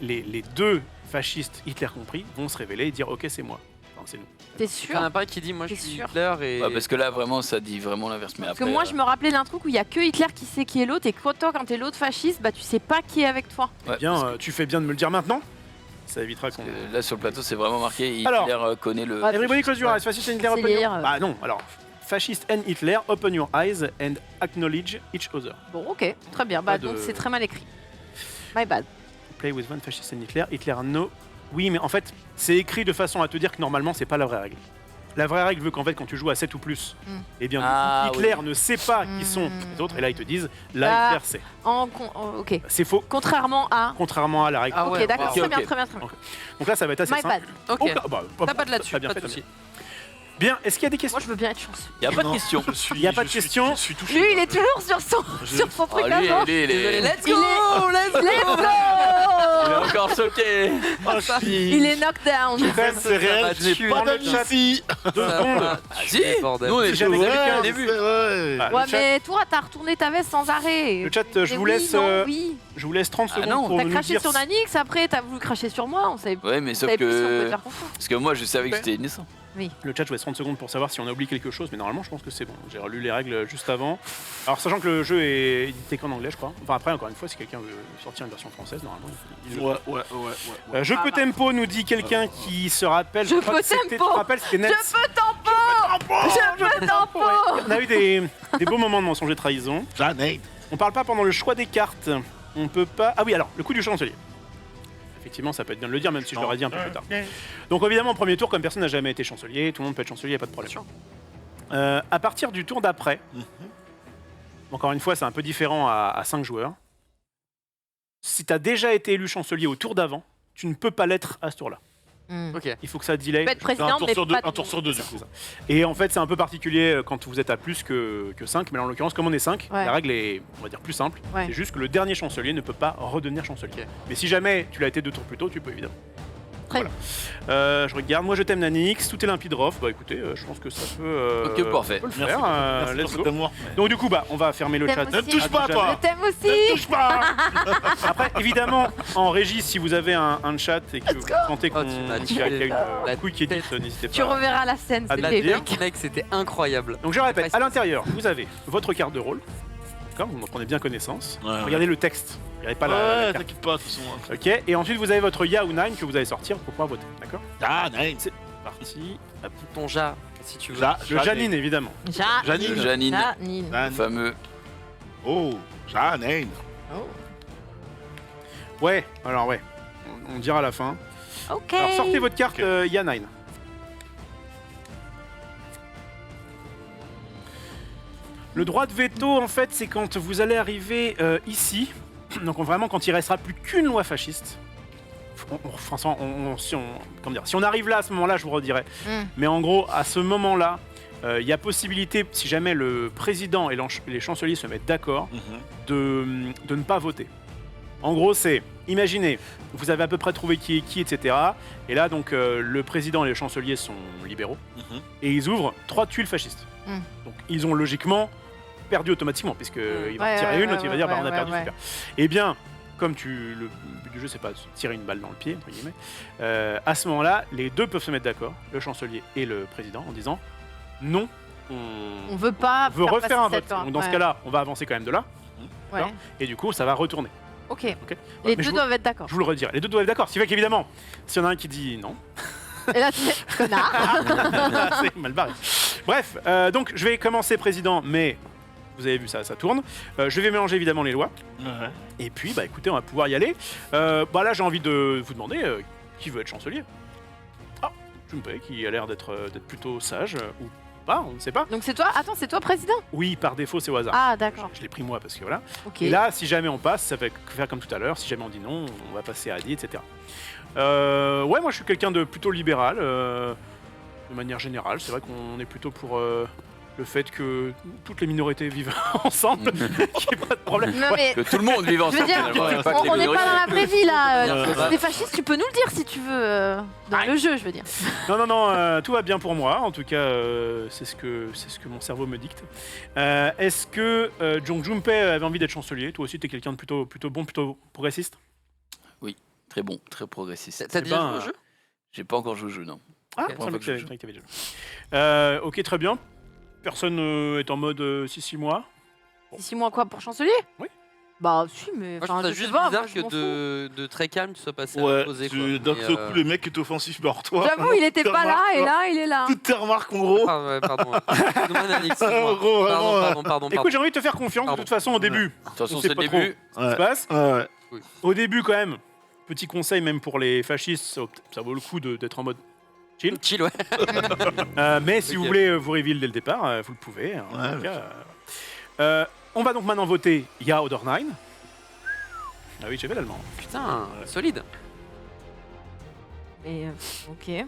S1: les 2 fascistes, Hitler compris, vont se révéler et dire ok, c'est moi. Enfin, c'est nous.
S2: T'es
S3: Il y
S2: sûr
S3: en a pas un qui dit moi je
S2: T'es
S3: suis
S2: sûr
S3: Hitler et.
S6: Ouais, parce que là, vraiment, ça dit vraiment l'inverse. Mais
S2: Parce
S6: après,
S2: que moi, je me rappelais d'un truc où il y a que Hitler qui sait qui est l'autre et que toi, quand t'es l'autre fasciste, bah tu sais pas qui est avec toi.
S6: ouais,
S1: Bien,
S6: parce
S1: tu fais bien de me le dire maintenant. Ça évitera qu'on.
S6: que là, sur le plateau, c'est vraiment marqué. Hitler
S1: Alors.
S6: connaît le.
S2: Ouais,
S1: Everybody close your eyes. Fascist and Hitler,
S2: C'est
S1: open your...
S2: lire.
S1: Bah non, alors. Fascist and Hitler, open your eyes and acknowledge each other.
S2: Bon, ok, très bien. Bah
S1: Pas de-
S2: donc c'est très mal écrit. My bad.
S1: Play with one fascist and Hitler. Hitler no. Oui, mais en fait, c'est écrit de façon à te dire que normalement, c'est pas la vraie règle. La vraie règle veut qu'en fait, quand tu joues à 7 ou plus,
S2: Mm.
S1: eh bien,
S6: Ah,
S1: Hitler
S6: oui.
S1: ne sait pas qui sont
S2: Mm.
S1: les autres, et là, ils te disent, là,
S2: Ah.
S1: Hitler sait.
S2: Ok.
S1: C'est faux,
S2: Contrairement à.
S1: contrairement à la règle.
S3: Ah
S2: ok,
S3: ouais,
S2: d'accord,
S3: wow.
S2: très
S6: Ok,
S2: bien,
S6: ok.
S2: très bien, très bien.
S1: Donc là, ça va être assez
S2: My
S1: simple.
S2: bad.
S3: Ok.
S1: Oh, bah,
S3: T'as pas de là-dessus,
S1: t'as bien
S3: pas
S1: fait,
S3: de
S1: t'as
S3: soucis.
S1: Bien, est-ce qu'il y a des questions
S2: Moi, je veux bien être chanceux.
S6: Il n'y a pas de
S4: Non,
S6: question.
S1: Il y a pas de question.
S4: Je suis touché.
S2: Lui, il est toujours sur son, sur son truc
S6: Ah, lui,
S2: avant.
S6: lui, il est
S3: Let's
S2: Il
S3: go,
S2: est-
S3: let's go.
S2: Let's
S6: il est
S2: go.
S6: encore choqué.
S2: Il est knocked down.
S1: Quand même,
S4: C'est réel,
S3: va
S4: je n'ai
S3: tuer.
S4: pas
S1: Dans le
S4: d'amis
S1: chat.
S4: ici.
S1: 2 secondes.
S6: Ah, si.
S3: Bordel.
S6: Nous, on est
S1: Si jamais
S6: toujours
S1: quelqu'un-
S6: au
S4: Ouais,
S6: début.
S4: c'est vrai.
S1: Ah,
S2: Ouais,
S1: le chat-
S2: mais toi, t'as retourné ta veste sans arrêt.
S1: Le chat, je
S2: Et
S1: vous
S2: oui,
S1: laisse,
S2: non, oui.
S1: je vous laisse 30
S6: Ah
S1: secondes
S6: non.
S1: pour
S2: T'as
S1: nous
S2: craché
S1: dire.
S2: sur Nanix, après t'as voulu cracher sur moi. On savait,
S6: Ouais, mais
S2: on
S6: sauf
S2: savait plus si on pouvait
S6: que.
S2: faire confiance.
S6: Parce que moi, je savais que c'était innocent.
S1: Le chat, je vous laisse 30 secondes pour savoir si on a oublié quelque chose, mais normalement, je pense que c'est bon. J'ai relu les règles juste avant. Alors, sachant que le jeu est édité qu'en anglais, je crois. Enfin, après, encore une fois, si quelqu'un veut sortir une version française, normalement, il le
S4: Ouais,
S1: peut.
S4: ouais, ouais.
S1: Je peux tempo, nous dit quelqu'un qui se rappelle.
S2: Je
S1: crois
S2: peux
S1: que c'était-
S2: tempo.
S1: Tu te rappelles, c'était Nets.
S2: Je peux tempo. Je peux tempo.
S1: Ouais. On a eu des beaux moments de mensonge et trahison.
S4: Jeanne,
S1: On parle pas pendant le choix des cartes. On peut pas. Ah oui, alors, le coup du chancelier. Effectivement, ça peut être bien de le dire, même si je l'aurais dit un peu plus tard. Donc, évidemment, au premier tour, comme personne n'a jamais été chancelier, tout le monde peut être chancelier, il n'y a pas de problème. À partir du tour d'après, encore une fois, c'est un peu différent à 5 joueurs. Si tu as déjà été élu chancelier au tour d'avant, tu ne peux pas l'être à ce tour-là.
S3: Ok.
S1: Il faut que ça delay.
S2: Tu peux être
S4: un
S2: président,
S4: tour
S2: mais
S4: sur deux,
S2: pas
S4: un tour sur deux, du
S1: C'est
S4: coup.
S1: ça. Et en fait, c'est un peu particulier quand vous êtes à plus que 5, mais là, en l'occurrence, comme on est 5,
S2: Ouais.
S1: la règle est, on va dire, plus simple.
S2: Ouais.
S1: C'est juste que le dernier chancelier ne peut pas redevenir chancelier. Mais si jamais tu l'as été 2 tours plus tôt, tu peux évidemment.
S2: Très
S1: Je regarde, moi je t'aime Nanix, tout est limpide Rof. Bah écoutez, je pense que ça peut.
S6: Ok, parfait.
S1: on peut le
S4: Merci,
S1: faire.
S4: merci
S1: Let's
S4: pour
S1: go.
S4: cet amour.
S1: Donc du coup, bah, on va fermer le
S2: T'aimes
S1: chat.
S2: aussi.
S4: Ne me touche pas,
S1: Jamais.
S4: toi.
S2: Je t'aime
S4: Ne me
S2: aussi.
S4: touche pas.
S1: Après, évidemment, en régie, si vous avez un chat et que vous sentez
S3: Oh,
S1: qu'on
S3: tu m'as
S1: qu'il y a
S3: tué.
S1: une
S3: La
S1: couille qui est dite,
S3: tête.
S1: n'hésitez
S2: Tu
S1: pas.
S2: reverras la scène,
S1: Ah, de la
S2: c'était
S1: dire.
S2: épique.
S3: Mec, c'était incroyable.
S1: Donc je répète,
S3: Ouais,
S1: à l'intérieur, vous avez votre carte de rôle. D'accord, vous en prenez bien connaissance.
S4: Ouais.
S1: Regardez le texte. Regardez pas la
S4: Ouais,
S1: carte.
S4: t'inquiète pas, de toute façon.
S1: Ok, et ensuite vous avez votre Ya ou Nine que vous allez sortir pour pouvoir voter. D'accord
S4: Ah, nice.
S1: Parti.
S3: Ton ja, si tu veux.
S1: Le Janine, évidemment.
S4: Janine.
S6: Janine,
S2: Janine.
S4: Jeanne.
S6: fameux.
S4: Oh, Jeanne.
S1: Ouais, alors ouais. On dira à la fin.
S2: Ok.
S1: Alors sortez votre carte Ya 9. Le droit de veto, en fait, c'est quand vous allez arriver ici. Donc vraiment, quand il restera plus qu'une loi fasciste. Si on arrive là à ce moment-là, je vous redirai.
S2: Mm.
S1: Mais en gros, à ce moment-là, il y a possibilité, si jamais le président et les chanceliers se mettent d'accord, de ne pas voter. En gros, c'est imaginez, vous avez à peu près trouvé qui est qui, etc. Et là, donc, le président et le chancelier sont libéraux. Et ils ouvrent 3 tuiles fascistes. Donc, ils ont logiquement perdu automatiquement, puisqu'il va en tirer une, l'autre il va dire bah, on a perdu, super. Eh bien, comme le but du jeu, c'est pas de tirer une balle dans le pied, entre guillemets, à ce moment-là, les deux peuvent se mettre d'accord, le chancelier et le président, en disant non,
S2: On veut pas
S1: veut
S2: faire
S1: refaire un
S2: passer
S1: vote.
S2: cette loi.
S1: Donc, dans ce cas-là, on va avancer quand même de là,
S2: Ouais.
S1: et du coup, ça va retourner.
S2: Ok.
S1: Ok.
S2: Les
S1: Mais
S2: deux doivent être d'accord.
S1: Je vous le redirai. Les deux doivent être d'accord. Ce qui fait qu'évidemment, s'il y en a un qui dit non,
S2: Et là, tu fais connard.
S1: c'est mal barré. Bref, donc je vais commencer président, mais vous avez vu ça tourne. Je vais mélanger évidemment les lois. Et puis, bah écoutez, on va pouvoir y aller. Bah là, j'ai envie de vous demander qui veut être chancelier. Ah, Junpei, qui a l'air d'être plutôt sage, ou pas, on ne sait pas.
S2: Donc c'est toi. Attends, c'est toi président.
S1: Oui, par défaut, c'est au hasard.
S2: Ah d'accord.
S1: Je l'ai pris moi parce que voilà.
S2: Ok.
S1: Et là, si jamais on passe, ça va faire comme tout à l'heure. Si jamais on dit non, on va passer à Adi, etc. Ouais, moi je suis quelqu'un de plutôt libéral, de manière générale. C'est vrai qu'on est plutôt pour le fait que toutes les minorités vivent ensemble, qu'il n'y ait pas de problème.
S2: Non mais.
S6: Que tout le monde vive
S2: Je veux
S6: ensemble.
S2: dire,
S6: finalement, pas que les
S2: on n'est pas
S6: minorités.
S2: dans la vraie vie là.
S3: Ouais.
S2: T'es fasciste, tu peux nous le dire si tu veux. Dans le jeu, je veux dire.
S1: Non, tout va bien pour moi. En tout cas, c'est ce que mon cerveau me dicte. Est-ce que Junpei avait envie d'être chancelier? Toi aussi, t'es quelqu'un de plutôt bon, plutôt progressiste?
S6: Très bon, très progressiste.
S3: T'as déjà
S1: ben,
S3: joué au jeu?
S6: J'ai pas encore joué au jeu, non.
S1: Ah,
S3: Ok.
S1: ça me fait que t'avais déjà. Ok, très bien. Personne est en mode 6 mois.
S2: 6 mois quoi pour chancelier?
S1: Oui.
S2: Bah si, mais.
S3: Moi, je trouve ça
S2: je
S3: juste
S2: sais pas,
S3: bizarre
S2: moi, je m'en
S3: que de très calme, tu sois passé à
S4: Ouais,
S3: poser.
S4: d'un seul coup, le mec est offensif vers toi.
S2: J'avoue, il était pas là et là, il est là.
S4: Toutes tes remarques, en gros.
S3: Ah ouais, pardon. Excuse-moi, Nani, excuse-moi.
S4: En gros, vraiment,
S3: Pardon.
S1: Écoute, j'ai envie de te faire confiance
S3: Pardon.
S1: de toute façon au début.
S6: De toute façon,
S1: On sait
S6: c'est le
S1: pas trop.
S6: début.
S1: Ce qui se passe.
S4: Ouais.
S1: Au début, quand même, petit conseil, même pour les fascistes, ça vaut le coup d'être en mode chill.
S3: Chill, ouais.
S1: Mais si
S3: Ok.
S1: vous voulez vous reveal dès le départ, vous le pouvez. En
S4: Ouais,
S1: tout cas, on va donc maintenant voter Ya Odor 9. Ah oui, j'ai fait l'allemand.
S3: Putain, solide.
S2: Et ok.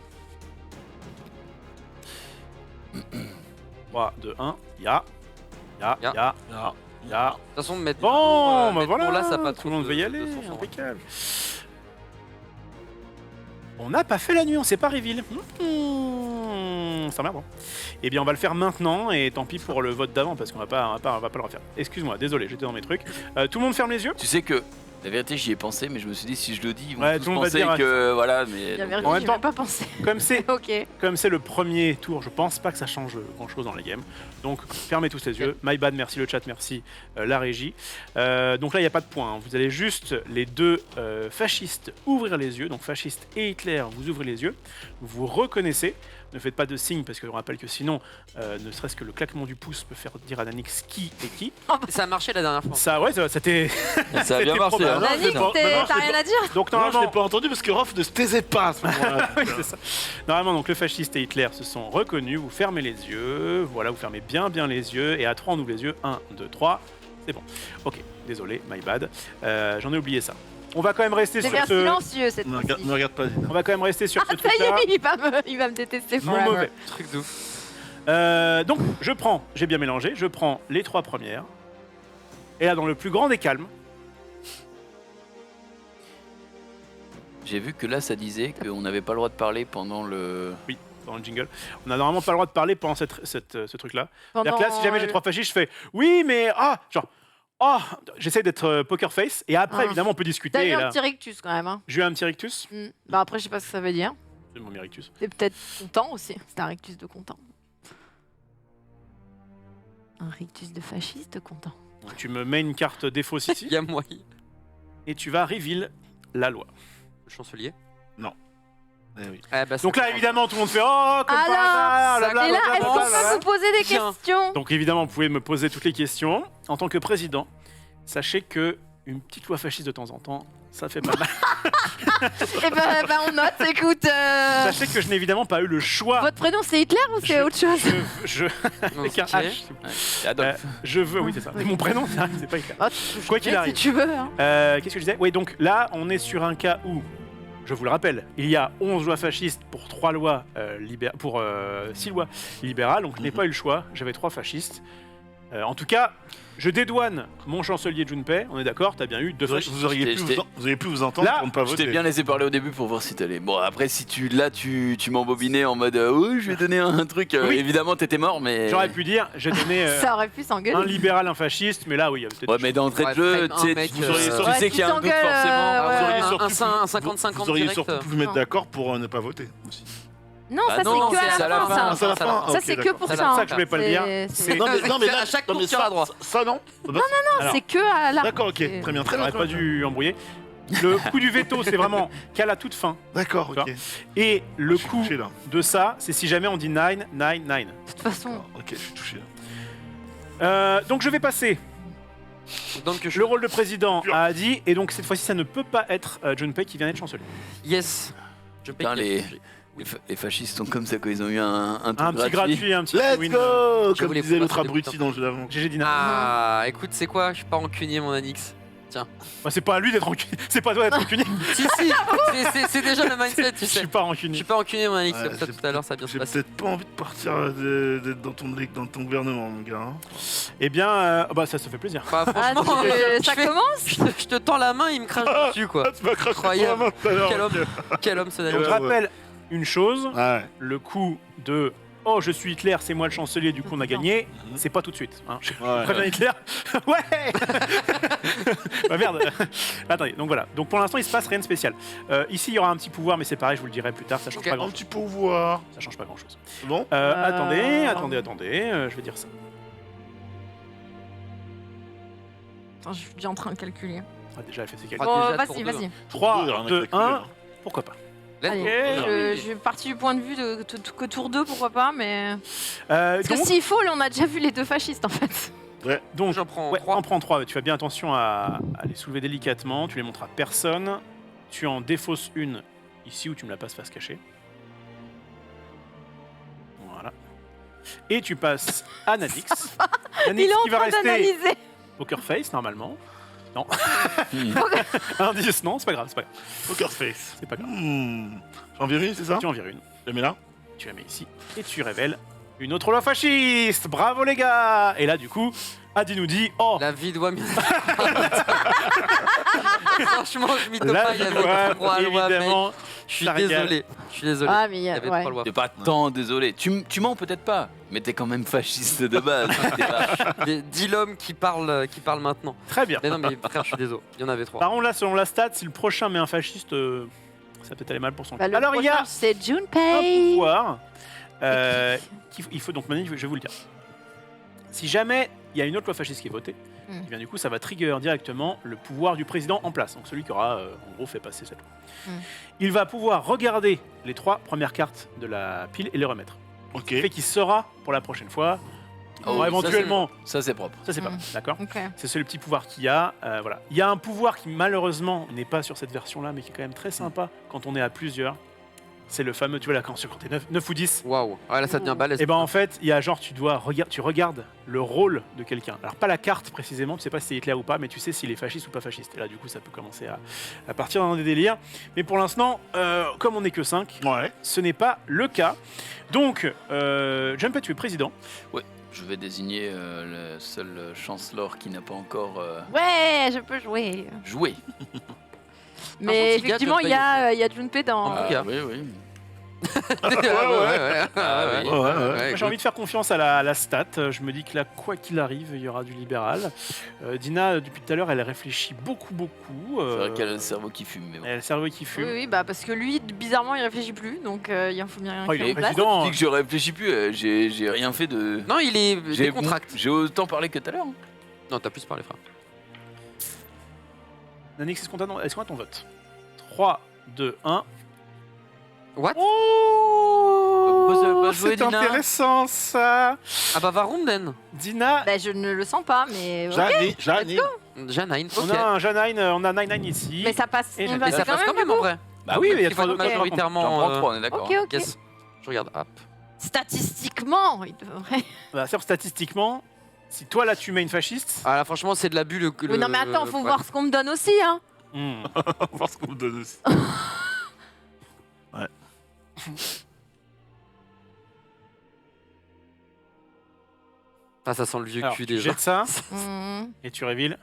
S1: 3, 2, 1, Ya. Ya.
S3: Ya.
S1: Ya.
S4: Ah.
S1: Ya.
S3: De toute façon, mettre
S1: Bon, bah
S3: mettre
S1: voilà,
S3: là, ça a pas
S1: tout
S3: trop
S1: le monde
S3: de-
S1: veut y
S3: de
S1: aller,
S3: sens, hein.
S1: impeccable. On n'a pas fait la nuit, on s'est pas reveal. Ça merde. Hein. Eh bien, on va le faire maintenant, et tant pis pour le vote d'avant, parce qu'on va pas le refaire. Excuse-moi, désolé, j'étais dans mes trucs. Tout le monde ferme les yeux.
S6: Tu sais que, la vérité, j'y ai pensé, mais je me suis dit, si je le dis, ils vont
S1: Ouais,
S6: tous
S1: tout le monde va
S6: penser
S1: dire,
S6: que. Voilà, mais.
S2: Il y avait
S6: donc,
S1: En
S2: rien,
S1: même
S2: j'y
S1: temps-
S2: ai pas pensé. Ok.
S1: Comme c'est le premier tour, je pense pas que ça change grand-chose dans les games. Donc, fermez tous les yeux. My bad, merci le chat, merci la régie. Donc là, il n'y a pas de point. Hein. Vous allez juste, les deux fascistes, ouvrir les yeux. Donc, fasciste et Hitler, vous ouvrez les yeux. Vous reconnaissez. Ne faites pas de signe, parce que je rappelle que sinon, ne serait-ce que le claquement du pouce peut faire dire à Nanix qui est qui.
S3: Ça a marché la dernière fois.
S1: Ça, ouais, c'était...
S6: Ça a bien
S1: C'était
S6: marché.
S1: probable.
S6: hein.
S1: Non,
S2: Nani,
S1: je l'ai pas. Non,
S2: t'as rien à dire?
S1: Donc,
S4: Non, je
S1: normalement...
S4: l'ai pas entendu parce que Rof ne se taisait pas à ce moment-là.
S1: Oui, c'est ça. Normalement, donc, le fasciste et Hitler se sont reconnus. Vous fermez les yeux. Voilà, vous fermez bien les yeux. Et à 3, on ouvre les yeux. 1, 2, 3. C'est bon. Ok, désolé, my bad. J'en ai oublié ça. On va quand même rester
S2: C'est
S1: sur
S2: bien
S1: ce...
S2: silencieux cette
S4: Ne
S2: fois-ci.
S4: regarde pas. Zina.
S1: On va quand même rester sur
S2: Ah
S1: ce
S2: ça y
S1: truc-là.
S2: est, il va me détester
S1: Non
S2: forever.
S1: mauvais.
S3: Truc de ouf.
S1: Donc, j'ai bien mélangé, je prends les 3 premières. Et là, dans le plus grand des calmes,
S6: J'ai vu que là, ça disait qu'on n'avait pas le droit de parler pendant le.
S1: oui, dans le jingle, on a normalement pas le droit de parler pendant ce truc-là.
S2: Pendant,
S1: C'est-à-dire que là, si jamais j'ai 3 fascistes, je fais oui, mais j'essaie d'être poker face. Et après,
S2: Ah.
S1: évidemment, on peut discuter.
S2: T'as eu
S1: Et
S2: un
S1: là,
S2: petit rictus quand même. Hein.
S1: j'ai eu un petit rictus.
S2: Bah après, je sais pas ce que ça veut dire.
S1: C'est mon rictus.
S2: T'es peut-être content aussi. C'est un rictus de content. Un rictus de fasciste content.
S1: Tu me mets une carte défaut ici
S3: Il y a moyen.
S1: et tu vas reveal la loi.
S3: Le chancelier.
S4: Eh oui.
S3: Ah, bah,
S1: Donc
S3: ça-
S1: là, évidemment, tout le monde fait oh, comme par
S2: Alors,
S1: hasard,
S3: ça-
S1: blablabla,
S2: Et là, est-ce qu'on
S1: blablabla.
S2: peut vous poser des
S3: Tiens.
S2: questions?
S1: Donc évidemment, vous pouvez me poser toutes les questions. En tant que président, sachez que une petite loi fasciste de temps en temps, ça fait pas mal.
S2: Eh ben, on note, écoute.
S1: Sachez que je n'ai évidemment pas eu le choix.
S2: Votre prénom c'est Hitler ou c'est autre chose?
S1: Avec un
S3: Ok.
S1: H.
S6: Ouais, c'est Adolphe.
S1: Je veux, oui c'est ça. Mais mon prénom, c'est pas Hitler.
S2: Oh,
S1: Quoi qu'il
S2: si
S1: arrive.
S2: tu veux. Hein.
S1: Qu'est-ce que je disais? Oui, donc là, on est sur un cas où, je vous le rappelle, il y a 11 lois fascistes pour 3 lois pour 6 lois libérales, donc je n'ai pas eu le choix. J'avais 3 fascistes. En tout cas, je dédouane mon chancelier Junpei, on est d'accord, t'as bien eu 2 fascistes.
S4: Vous auriez pu vous entendre
S1: Là,
S4: pour ne pas
S6: Je t'ai
S4: voter.
S6: bien laissé parler au début pour voir si t'allais. Bon, après, si tu m'embobinais en mode oui, je vais donner un truc.
S1: Oui.
S6: Évidemment, t'étais mort, mais.
S1: J'aurais pu dire, j'ai donné
S2: Ça aurait pu
S1: un
S2: s'engueuler.
S1: libéral, un fasciste, mais là, oui, il y avait peut-être.
S6: Ouais, mais d'entrée de
S3: Ouais,
S6: jeu,
S3: frame
S6: tu sais,
S3: un mec,
S6: tu auriez sorti-
S2: Ouais,
S6: tu sais qu'il y a un
S2: tu
S6: doute
S2: t'engueules,
S6: forcément.
S2: ouais.
S4: Vous auriez
S3: Un
S4: surtout
S3: 50-50
S4: vous auriez
S3: direct.
S4: surtout pu vous mettre d'accord pour ne pas voter aussi.
S2: Non,
S6: Bah
S2: ça
S6: non,
S2: c'est que
S6: c'est
S2: à la fin.
S4: Ah, c'est à la fin.
S2: Ça
S4: Ok,
S2: c'est que
S4: d'accord.
S2: pour
S3: C'est
S2: ça.
S3: pour
S1: ça
S2: hein.
S1: que je voulais pas le dire.
S2: C'est-
S1: Non,
S6: mais à chaque tour, tu auras droit.
S4: Ça non.
S2: Non,
S1: Alors,
S2: c'est que à la.
S4: D'accord, ok,
S2: C'est-
S4: très bien, très
S1: on
S4: bien.
S1: n'aurait pas dû embrouiller. Le coup du veto, c'est vraiment qu'à la toute fin.
S4: D'accord, ok.
S1: Et le
S4: Je suis
S1: coup
S4: touché là.
S1: de ça, c'est si jamais on dit 9, 9, 9.
S2: De toute façon.
S4: Ok, je suis touché là.
S1: Donc je vais passer
S3: Donc je...
S1: le rôle de président à Adi, et donc cette fois-ci, ça ne peut pas être Junpei qui vient d'être chancelier.
S3: Yes. Je paye
S6: Putain, les fascistes sont comme ça quand ils ont eu un
S1: Un petit gratuit, un petit
S4: Let's
S1: win.
S4: go
S3: Je
S4: Comme
S3: voulais
S4: disait
S3: pas
S4: l'autre
S3: faire des
S4: abruti
S3: putains.
S4: dans le jeu d'avant.
S1: GG Dina.
S3: Ah, écoute, c'est quoi? Je suis pas rancunier, mon Anix.
S1: Bah, c'est pas à lui d'être rancunier, c'est pas à toi d'être rancunier.
S3: Si, si, c'est déjà le mindset, tu
S1: Je
S3: sais.
S1: suis pas
S3: Je
S1: rancunier.
S3: suis pas rancunier, mon Anix,
S4: Ouais,
S3: comme ça
S4: j'ai
S3: tout à l'heure, ça a bien se
S4: J'ai
S3: passer.
S4: peut-être pas envie de partir d'être dans ton gouvernement, mon gars. hein.
S1: Eh bien, bah ça se fait plaisir.
S3: Bah,
S2: Ah,
S3: franchement,
S2: ça
S3: je fais-
S2: commence.
S3: je te tends la main, il me crache dessus, quoi.
S4: Ah, tu m'as craché sur la
S3: Incroyable.
S4: main tout à l'heure.
S3: Quel
S4: ok.
S3: Quel homme, ce
S1: Donc,
S3: Daniel.
S1: je rappelle une chose,
S4: Ouais.
S1: le coup de oh je suis Hitler, c'est moi le chancelier, du coup on a gagné, c'est pas tout de suite. Hein. Je
S4: Ouais.
S1: préviens Hitler. Ouais. Bah merde. Attendez, donc voilà. Donc pour l'instant il se passe rien de spécial. Ici il y aura un petit pouvoir, mais c'est pareil, je vous le dirai plus tard, ça change
S3: Ok.
S1: pas
S4: Un
S1: grand
S4: petit pouvoir.
S1: Ça change pas grand chose.
S4: C'est bon
S1: Attendez, je vais dire ça.
S2: Attends, je suis déjà en train de calculer.
S1: Ah, déjà elle fait ses
S3: Ah,
S1: calculs.
S2: Bon,
S3: déjà,
S2: vas-y,
S3: tour deux.
S2: vas-y.
S1: 3,
S4: Rien à
S1: 2,
S4: calculer,
S1: 1,
S4: là.
S1: pourquoi pas.
S3: Let's
S2: Allez,
S3: go.
S2: je suis partie du point de vue que tour 2, pourquoi pas, mais. Parce que
S1: Donc,
S2: s'il faut, là, on a déjà vu les deux fascistes en fait.
S1: donc
S3: J'en prends
S1: ouais,
S3: 3.
S1: en prends 3, tu fais bien attention à les soulever délicatement, tu les montres à personne, tu en défausses une ici où tu me la passes face cachée. Voilà. Et tu passes à Nadix.
S2: Il
S1: Nadix
S2: est en
S1: qui va
S2: train
S1: rester
S2: d'analyser.
S1: poker face normalement. Non. Indice, non, c'est pas grave, c'est pas grave.
S4: Poker face.
S1: C'est pas grave.
S4: J'en vire une, c'est ça
S1: Tu en vires une,
S4: Je la mets là
S1: tu la mets ici, et tu révèles une autre loi fasciste. Bravo les gars. Et là du coup, Adi nous dit oh
S3: La vie doit mieux. Franchement, je m'y
S1: la
S3: pas, il y avait
S1: loi,
S3: trois lois, mec.
S1: évidemment.
S3: Je suis
S1: ça régale.
S3: désolé. Je suis désolé.
S2: Ah, mais il
S3: Il y avait
S2: ouais.
S3: 3 lois.
S6: T'es pas tant désolé. Tu mens peut-être pas, mais t'es quand même fasciste de base. T'es pas-
S3: Dis l'homme qui parle maintenant.
S1: Très bien.
S3: Mais non, mais frère, je suis désolé. Il y en avait 3.
S1: Par contre, là, selon la stat, si le prochain met un fasciste, ça va peut-être aller mal pour son
S2: Bah,
S1: cul.
S2: le
S1: Alors, il y a
S2: prochain, c'est
S1: un
S2: Junpei.
S1: pouvoir. Il faut donc maintenant, je vais vous le dire. Si jamais il y a une autre loi fasciste qui est votée,
S2: Mm.
S1: eh bien, du coup, ça va trigger directement le pouvoir du président en place. Donc, celui qui aura, en gros, fait passer cette loi.
S2: Mm.
S1: Il va pouvoir regarder les 3 premières cartes de la pile et les remettre.
S4: Ok.
S1: Ce qui fait qu'il saura pour la prochaine fois.
S6: Oh,
S1: Alors,
S6: ça,
S1: éventuellement,
S6: Ça, c'est propre.
S1: ça, c'est pas
S2: Mm.
S1: mal, d'accord.
S2: Ok.
S1: C'est ce le petit pouvoir qu'il y a. Voilà. Il y a un pouvoir qui malheureusement n'est pas sur cette version-là, mais qui est quand même très sympa quand on est à plusieurs. C'est le fameux, tu vois là, quand t'es 9 ou 10.
S3: Waouh. Ouais, là, ça devient balèze.
S1: Et ben en fait, il y a genre, tu regardes le rôle de quelqu'un. Alors pas la carte précisément, tu sais pas si c'est Hitler ou pas, mais tu sais s'il est fasciste ou pas fasciste. Et là du coup, ça peut commencer à partir dans des délires. Mais pour l'instant, comme on n'est que 5,
S4: Ouais.
S1: ce n'est pas le cas. Donc, Junpei, tu es président.
S6: Je vais désigner le seul chancellor qui n'a pas encore
S2: Ouais, je peux jouer.
S6: joué.
S2: Mais
S3: contre, il y a
S2: effectivement, il y a Junpei dans.
S3: En tout cas.
S6: Oui, oui.
S3: ouais.
S4: Ouais.
S1: J'ai envie de faire confiance à la stat. Je me dis que là, quoi qu'il arrive, il y aura du libéral. Dina, depuis tout à l'heure, elle réfléchit beaucoup.
S6: C'est vrai qu'elle a le cerveau qui fume, mais bon.
S1: Elle a le cerveau qui
S2: Oui,
S1: fume.
S2: oui, bah parce que lui, bizarrement, il réfléchit plus, donc il en faut bien
S1: Oh, il
S2: qu'il
S1: est
S2: remplace.
S1: président.
S6: Je dis que je réfléchis plus, j'ai rien fait de.
S3: Non, il est
S6: J'ai
S3: décontracté.
S6: J'ai autant parlé que tout à l'heure. hein.
S3: Non, t'as plus parlé, frère.
S1: Nanix, est-ce qu'on a ton vote 3, 2, 1.
S3: What
S1: Oh,
S3: Bah, jouer,
S1: c'est
S3: Dina.
S1: intéressant ça.
S3: Ah bah, va Runden.
S1: Dina,
S2: Bah, je ne le sens pas, mais.
S4: J'année.
S3: Janine,
S1: on
S3: ok.
S1: a un Janine, on a 9 ici.
S2: Mais ça passe.
S1: Et
S2: on
S1: mais
S2: va
S3: Mais ça
S2: quand
S3: passe
S2: même,
S3: quand même
S2: du
S3: en
S2: coup.
S3: vrai.
S1: Bah oui, mais il y a
S3: Il
S1: trois
S3: faut
S1: autres.
S2: Ok.
S6: J'en
S3: majoritairement.
S6: prends 3, on est d'accord.
S2: Ok, ok.
S3: Yes. Je regarde. Hop.
S2: Statistiquement, il devrait.
S1: Bah, c'est-à-dire, statistiquement, si toi là tu mets une fasciste.
S3: Ah là, franchement, c'est de l'abus.
S2: Oui, non, mais attends, faut
S3: ouais.
S2: voir ce qu'on me donne aussi, hein.
S1: hmm.
S4: On va voir ce qu'on me donne aussi.
S3: Ah, ça sent le vieux
S1: Alors,
S3: cul
S1: tu
S3: déjà.
S1: jettes ça
S2: Mmh.
S1: et tu révéles.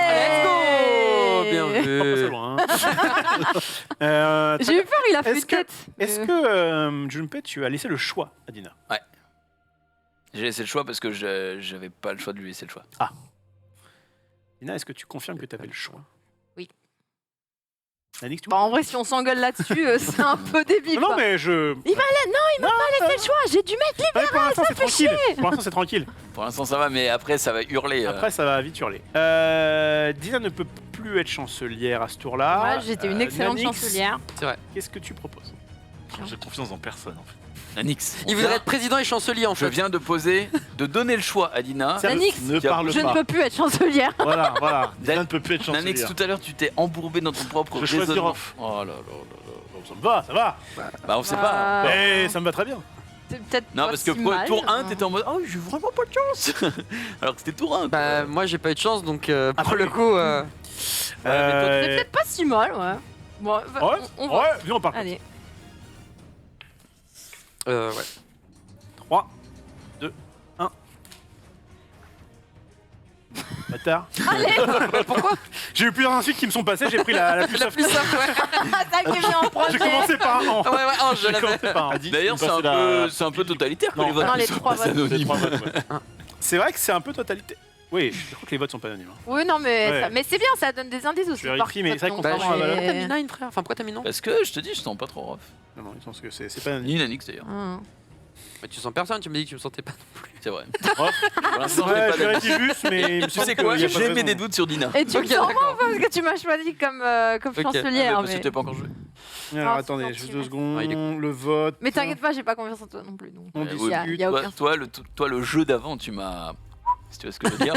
S3: Let's go. Bien
S1: Pas
S3: vu.
S1: passé loin. hein.
S2: J'ai eu peur, il a fait
S1: Est-ce
S2: une
S1: que-
S2: tête.
S1: Est-ce que, Junpei, tu as laissé le choix à Dina?
S6: J'ai laissé le choix parce que j'avais pas le choix de lui laisser le choix.
S1: Dina, est-ce que tu confirmes que tu avais le choix?
S2: Oui.
S1: Nanix, tu
S2: Bah, en vrai, si on s'engueule là-dessus, c'est un peu débile.
S1: Non,
S2: quoi.
S1: mais je.
S2: Il m'a laissé le choix, j'ai dû mettre
S1: Ouais, pour l'instant, c'est
S2: fait
S1: tranquille. Pour l'instant, c'est tranquille.
S6: Pour l'instant ça va, mais après ça va hurler.
S1: Après, ça va vite hurler. Dina ne peut plus être chancelière à ce tour-là.
S2: Moi, j'étais une excellente
S1: Nanix,
S2: chancelière.
S1: Qu'est-ce que tu proposes?
S4: J'ai confiance dans personne en fait.
S6: Nanix.
S3: Il voudrait être président et chancelier en
S6: Je
S3: fait.
S6: viens de donner le choix à Dina.
S2: Nanix,
S4: Ne
S6: Qui a-
S4: parle
S2: je ne
S4: pas.
S2: peux plus être chancelière.
S4: Voilà, voilà. Dina ne peut plus être chancelière.
S6: Nanix, tout à l'heure tu t'es embourbé dans ton propre
S4: Je choisis
S6: raisonnement.
S4: off.
S6: Oh là là là là.
S1: Bon, ça me va, ça va.
S6: Bah on sait pas. hein.
S1: Eh, ça me va très bien.
S2: C'est peut-être
S6: Non,
S2: pas
S6: parce que
S2: si mal,
S6: tour 1,
S2: hein.
S6: t'étais en mode oh, j'ai vraiment pas de chance. Alors que c'était tour 1.
S3: Bah, moi j'ai pas eu de chance donc pour
S1: Après,
S3: le coup.
S2: C'est peut-être pas si mal, ouais. Bon,
S1: Ouais,
S2: on va.
S1: ouais, viens, on part.
S2: Allez.
S3: Ouais.
S1: 3, 2, 1. Bâtard.
S3: Pourquoi?
S1: J'ai eu plusieurs insultes qui me sont passées, j'ai pris la plus
S3: La
S1: soft.
S3: plus simple, ouais.
S2: Ah, t'as mis en premier.
S1: J'ai commencé par un an.
S3: Ouais, oh, je
S1: J'ai
S3: l'avais.
S1: commencé par un.
S6: D'ailleurs, c'est un peu totalitaire que
S4: Non,
S6: les votes
S2: non,
S6: ne
S2: les
S6: soient
S2: trois
S6: pas
S2: votes.
S6: anonymes.
S1: C'est vrai que c'est un peu totalité. Oui, je crois que les votes sont pas anonymes. hein.
S2: Oui, non, mais,
S1: Ouais.
S2: mais c'est bien, ça donne des indices aussi.
S1: Je vérifie, mais c'est vrai qu'on
S3: Bah,
S1: Contrairement à Valorant,
S3: pourquoi t'as mis 9 frère? Enfin, pourquoi t'as mis non?
S6: Parce que je te dis, je sens pas trop rough.
S1: Non, non, je pense que c'est pas anonyme.
S6: Ni Nanix d'ailleurs.
S3: Mais tu sens personne, tu me dis que tu me sentais pas non plus.
S6: C'est vrai.
S1: Oh.
S6: Pour l'instant, j'ai
S1: Ouais,
S6: pas
S1: je
S6: d'avis.
S1: vérifie juste, mais il me
S6: Tu
S1: semble
S6: sais
S1: qu'il
S6: quoi
S1: y a pas de
S6: J'ai mis
S1: raison.
S6: des doutes sur Dina.
S2: Et tu
S3: Ok,
S2: me sens
S3: d'accord.
S2: mal parce que tu m'as choisi comme
S3: Ok.
S2: chancelière.
S6: Parce que
S2: mais
S6: t'es pas encore joué.
S1: Alors
S2: Ah,
S1: attendez,
S2: c'est
S1: juste
S2: gentil,
S1: 2
S2: ouais.
S1: secondes.
S3: Ah, il
S1: Le vote.
S2: mais t'inquiète pas, j'ai pas confiance en toi non plus. Donc.
S1: On
S6: Ouais,
S1: discute.
S2: y a aucun
S6: Toi, le jeu d'avant, tu m'as. Si tu vois ce que je veux dire.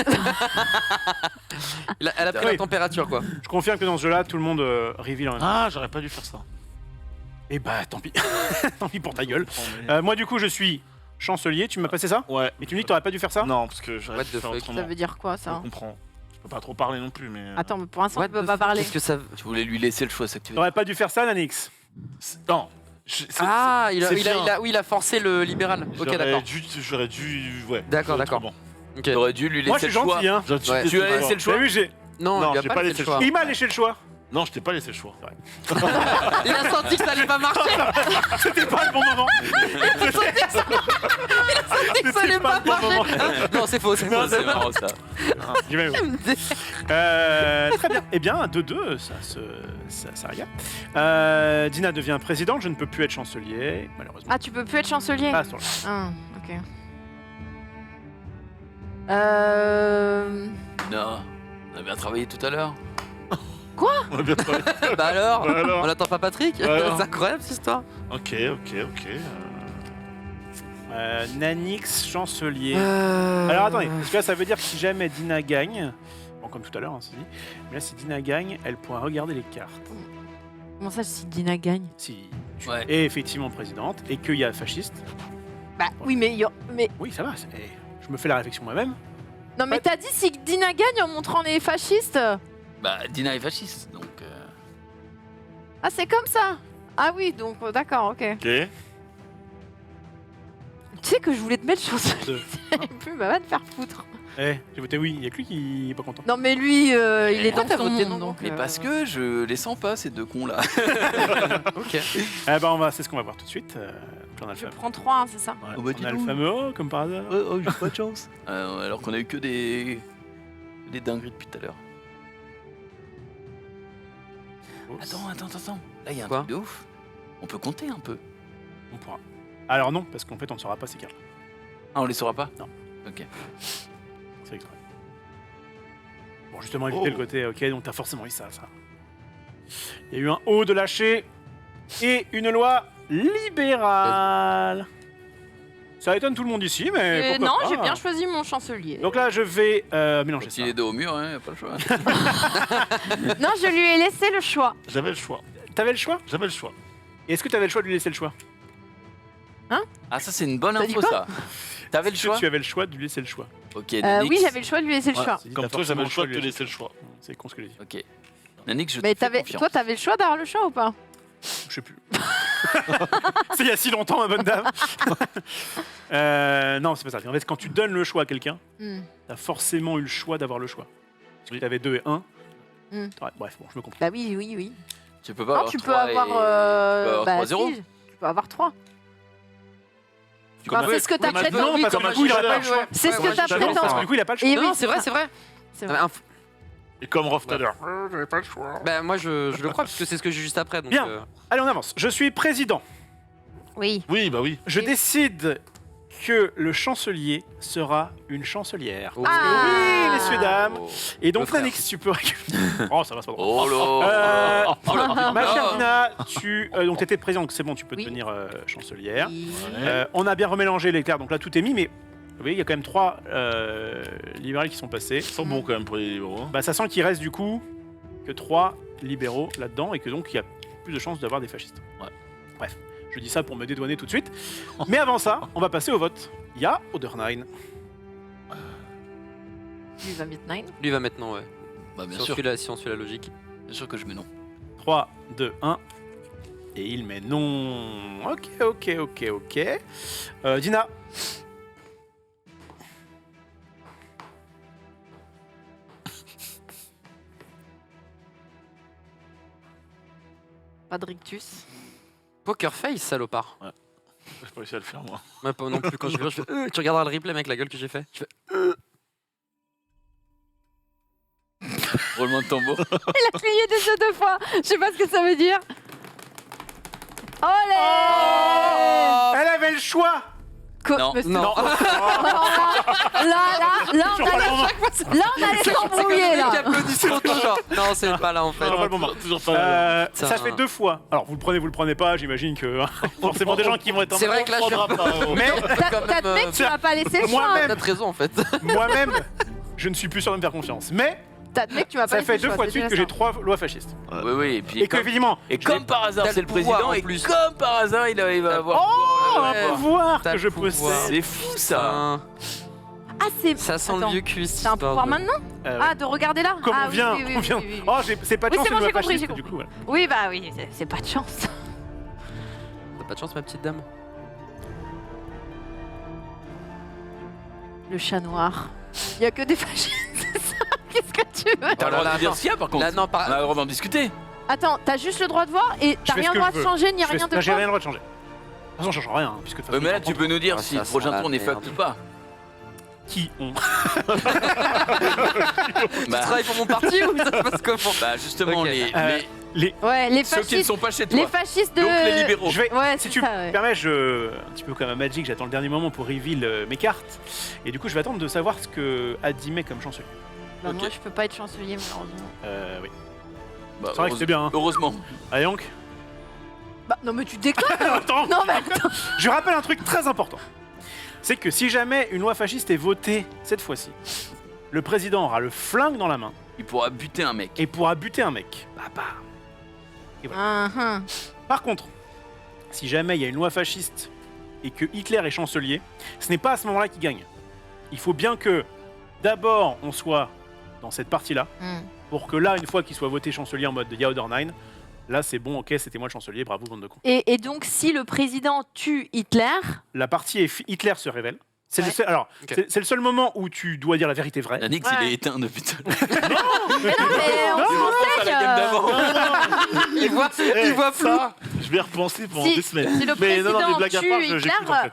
S3: Elle a pris
S1: Oui.
S3: la température quoi.
S1: Je confirme que dans ce jeu-là, tout le monde reveal en même temps.
S4: Ah, j'aurais pas dû faire ça.
S1: Et bah tant pis. Tant pis pour ta gueule. Moi du coup, je suis chancelier. Tu m'as passé ça?
S4: Ouais.
S1: Mais tu me dis que t'aurais pas dû faire ça?
S4: Non, parce que j'aurais
S3: What
S4: dû
S3: the
S4: faire
S3: fuck.
S4: autrement.
S2: Ça veut dire quoi
S4: Je
S2: ça
S4: comprends. Je peux pas trop parler non plus, mais.
S2: Attends, mais pour l'instant,
S3: What
S2: tu peux
S3: the
S2: pas
S3: fuck?
S2: parler.
S3: Qu'est-ce que ça.
S6: Tu voulais lui laisser le choix, c'est que tu veux.
S1: T'aurais pas dû faire ça, Nanix.
S4: Non.
S3: Ah, il
S4: c'est bien.
S3: a, oui, il a forcé le libéral. Ok, d'accord.
S4: J'aurais dû. Ouais.
S3: D'accord,
S4: faire
S3: d'accord.
S4: autrement.
S3: Ok.
S6: T'aurais dû lui
S1: Moi, je
S6: laisser
S1: suis
S6: le choix.
S1: gentil, hein.
S4: J'aurais dû
S3: Ouais.
S4: laisser
S6: Tu as laissé le
S1: T'as
S6: choix.
S1: vu, j'ai.
S3: Non,
S4: Non,
S3: il a
S4: j'ai
S3: pas
S4: pas
S3: laissé
S4: laissé
S3: le choix.
S1: Il m'a léché le choix.
S4: Non, je t'ai pas laissé le choix.
S3: Il a senti que ça allait pas marcher.
S1: C'était pas le bon moment.
S3: Que ça allait pas
S1: pas le bon moment.
S3: marcher. Non, c'est faux, c'est faux.
S6: Oh, c'est marrant ça.
S1: J'ai même eu. Très bien. Eh bien, 2-2, ça regarde. Dina devient présidente. Je ne peux plus être chancelier, malheureusement.
S2: Ah, tu peux plus être chancelier.
S1: Pas à ce tour-là.
S2: Ah, ok.
S6: Non. On a bien travaillé tout à l'heure.
S4: On a bien travaillé.
S3: Bah alors,
S4: Bah alors.
S3: on attend pas Patrick.
S4: alors.
S3: C'est incroyable cette histoire.
S4: Ok.
S1: Nanix chancelier. Alors attendez, parce que là ça veut dire que si jamais Dina gagne, bon comme tout à l'heure, hein, c'est dit, mais là si Dina gagne, elle pourra regarder les cartes.
S2: Comment ça, si Dina gagne?
S1: Si tu
S6: Ouais.
S1: es effectivement présidente et qu'il y a fasciste,
S2: Bah oui, mais
S1: oui ça va, je me fais la réflexion moi-même.
S2: non, mais t'as dit si Dina gagne en montrant les fascistes.
S6: Bah, Dina est fasciste, donc.
S2: Ah, c'est comme ça. Ah oui, donc d'accord, ok.
S4: Ok.
S2: Tu sais que je voulais te mettre chancelier.
S1: Deux.
S2: Et puis, bah va te faire foutre.
S1: J'ai voté oui, il y a que lui qui est pas content.
S2: Non, mais lui, il est dans
S3: t'as
S2: son
S3: voté
S2: monde,
S3: non,
S2: donc.
S6: Mais parce que je les sens pas, ces deux cons là.
S3: Ok.
S1: Eh ben c'est ce qu'on va voir tout de suite. Puis on a le
S2: Je
S1: fameux.
S2: prends 3, hein, c'est ça.
S1: Ouais,
S6: Oh, bah,
S1: on
S6: dis
S1: a le
S6: donc.
S1: fameux oh, comme par hasard.
S6: Oh, j'ai pas de chance. Alors qu'on a eu que des dingueries depuis tout à l'heure.
S1: Oups.
S6: Attends. Là, il y a un
S3: Quoi
S6: truc de ouf. On peut compter un peu.
S1: On pourra. Alors non, parce qu'en fait on ne saura pas ces cartes.
S6: Ah, on les saura pas
S1: Non.
S6: Ok.
S1: C'est exprès. Bon, justement, éviter le côté, ok, donc t'as forcément eu ça. Il y a eu un haut de lâcher et une loi libérale. Ça étonne tout le monde ici, mais.
S2: Et
S1: pourquoi
S2: non,
S1: pas.
S2: j'ai bien choisi mon chancelier.
S1: Donc là, je vais mélanger ça.
S6: S'il est dos au mur, hein, y a pas le choix.
S2: Non, je lui ai laissé le choix.
S4: J'avais le choix.
S1: T'avais le choix?
S4: J'avais le choix.
S1: Et est-ce que t'avais le choix de lui laisser le choix?
S6: Ah, ça, c'est une bonne
S2: T'as dit
S6: info,
S2: quoi
S6: ça. T'avais le
S1: Est-ce que
S6: choix
S1: tu avais le choix de lui laisser le choix?
S6: Ok,
S2: Oui,
S6: Nanix.
S2: j'avais le choix de lui laisser le choix.
S1: C'est dit,
S4: Comme
S1: t'as
S4: toi, j'avais
S1: forcément
S4: le choix de
S1: lui
S4: te laisser le choix.
S1: C'est con ce que j'ai dit.
S6: Ok. Nanix, je
S2: Mais
S6: te fais
S2: toi,
S6: confiance.
S2: t'avais le choix d'avoir le choix ou pas?
S1: Je sais plus. C'est il y a si longtemps, ma bonne dame. Non, c'est pas ça. En fait, quand tu donnes le choix à quelqu'un,
S2: Hmm.
S1: t'as forcément eu le choix d'avoir le choix. Parce que t'avais 2 et 1.
S2: Hmm.
S1: Bref, bon, je me comprends.
S2: Bah oui, oui, oui.
S6: Tu peux pas
S2: Non,
S6: avoir
S2: tu peux
S6: 3
S2: avoir.
S6: avoir
S2: Bah
S6: 3-0.
S2: si, tu peux avoir 3.
S1: Comme
S2: Enfin, c'est ce que t'as
S1: comme
S2: prétendu.
S1: non, parce que du coup, il aurait pas le choix.
S2: C'est ce que
S3: Ouais,
S2: t'as
S3: je-
S1: Parce que
S2: prétendu.
S1: du coup, il a pas le choix.
S2: Et
S3: Non,
S2: oui,
S3: c'est vrai, c'est vrai.
S2: C'est vrai.
S4: Et comme Rof tout à l'heure. J'avais pas le choix.
S3: Bah, moi, je le crois, parce que c'est ce que j'ai juste après. Donc,
S1: Bien. Allez, on avance. Je suis président.
S2: Oui.
S4: Oui, bah oui.
S1: Je décide que le chancelier sera une chancelière.
S3: Oh.
S1: Parce que
S2: Ah.
S1: oui, messieurs, dames.
S6: Oh.
S1: Et donc,
S3: Le frère.
S1: Nanix, tu peux récupérer. Oh, ça va, c'est pas drôle.
S6: Oh là.
S1: Ma chère
S6: Oh.
S1: Dina, donc tu étais président, donc c'est bon, tu peux
S2: Oui.
S1: devenir chancelière.
S2: Oui.
S1: On a bien remélangé les terres, donc là tout est mis, mais vous voyez, il y a quand même 3 libéraux qui sont passés.
S4: Ils sont bons quand même pour les libéraux.
S1: Bah, ça sent qu'il reste du coup que 3 libéraux là-dedans et que donc il y a plus de chances d'avoir des fascistes.
S4: Ouais.
S1: Bref, je dis ça pour me dédouaner tout de suite. Mais avant ça, on va passer au vote. Il y a Odernine.
S2: Lui va mettre 9.
S3: Lui va maintenant, ouais.
S6: Bah bien
S3: Si on
S6: sûr.
S3: suit la logique.
S6: Bien sûr que je mets non.
S1: 3, 2, 1. Et il met non. Ok. Dina.
S2: Pas de rictus.
S3: Poker face, salopard.
S4: J'ai pas réussi à le faire moi.
S3: Moi, pas non plus. Quand je fais, tu regarderas le replay, mec, la gueule que j'ai fait. Je fais,
S6: Roulement de tambour.
S2: Il a cligné des yeux 2 fois. Je sais pas ce que ça veut dire. Olé
S1: Elle avait le choix.
S6: Non.
S2: Mais c'est-
S3: non.
S2: Là, on allait s'embrouiller,
S3: Qui
S2: là.
S3: applaudissent trop tôt, genre. Non, c'est pas là en fait.
S1: Non, pas le moment.
S4: Toujours pas.
S3: Ça-
S1: Ça fait 2 fois. Alors vous le prenez pas, j'imagine que forcément des gens qui vont être en
S3: C'est vrai que là, je suis
S1: Mais
S2: T'admets que tu m'as pas laissé le choix.
S1: Moi-même.
S3: T'as raison en fait.
S1: moi-même, je ne suis plus sûr de me faire confiance. Mais
S2: T'admets que tu m'as pas
S1: ça
S2: laissé
S1: fait
S2: le
S1: 2
S2: choix.
S1: fois de
S2: c'est
S1: suite
S2: déjà
S1: que j'ai
S2: ça.
S1: 3 lois fascistes.
S6: Oui, oui. Et puis
S1: Et que évidemment,
S6: et comme par hasard,
S3: t'as
S6: c'est le
S3: le pouvoir,
S6: président.
S3: en
S6: Et
S3: plus.
S6: comme par hasard, il va avoir.
S1: oh,
S3: Ouais.
S1: un pouvoir
S3: T'as
S1: que je
S3: le pouvoir.
S1: possède.
S6: C'est fou ça.
S2: Ah, c'est.
S3: Ça sent
S2: Attends.
S3: le vieux cul.
S2: C'est un pouvoir maintenant Ah, de regarder là
S1: Comme
S2: Ah,
S1: on vient,
S2: oui, oui,
S1: on
S2: oui,
S1: vient.
S2: oui, oui.
S1: Oh, c'est pas de
S2: Oui,
S1: chance,
S2: c'est bon,
S1: une loi
S2: j'ai compris,
S1: fasciste,
S2: j'ai
S1: du coup. Voilà.
S2: Oui, bah oui, c'est pas de chance.
S3: T'as pas de chance, ma petite dame.
S2: Le chat noir. Il y a que des fascistes, c'est ça Qu'est-ce que tu veux
S6: T'as le droit de dire ce qu'il y a par contre.
S3: Là, non,
S6: On a le droit d'en discuter.
S2: Attends, t'as juste le droit de voir et t'as
S1: fais
S2: rien
S1: ce
S2: le
S1: que
S2: droit
S1: je
S2: de
S1: veux.
S2: changer ni rien de
S1: J'ai rien
S2: quoi
S1: le droit de changer. De toute façon, ça change rien, puisque de toute façon,
S6: Mais là, tu peux nous dire
S3: Ah,
S6: si
S3: ça
S6: le prochain
S3: sent la
S6: tour on est
S3: merde.
S6: fucked ou pas.
S1: qui ont.
S3: Tu
S6: Bah,
S3: travailles pour mon parti ou ça se passe comment?
S6: bah justement,
S3: Ok.
S2: Ouais, les
S6: ceux qui ne
S2: fascistes.
S6: sont pas chez
S2: Les
S6: toi.
S2: fascistes de.
S6: Donc les libéraux.
S1: Je vais,
S2: Ouais,
S1: si
S2: c'est
S1: tu
S2: ça,
S1: me
S2: ouais.
S1: permets, un petit peu comme un Magic, j'attends le dernier moment pour reveal mes cartes. Et du coup, je vais attendre de savoir ce que Adi met comme chancelier.
S2: Bah,
S6: Ok.
S2: moi, je peux pas être chancelier, malheureusement.
S1: Oui.
S6: Bah,
S1: C'est vrai que c'est bien. Hein.
S6: Heureusement.
S1: Allez donc.
S2: Bah, non, mais tu déconnes
S1: Attends.
S2: Non, mais attends
S1: Je rappelle un truc très important. C'est que si jamais une loi fasciste est votée cette fois-ci, le président aura le flingue dans la main
S6: Il pourra buter un mec.
S1: et pourra buter un mec. Bah, bah. Par contre, si jamais il y a une loi fasciste et que Hitler est chancelier, ce n'est pas à ce moment-là qu'il gagne. Il faut bien que d'abord on soit dans cette partie-là, pour que là, une fois qu'il soit voté chancelier en mode de Yaoder 9, là c'est bon, ok, c'était moi le chancelier, bravo, bande de cons.
S2: Et donc, si le président tue Hitler,
S1: La partie est Hitler se révèle. C'est le
S2: Ouais.
S1: seul, alors,
S3: Ok.
S1: c'est le seul moment où tu dois dire la vérité vraie.
S6: Yannick,
S2: Ouais.
S6: il est éteint depuis tout à l'heure.
S2: mais on se
S6: à la game d'avant.
S3: Il voit flou.
S4: Ça, je vais y repenser pendant des semaines.
S2: si le
S4: Mais non,
S2: président
S4: des blagues à
S2: tue
S4: part,
S2: Hitler,
S4: j'écoute en fait.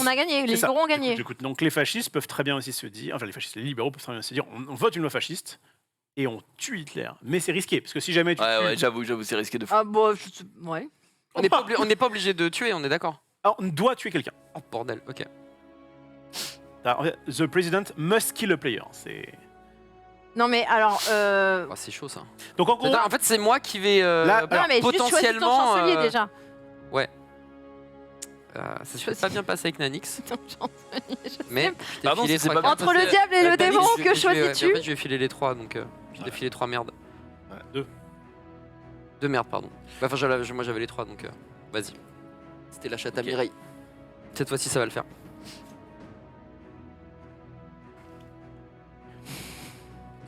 S2: on a gagné, les
S1: C'est ça.
S2: libéraux ont gagné.
S1: J'écoute, donc les fascistes peuvent très bien aussi se dire, enfin les fascistes, les libéraux peuvent très bien se dire, on vote une loi fasciste et on tue Hitler. Mais c'est risqué, parce que si jamais tu
S6: Ouais,
S1: tues...
S6: ouais, j'avoue, c'est risqué de fou.
S2: Ah bon, ouais.
S3: On n'est pas obligé de tuer, on est d'accord?
S1: Ah, on doit tuer quelqu'un.
S3: Oh bordel, ok.
S1: En fait, the president must kill a player. C'est...
S2: Non mais alors,
S3: Oh, c'est chaud ça.
S1: Donc en gros,
S3: En fait, c'est moi qui vais
S1: Là,
S2: non mais juste choisis ton
S3: potentiellement.
S2: chancelier déjà.
S3: Ça s'est pas bien passé avec Nanix,
S2: Ton chancelier, je sais
S3: mais
S2: pas.
S3: je t'ai
S6: Pardon,
S3: filé
S6: ça s'est
S3: trois
S6: pas bien
S3: cartes.
S2: Entre le diable et le
S3: Avec Nanix,
S2: démon,
S3: je-
S2: que
S3: je vais- En
S2: choisis-tu
S3: fait, je vais filer les trois, donc j'ai défilé trois merdes.
S1: deux.
S3: Deux merdes, pardon. Bah, enfin, moi j'avais les trois, donc vas-y. C'était la chatte à
S6: Ok.
S3: Mireille. Cette fois-ci, ça va le faire.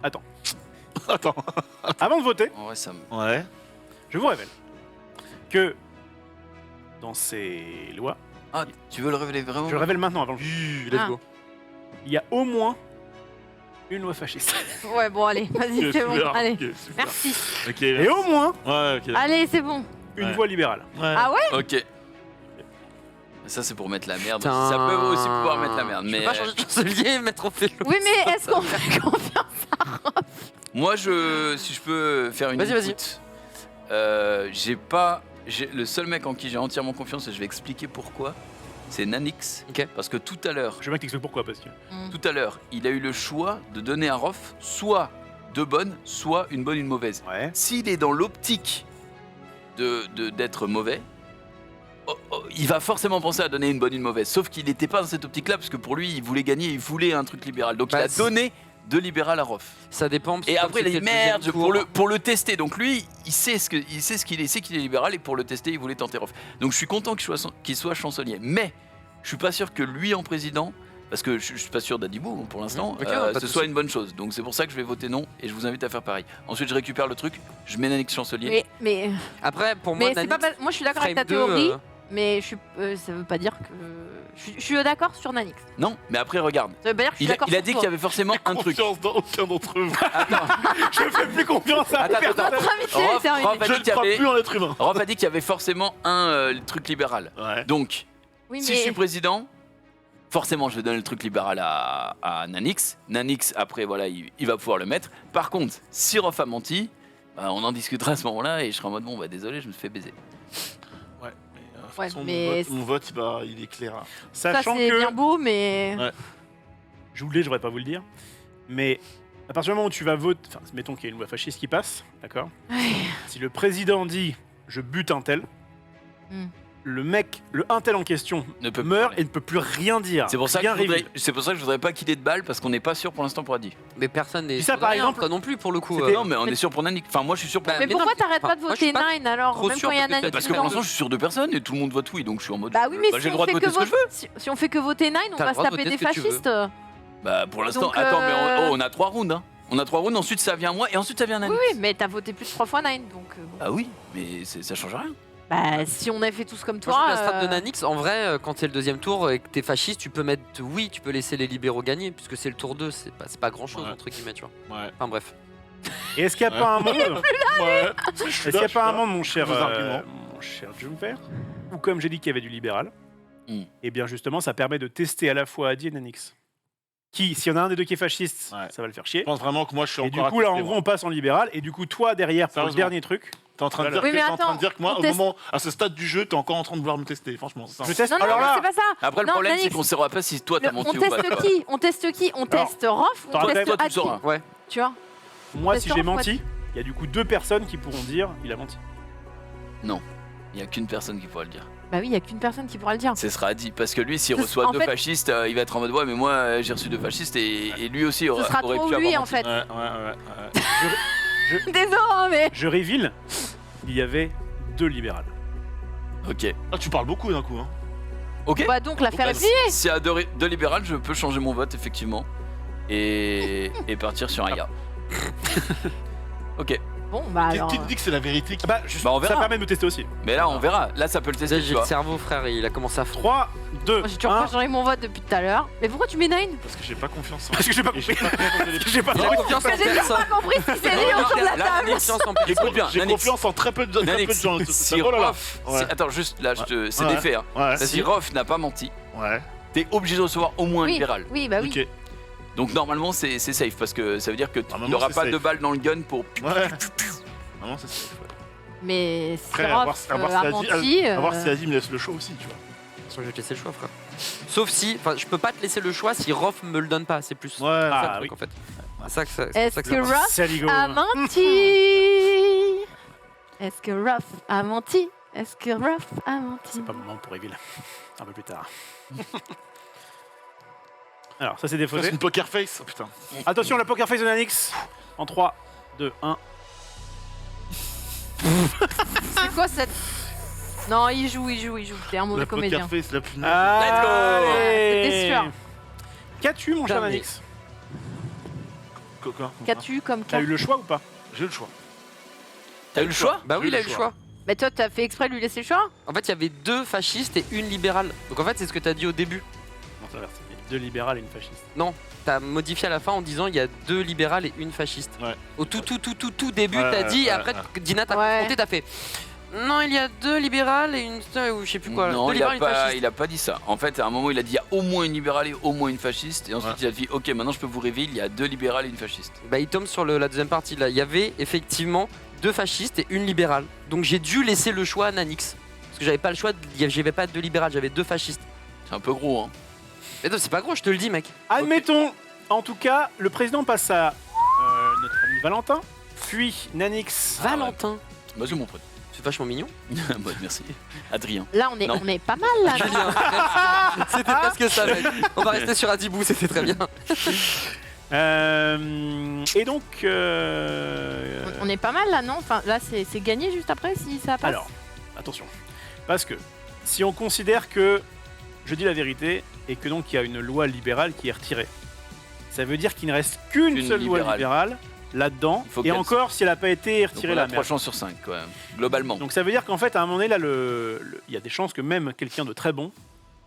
S1: Attends.
S4: Attends.
S1: Avant de voter,
S6: En vrai, ça me.
S4: Ouais.
S1: je vous révèle que dans ces lois,
S6: Ah, tu veux le révéler vraiment?
S1: Je le révèle maintenant avant le
S3: Let's
S2: Ah.
S3: go.
S1: Il y a au moins une loi fasciste.
S2: Ouais, bon, allez, vas-y,
S4: Ok,
S2: c'est bon.
S4: super,
S2: Allez,
S4: ok, super.
S2: merci.
S4: Ok.
S1: Et au moins
S4: Ouais, ok.
S2: Allez, c'est bon.
S1: une
S4: Ouais.
S1: voie libérale.
S4: Ouais.
S2: Ah ouais?
S6: Ok. Ça, c'est pour mettre la merde.
S3: Putain.
S6: Ça peut aussi pouvoir mettre la merde.
S3: Je
S6: Mais
S3: peux pas changer de chancelier et mettre en vélo.
S2: Oui, mais est-ce qu'on fait confiance?
S6: moi, si je peux faire une
S3: Vas-y.
S6: écoute, le seul mec en qui j'ai entièrement confiance, et je vais expliquer pourquoi, c'est Nanix.
S3: Ok.
S6: Parce que tout à l'heure,
S1: Je veux bien que t'expliques pourquoi, parce que.
S6: il a eu le choix de donner à Rof soit deux bonnes, soit une bonne, une mauvaise.
S1: Ouais.
S6: S'il est dans l'optique d'être mauvais, il va forcément penser à donner une bonne, une mauvaise. Sauf qu'il n'était pas dans cette optique-là, parce que pour lui, il voulait gagner, il voulait un truc libéral. Donc il a donné de libéral à Rof.
S3: Ça dépend. parce que
S6: Et
S3: comme
S6: après, il a dit
S3: c'était le deuxième
S6: merde,
S3: tour-
S6: pour le tester. Donc lui, il sait qu'il est libéral, et pour le tester, il voulait tenter Rof. Donc je suis content qu'il soit chancelier. Mais je suis pas sûr que lui en président, parce que je suis pas sûr d'Adibou pour l'instant,
S3: Ok, pas de
S6: ce
S3: souci.
S6: soit une bonne chose. Donc c'est pour ça que je vais voter non, et je vous invite à faire pareil. Ensuite, je récupère le truc, je mets Nanix chancelier.
S2: Mais
S3: Après, pour moi,
S2: c'est pas
S3: Nanix,
S2: moi, je suis d'accord avec ta
S3: frame 2,
S2: théorie, mais ça veut pas dire que. Je suis d'accord sur Nanix.
S6: Non, mais après, regarde.
S2: Ça veut pas dire que je suis
S6: Il a,
S2: d'accord
S6: il a
S2: sur
S6: dit
S2: toi.
S6: qu'il y avait forcément un truc.
S4: Confiance dans aucun d'entre vous.
S1: Je fais plus confiance à
S6: Attends,
S1: personne.
S6: attends.
S2: Notre amitié est
S6: Rof
S2: terminée.
S6: a
S4: Je
S6: dit
S4: ne
S6: qu'il y
S4: crois
S6: avait-
S4: plus en l'être humain.
S6: Rof a dit qu'il y avait forcément un truc libéral.
S4: Ouais.
S6: Donc,
S2: Oui,
S6: si je suis président, forcément, je vais donner le truc libéral à Nanix. Nanix, après, voilà, il va pouvoir le mettre. Par contre, si Rof a menti, bah, on en discutera à ce moment-là, et je serai en mode, bon, bah désolé, je me fais baiser.
S4: Ouais, mais, de toute
S2: Ouais,
S4: façon,
S2: mais
S4: mon vote, il est clair. Hein.
S2: ça,
S1: Sachant
S2: c'est
S1: que.
S2: bien beau, mais.
S1: Je voulais, je devrais pas vous le dire. Mais à partir du moment où tu vas voter. Enfin, mettons qu'il y a une loi fasciste qui passe, d'accord?
S2: Ouais.
S1: Si le président dit je bute un tel,
S2: Hmm.
S1: le mec, le un tel en question,
S6: Ne peut
S1: meurt
S6: plus.
S1: et ne peut plus rien dire.
S6: C'est pour ça que
S1: Rien révéler.
S6: c'est pour ça que je voudrais pas qu'il ait de balles, parce qu'on n'est pas sûr pour l'instant pour Adi.
S3: Mais personne n'est.
S1: Puis ça,
S3: sûr de
S1: par
S3: rien,
S1: exemple,
S3: toi non plus pour le coup.
S1: c'était-
S6: Non, mais on est sûr pour Nanix. Enfin, moi, je suis sûr pour
S3: Bah,
S2: Mais
S3: mais
S2: pourquoi
S3: non,
S2: t'arrêtes pas de
S3: enfin, moi, je
S2: voter
S3: suis pas
S2: 9 alors,
S3: trop
S2: même
S3: sûr
S2: quand il y a
S3: parce que
S2: Nanix
S6: Parce que pour
S2: dedans?
S6: l'instant, je suis sûr de personne, et tout le monde vote oui, donc je suis en mode.
S2: Bah oui, mais
S6: bah,
S2: si
S6: j'ai le
S2: on
S6: droit de
S2: fait
S6: voter
S2: que
S6: ce que je veux.
S2: si on fait que voter 9, on
S3: T'as
S2: va
S3: le
S2: se
S3: droit de
S2: taper
S3: voter
S2: des
S3: ce que tu veux.
S2: fascistes.
S6: Bah, pour l'instant,
S2: Donc,
S6: attends, mais on a 3 rounds, hein. On a 3 rounds, ensuite ça vient moi, et ensuite ça vient Nanix.
S2: Oui, mais t'as voté plus de 3 fois 9, donc. Bon.
S6: Ah oui, mais ça change rien.
S2: Bah, si on avait fait tous comme
S3: Moi,
S2: toi.
S3: je trouve la strat de Nanix, en vrai, quand c'est le deuxième tour et que t'es fasciste, tu peux mettre oui, tu peux laisser les libéraux gagner, puisque c'est le tour 2, c'est pas grand chose,
S4: Ouais.
S3: entre guillemets, tu vois.
S4: Ouais.
S3: Enfin bref.
S1: Et est-ce qu'il n'y a pas un monde
S4: Ouais.
S1: Est-ce qu'il n'y a pas un monde, mon cher,
S4: Vos arguments.
S1: mon cher Jumper, où comme j'ai dit qu'il y avait du libéral,
S6: Mm.
S1: et bien justement ça permet de tester à la fois Adi et Nanix. Qui, s'il y en a un des deux qui est fasciste,
S4: Ouais.
S1: ça va le faire chier.
S4: Je pense vraiment que moi, je suis
S1: Et
S4: encore.
S1: du coup là
S4: à
S1: en
S4: tester,
S1: gros
S4: moi.
S1: on passe en libéral, et du coup toi derrière pour le
S4: Sérieusement.
S1: dernier truc,
S4: T'es en train de
S1: Voilà.
S4: dire
S2: Oui,
S4: que
S2: mais
S4: t'es en train
S2: attends,
S4: de dire que moi,
S2: on
S4: au
S2: teste-
S4: moment, à ce stade du jeu, t'es encore en train de vouloir me tester. Franchement, c'est ça.
S1: je teste.
S2: Non, non,
S1: Alors
S2: non,
S1: là,
S2: c'est pas ça.
S6: Après, le
S2: Non,
S6: problème, c'est
S2: Nanix.
S6: qu'on saura pas si toi t'as menti
S2: On
S6: ou pas.
S2: teste qui? On teste qui? On teste Rof ou
S1: t'auras
S2: on
S1: peut-être-
S2: teste
S6: toi, tu
S2: Adi?
S6: sauras.
S3: Ouais.
S2: Tu vois?
S1: moi
S2: Teste
S1: si j'ai
S2: Rof,
S1: menti, il y a du coup 2 personnes qui pourront dire il a menti.
S6: Il n'y a qu'une personne qui pourra le dire.
S2: Bah oui, il y a qu'une personne qui pourra le dire.
S6: Ce sera Adi. Parce que lui, s'il
S2: Ce-
S6: reçoit
S2: en
S6: 2
S2: fait-
S6: fascistes, il va être en mode ouais, mais moi j'ai reçu 2 fascistes, et lui aussi
S2: Ce
S6: aurait
S2: sera
S6: pu
S2: toi ou
S6: avoir
S2: lui en
S6: menti.
S2: fait.
S4: Ouais.
S2: Désolé, hein, mais.
S1: Je reveal, il y avait 2 libérales.
S6: Ok.
S4: Ah, tu parles beaucoup d'un coup. Hein.
S6: Ok.
S2: Bah donc l'affaire
S6: Bah,
S2: est pliée.
S6: S'il y a 2 libérales, je peux changer mon vote, effectivement. Et partir sur un ya. Ok.
S2: Bon bah alors.
S4: Qui te dit que c'est la vérité qui...
S1: Bah,
S6: Bah, on
S1: ça
S6: verra.
S1: permet de me tester aussi.
S6: Mais là, on verra. Là, ça peut le tester,
S3: Déjà,
S6: tu
S3: j'ai le
S6: vois.
S3: cerveau, frère, et il a commencé à fondre.
S1: 3, 2,
S2: Moi j'ai toujours pas
S1: 1.
S2: changé mon vote depuis tout à l'heure. Mais pourquoi tu mets 9?
S4: Parce que j'ai pas confiance en...
S1: Parce que j'ai pas
S4: Et j'ai
S1: compris.
S4: pas confiance en les-
S1: Parce que j'ai pas
S3: Il a
S1: compris.
S3: confiance en
S2: J'ai toujours
S3: personne.
S2: pas compris si c'est lui autour de la
S3: Là,
S2: table.
S3: confiance en personne.
S6: Écoute bien,
S4: J'ai
S6: Nanix.
S4: confiance en très peu de
S6: Nanix,
S4: gens.
S6: si
S4: Oh là là.
S6: Rof,
S4: Ouais.
S6: attends, juste là, c'est
S4: Ouais.
S6: des faits. Hein.
S4: Ouais.
S6: Si Rof n'a pas menti,
S4: Ouais.
S6: t'es obligé de recevoir au moins un
S2: Oui,
S6: libéral.
S2: oui, bah oui.
S4: Ok.
S6: Donc normalement, c'est safe, parce que ça veut dire qu'il
S4: Normalement,
S6: n'aura
S4: c'est
S6: pas
S4: safe.
S6: de balles dans le gun pour.
S4: Ouais. Vraiment, c'est ça.
S2: Mais si
S4: Après, à voir
S2: Rof
S4: si
S2: a menti.
S4: à voir si Adi me laisse le choix aussi, tu vois.
S3: Je vais te laisser le choix, frère. Sauf si, enfin, je peux pas te laisser le choix si Rof me le donne pas, c'est plus.
S4: Ouais.
S3: ça, le
S1: Ah,
S3: truc,
S1: oui.
S3: en fait. C'est ça que c'est
S2: Est-ce
S3: ça que
S2: que
S3: c'est.
S2: Rof
S1: Saligo.
S2: a menti? Est-ce que Rof a menti? Est-ce que Rof a menti?
S1: C'est pas le moment pour reveal. Un peu plus tard. Alors, ça c'est
S4: C'est
S1: défaussé.
S4: une poker face. Oh putain.
S1: Attention, la poker face de Nanix. En 3, 2, 1.
S2: C'est quoi cette. Non, il joue. T'es un mauvais
S4: La
S2: comédien.
S4: poker face la plus...
S2: C'était sûr.
S1: Qu'as-tu, mon cher
S3: Putain, mais-
S1: Nanix?
S4: Quoi.
S2: Qu'as-tu comme
S1: T'as
S2: cas?
S1: eu le choix ou pas?
S4: J'ai eu le choix.
S6: T'as eu le choix?
S3: Bah oui, il a eu le choix.
S2: Mais toi, t'as fait exprès de lui laisser le choix?
S3: En fait, il y avait 2 fascistes et une libérale. Donc en fait, c'est ce que t'as dit au début.
S1: Non, c'est inversé. Il y a 2 libérales et une fasciste.
S3: Non, t'as modifié à la fin en disant il y a 2 libérales et une fasciste.
S4: Ouais.
S3: Au tout début,
S4: Ouais,
S3: t'as dit, et
S4: ouais,
S3: après, Dina, t'as
S2: Ouais.
S3: confronté, t'as fait. Non, il y a 2 libérales et une. Ou je sais plus quoi.
S6: Non,
S3: 2
S6: il a,
S3: libérales et une
S6: pas,
S3: fasciste.
S6: il a pas dit ça. En fait, à un moment, il a dit il y a au moins une libérale et au moins une fasciste. Et ensuite,
S4: Ouais.
S6: il a dit ok, maintenant je peux vous révéler, il y a 2 libérales et une fasciste.
S3: Bah, il tombe sur la deuxième partie là. Il y avait effectivement 2 fascistes et une libérale. Donc j'ai dû laisser le choix à Nanix. Parce que j'avais pas le choix, j'avais pas 2 libérales, j'avais 2 fascistes.
S6: C'est un peu gros, hein.
S3: Mais non, c'est pas gros, je te le dis, mec.
S1: Admettons, en tout cas, le président passe à notre ami Valentin, puis Nanix.
S6: Ah ouais.
S3: Valentin.
S6: Vas-y, mon pote.
S3: C'est vachement mignon.
S6: Bon, merci. Adrien.
S2: Là, on
S6: Non.
S2: est pas mal, là.
S3: Julien, merci. C'était presque ça, mec. On va rester sur Adibou, c'était très bien.
S1: Et donc.
S2: On est pas mal, là, non? Enfin, là, c'est gagné juste après, si ça passe.
S1: Alors, attention. Parce que si on considère que je dis la vérité et que donc il y a une loi libérale qui est retirée, ça veut dire qu'il ne reste qu'une
S6: Une
S1: seule loi
S6: libérale.
S1: libérale là-dedans.
S6: Il faut
S1: Et
S6: qu'elle
S1: encore, si elle n'a pas été
S6: Donc,
S1: retirée,
S6: on a
S1: la
S6: 3
S1: merde.
S6: chances sur 5, quand même. Globalement.
S1: Donc ça veut dire qu'en fait, à un moment donné, là, il y a des chances que même quelqu'un de très bon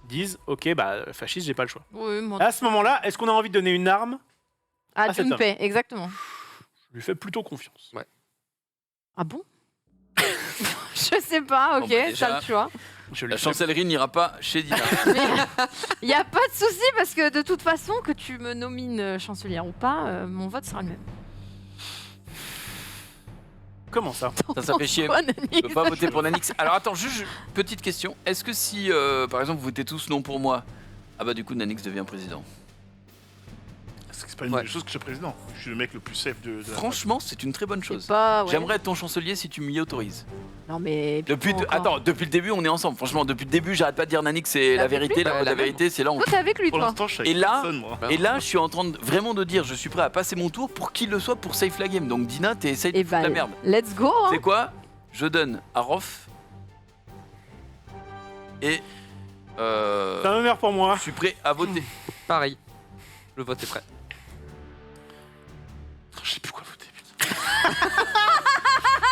S1: dise ok, bah, fasciste, j'ai pas le choix.
S2: Oui, moi.
S1: À ce moment-là, est-ce qu'on a envie de donner une arme?
S2: Ah,
S1: cet
S2: Junpei, exactement.
S1: Je lui fais plutôt confiance.
S2: Ah bon? Je sais pas, ok,
S6: Bon, bah, déjà,
S2: t'as le choix.
S1: Je lui
S6: La
S1: fais-
S6: chancellerie n'ira pas chez Dina.
S2: Il y a pas de souci parce que de toute façon, que tu me nomines chancelière ou pas, mon vote sera le même.
S1: Comment ça?
S6: Ça fait chier.
S2: Toi,
S6: Je
S2: Nani.
S6: peux pas voter pour Nanix. Alors attends, juste petite question. Est-ce que si, par exemple, vous votez tous non pour moi, ah bah du coup Nanix devient président?
S4: C'est pas une
S3: Ouais.
S4: bonne chose que je sois président. Je suis le mec le plus safe de la
S6: Franchement, c'est une très bonne
S2: Je sais
S6: chose.
S2: pas, ouais.
S6: J'aimerais être ton chancelier si tu m'y autorises.
S2: Non, mais.
S6: Depuis,
S2: encore.
S6: attends, depuis le début, on est ensemble. Franchement, depuis le début, j'arrête pas de dire Nanix, c'est la
S2: Depuis
S6: vérité.
S3: Bah,
S6: La
S3: la
S6: vérité, c'est là.
S2: Toi, t'es avec lui,
S4: Pour
S2: toi.
S4: l'instant, je suis
S6: Et
S4: avec
S6: là-
S4: personne, moi.
S6: Et là, je suis en train vraiment de dire, je suis prêt à passer mon tour pour qu'il le soit pour save la game. Donc Dina, t'essayes de
S2: Et
S6: foutre
S2: bah,
S6: la merde.
S2: let's go, hein.
S6: C'est quoi? Je donne à Rof. Et
S1: C'est un honneur pour moi.
S6: je suis prêt à voter.
S3: Pareil. Le vote est prêt.
S4: Je sais plus quoi voter. putain.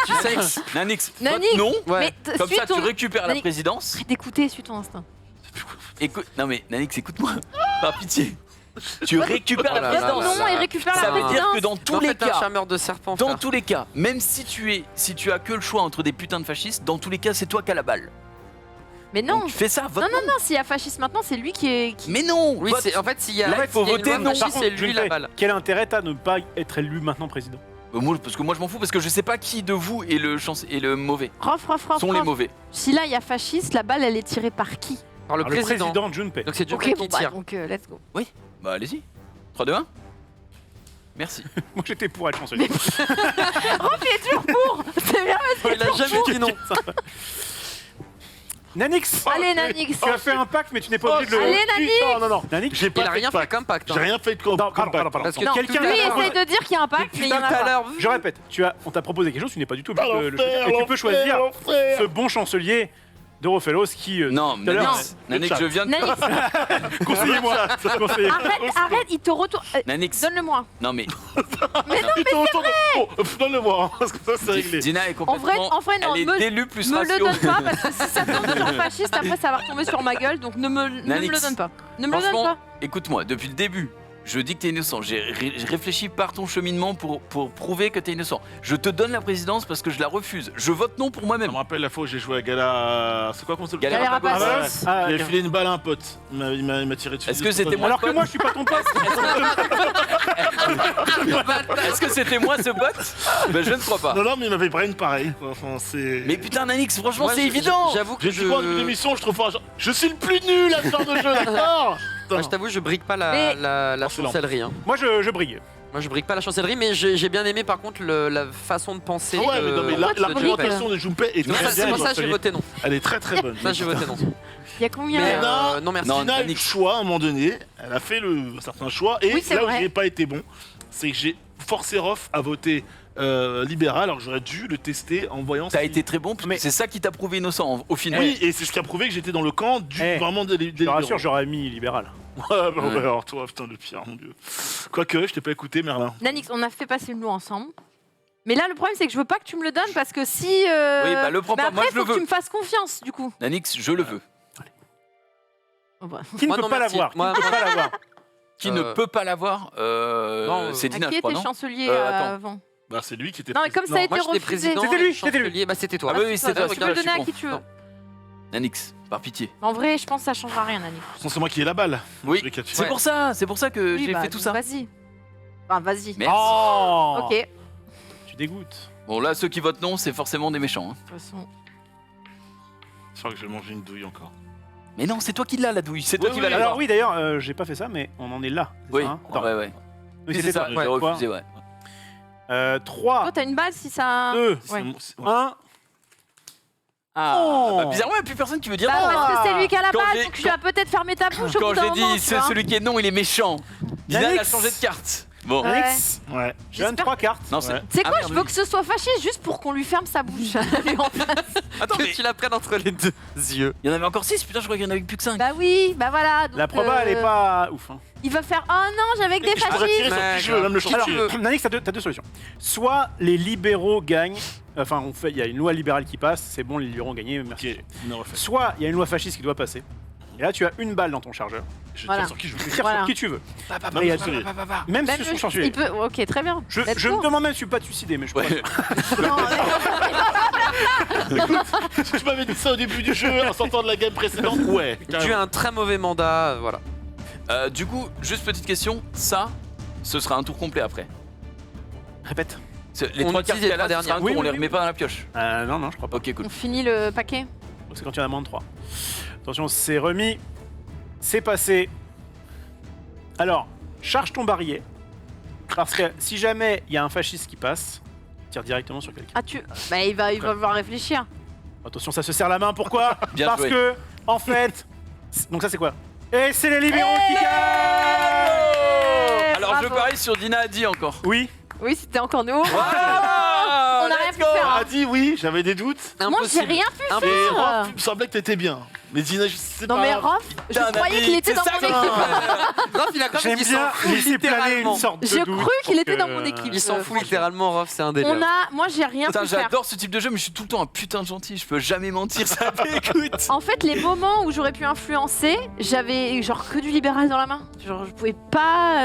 S6: Tu sais, Nanix,
S2: Nanix,
S6: vote non.
S3: Ouais.
S2: Mais
S6: Comme
S2: suis
S6: ça, tu récupères la
S2: Nanix.
S6: présidence.
S2: Arrête d'écouter, suis ton instinct.
S6: Écoute, non mais Nanix, écoute-moi. Par pitié. Tu récupères
S3: Oh là
S6: la
S3: là
S6: présidence.
S3: là
S2: Non, et récupère
S6: Ça
S2: la
S6: veut dire
S2: présidence.
S6: que dans tous les
S3: un
S6: cas,
S3: charmeur de serpent,
S6: dans
S3: frère.
S6: tous les cas, même si tu as que le choix entre des putains de fascistes, dans tous les cas, c'est toi qui as la balle.
S2: Mais non.
S6: Donc fais ça, vote
S2: Non, non, non, s'il y a fasciste maintenant, c'est lui qui est.
S6: Mais non.
S3: Oui,
S6: vote.
S3: c'est en fait s'il y a,
S6: Là, il faut
S3: s'il y a une
S6: voter
S3: loi
S6: non.
S3: fasciste,
S1: Par contre,
S3: c'est lui la
S1: Junpei,
S3: balle.
S1: quel intérêt t'as de ne pas être élu maintenant président?
S6: Parce que moi je m'en fous parce que je sais pas qui de vous est le mauvais.
S2: Rof.
S6: Sont les mauvais.
S2: Si là, il y a fasciste, la balle, elle est tirée par qui?
S3: Par le
S1: Alors, le
S3: président.
S1: président Junpei.
S3: Donc c'est Dieu
S2: Ok,
S3: qui
S2: bon, bah,
S3: tire.
S2: donc let's go.
S6: Bah allez-y. 3, 2, 1. Merci.
S1: Moi j'étais pour être chancelier.
S2: C'est bien,
S3: Il a jamais dit non.
S1: Nanix,
S2: allez, Nanix.
S1: tu as fait un pacte, mais tu n'es pas obligé de le.
S2: Allez, Nanix.
S4: Non, non, non.
S1: Nanix,
S4: J'ai
S3: Il
S4: pas
S3: a
S4: fait
S3: rien
S4: de
S3: fait
S4: pacte.
S3: comme pacte. hein.
S4: J'ai rien fait de
S1: Non, pardon.
S3: Parce que
S2: Non,
S1: quelqu'un
S3: tout à
S2: lui
S3: l'heure-
S2: essaye de dire qu'il y a un pacte, mais il y en
S3: Tout
S2: a
S3: à
S2: pas.
S3: l'heure,
S1: je répète, on t'a proposé quelque chose, tu n'es pas du tout obligé de le choisir.
S4: L'enfer,
S1: Et tu peux choisir
S4: l'enfer.
S1: ce bon chancelier de Rofelos qui.
S6: Non,
S1: tout à l'heure,
S6: Nanix, Nanix, je viens de.
S2: Nanix,
S1: conseillez-moi. Conseillez.
S2: arrête, il te retourne.
S6: Nanix.
S2: Donne-le-moi.
S6: Non mais
S4: Donne-le-moi, parce que ça, c'est réglé.
S6: Dina est
S2: En vrai,
S6: complètement.
S2: non,
S6: Elle est d'élu plus
S2: me le
S6: ratio.
S2: donne pas parce que si ça tombe de genre fasciste, après ça va retomber sur ma gueule, donc ne me
S6: Nanix.
S2: le donne pas. Ne me le donne
S6: Franchement,
S2: pas.
S6: écoute-moi, depuis le début, je dis que t'es innocent. J'ai réfléchi par ton cheminement pour prouver que t'es innocent. Je te donne la présidence parce que je la refuse. Je vote non pour
S4: Ça
S6: moi-même.
S4: me rappelle la fois où j'ai joué à Gala. C'est quoi qu'on s'appelle
S6: Galère
S2: Galère à
S6: à
S2: passer.
S1: Ah,
S4: Il a filé une balle à un pote. Il m'a tiré dessus.
S6: Est-ce que c'était moi
S1: Alors que moi je suis pas ton pote.
S6: Est-ce que c'était moi ce bot? Ben je ne crois pas.
S4: Non, non, mais il m'avait brain pareil. Enfin, c'est.
S6: Mais putain, Nanix, franchement,
S3: Moi,
S6: c'est évident.
S3: J'avoue que
S4: J'ai dit quoi en début d'émission, je trouve fort. Je suis le plus nul à ce genre de jeu, d'accord?
S3: Moi, je t'avoue, je brigue pas
S2: Mais-
S3: la
S4: c'est lent.
S3: chancellerie. hein.
S1: Moi je brille.
S3: Moi, je brigue pas la chancellerie, mais j'ai bien aimé par contre la façon de penser.
S4: Ah ouais, mais non, mais la
S2: Pourquoi tu
S4: l'argumentation de Junpei est
S3: Non,
S4: très
S3: ça, c'est
S4: bien.
S3: pour ça que j'ai voté non.
S4: Elle est très très bonne.
S3: Ça, j'ai voté non.
S2: Il y a combien
S3: Mais
S2: là
S3: non, merci.
S6: Non,
S4: Dina a eu le
S6: Nanix.
S4: choix à un moment donné, elle a fait un certain choix, et
S2: Oui, c'est
S4: là où
S2: vrai.
S4: j'ai pas été bon, c'est que j'ai forcé Rof à voter libéral, alors que j'aurais dû le tester en voyant.
S6: T'as
S4: si-
S6: été très bon, parce que
S1: Mais-
S6: c'est ça qui t'a prouvé innocent au final.
S4: Oui, et c'est ce qui a prouvé que j'étais dans le camp du
S1: Eh,
S4: vraiment des
S1: Je te
S4: libéraux.
S1: rassure, j'aurais mis libéral.
S4: Ouais, bah, ouais,
S6: Ouais.
S4: alors toi, putain, le pire, mon dieu. Quoique, je t'ai pas écouté, Merlin.
S2: Nanix, on a fait passer une loi ensemble. Mais là, le problème, c'est que je veux pas que tu me le donnes parce que si.
S6: Oui, bah, le prends
S2: mais
S6: pas,
S2: après,
S6: moi, je le
S2: faut que
S6: veux.
S2: tu me fasses confiance, du coup.
S6: Nanix, je le veux.
S2: Oh, bah.
S1: Qui ne
S3: Moi,
S1: peut
S3: non,
S1: pas
S3: merci.
S1: l'avoir Qui
S3: Moi,
S1: ne peut pas l'avoir
S6: Qui ne peut pas l'avoir c'est
S2: À
S6: Dina,
S2: qui
S6: je crois,
S2: était
S6: non
S2: chancelier
S6: attends.
S2: avant?
S4: Bah, c'est lui qui était.
S2: Non, mais comme ça a
S3: Non,
S2: été
S3: moi j'étais
S2: refusé.
S3: président.
S1: C'était lui,
S3: et
S1: c'était lui.
S3: chancelier. Bah c'était toi.
S6: Ah oui, c'est toi,
S2: Tu
S6: c'est
S2: peux
S6: toi,
S2: le
S6: je
S2: donner
S6: suis
S2: à qui
S6: con.
S2: tu veux.
S3: Non.
S6: Nanix, par pitié.
S2: En vrai, je pense que ça changera rien, Nani.
S4: C'est moi qui ai la balle.
S6: Oui,
S4: Je l'ai catché.
S6: c'est pour ça que
S2: Oui,
S6: j'ai
S2: bah,
S6: fait tout
S2: donc
S6: ça.
S2: Vas-y. Enfin, vas-y.
S6: Merci.
S1: Oh
S2: Ok.
S1: Tu dégoûtes.
S6: Bon, là, ceux qui votent non, c'est forcément des méchants. hein.
S2: De toute façon.
S4: Je crois que je vais manger une douille encore.
S6: Mais non, c'est toi qui l'as, la douille. C'est toi
S4: Oui,
S6: qui
S4: oui,
S6: vas
S1: Alors
S6: l'avoir.
S1: oui, d'ailleurs, j'ai pas fait ça, mais on en est là. c'est
S6: Oui,
S1: ça, hein Attends.
S6: ouais, ouais.
S1: Oui,
S6: Oui,
S1: c'était
S6: c'est ça,
S1: toi.
S6: j'ai
S1: Ouais.
S6: refusé, ouais.
S1: 3,
S2: Toi, t'as une balle si ça.
S1: 2,
S4: C'est-
S1: 1.
S6: Ah,
S1: Oh.
S6: bah, bizarrement, il n'y a plus personne qui veut dire
S2: Bah,
S6: non.
S2: parce que c'est lui qui a la
S6: Quand
S2: balle,
S6: j'ai-
S2: donc tu vas peut-être fermer ta bouche au
S6: Quand
S2: bout d'un
S6: j'ai
S2: moment,
S6: dit
S2: tu
S6: c'est
S2: vois.
S6: celui qui est non, il est méchant. Dina, elle a
S1: Yannick.
S6: changé de carte. Bon.
S2: Ouais.
S1: Alex,
S4: Ouais.
S1: je donne
S2: J'espère-
S1: 3 cartes.
S6: Non, c'est.
S4: Ouais.
S2: Tu sais quoi,
S6: Ah,
S2: je
S6: merde,
S2: veux
S6: oui.
S2: que ce soit fâché juste pour qu'on lui ferme sa bouche. Lui, en face.
S6: Attends,
S3: Que
S6: mais
S3: tu la prennes entre les deux yeux.
S6: il y en avait encore 6, putain, je crois qu'il y en avait plus que 5.
S2: Bah oui, bah voilà. Donc,
S1: La proba, elle est pas ouf. Hein.
S2: Il va faire oh non, j'avais que des
S4: Je pourrais tirer
S2: fascistes.
S4: sur qui je veux, même le
S3: Qui
S1: Alors,
S3: tu veux.
S1: Nanix, t'as deux solutions. Soit les libéraux gagnent, enfin, il y a une loi libérale qui passe, c'est bon, les libéraux ont gagné, merci.
S4: Ok, on a refait.
S1: Soit il y a une loi fasciste qui doit passer. Et là, tu as une balle dans ton chargeur.
S4: Je
S2: Voilà.
S4: tire sur qui je veux.
S1: Tu tires
S2: Voilà.
S1: sur qui tu veux.
S4: Même
S1: il y a
S4: le chancelier.
S1: Même si
S2: Même
S1: je suis
S2: le-
S1: chancelier.
S2: il peut. Ok, très bien.
S1: Je
S2: Let's
S1: me
S2: go.
S1: demande même si je suis pas de suicider, mais je crois.
S6: Ouais.
S2: Non,
S4: Je m'avais dit ça au début du jeu en sortant de la game précédente. Ouais.
S3: Tu as un très mauvais mandat, voilà.
S6: Du coup, juste petite question, ça, ce sera un tour complet après.
S1: Répète.
S6: Les
S3: On
S6: 3
S3: utilise
S6: cartes
S3: les
S6: qu'il y a là,
S3: trois
S6: ce sera un
S1: dernières.
S6: tour, on
S1: Oui,
S6: les
S1: oui,
S6: remet
S1: oui.
S6: pas dans la pioche.
S1: Non, je crois pas.
S6: Ok, cool.
S2: on finit le paquet.
S1: C'est quand il y en a moins de 3. Attention, c'est remis. C'est passé. Alors, charge ton barillet. Parce que si jamais il y a un fasciste qui passe, tire directement sur quelqu'un.
S2: Ah tu. Bah il va devoir réfléchir.
S1: Attention, ça se serre la main. Pourquoi
S6: Bien
S1: Parce
S6: joué.
S1: que, en fait. Donc, ça, c'est quoi Et c'est les libéraux qui gagnent.
S6: Alors je
S2: bravo.
S6: parie sur Dina Adi encore.
S1: Oui.
S2: Oui, c'était encore nous.
S6: Ah,
S2: On a rien
S6: let's
S2: pu
S6: go.
S2: faire.
S4: A dit oui, j'avais des doutes.
S2: Moi, j'ai
S3: Impossible.
S2: rien pu
S3: Impossible.
S4: Et
S2: faire.
S4: Rof, il me semblait que t'étais bien. Mais Dina, je sais
S2: Non
S4: pas.
S2: mais Rof, je
S6: Putain,
S2: croyais
S6: Nabi,
S2: qu'il était
S6: c'est
S2: dans
S6: ça
S2: mon
S6: qu'on-
S2: équipe.
S3: Rof, il a quand même
S1: J'aime
S3: il s'en
S1: bien
S3: fout
S1: laisser planer
S3: littéralement.
S1: une sorte de
S2: J'ai
S1: doute
S2: cru qu'il
S1: pour
S2: était
S1: que-
S2: dans mon équipe.
S3: Il s'en fout
S2: franchement.
S3: littéralement, Rof, c'est un délire.
S2: Moi j'ai rien
S6: Putain,
S2: pu faire.
S6: j'adore ce type de jeu, mais je suis tout le temps un putain de gentil. Je peux jamais mentir, ça m'écoute.
S2: En fait, les moments où j'aurais pu influencer, j'avais genre que du libéral dans la main. Genre, je pouvais pas.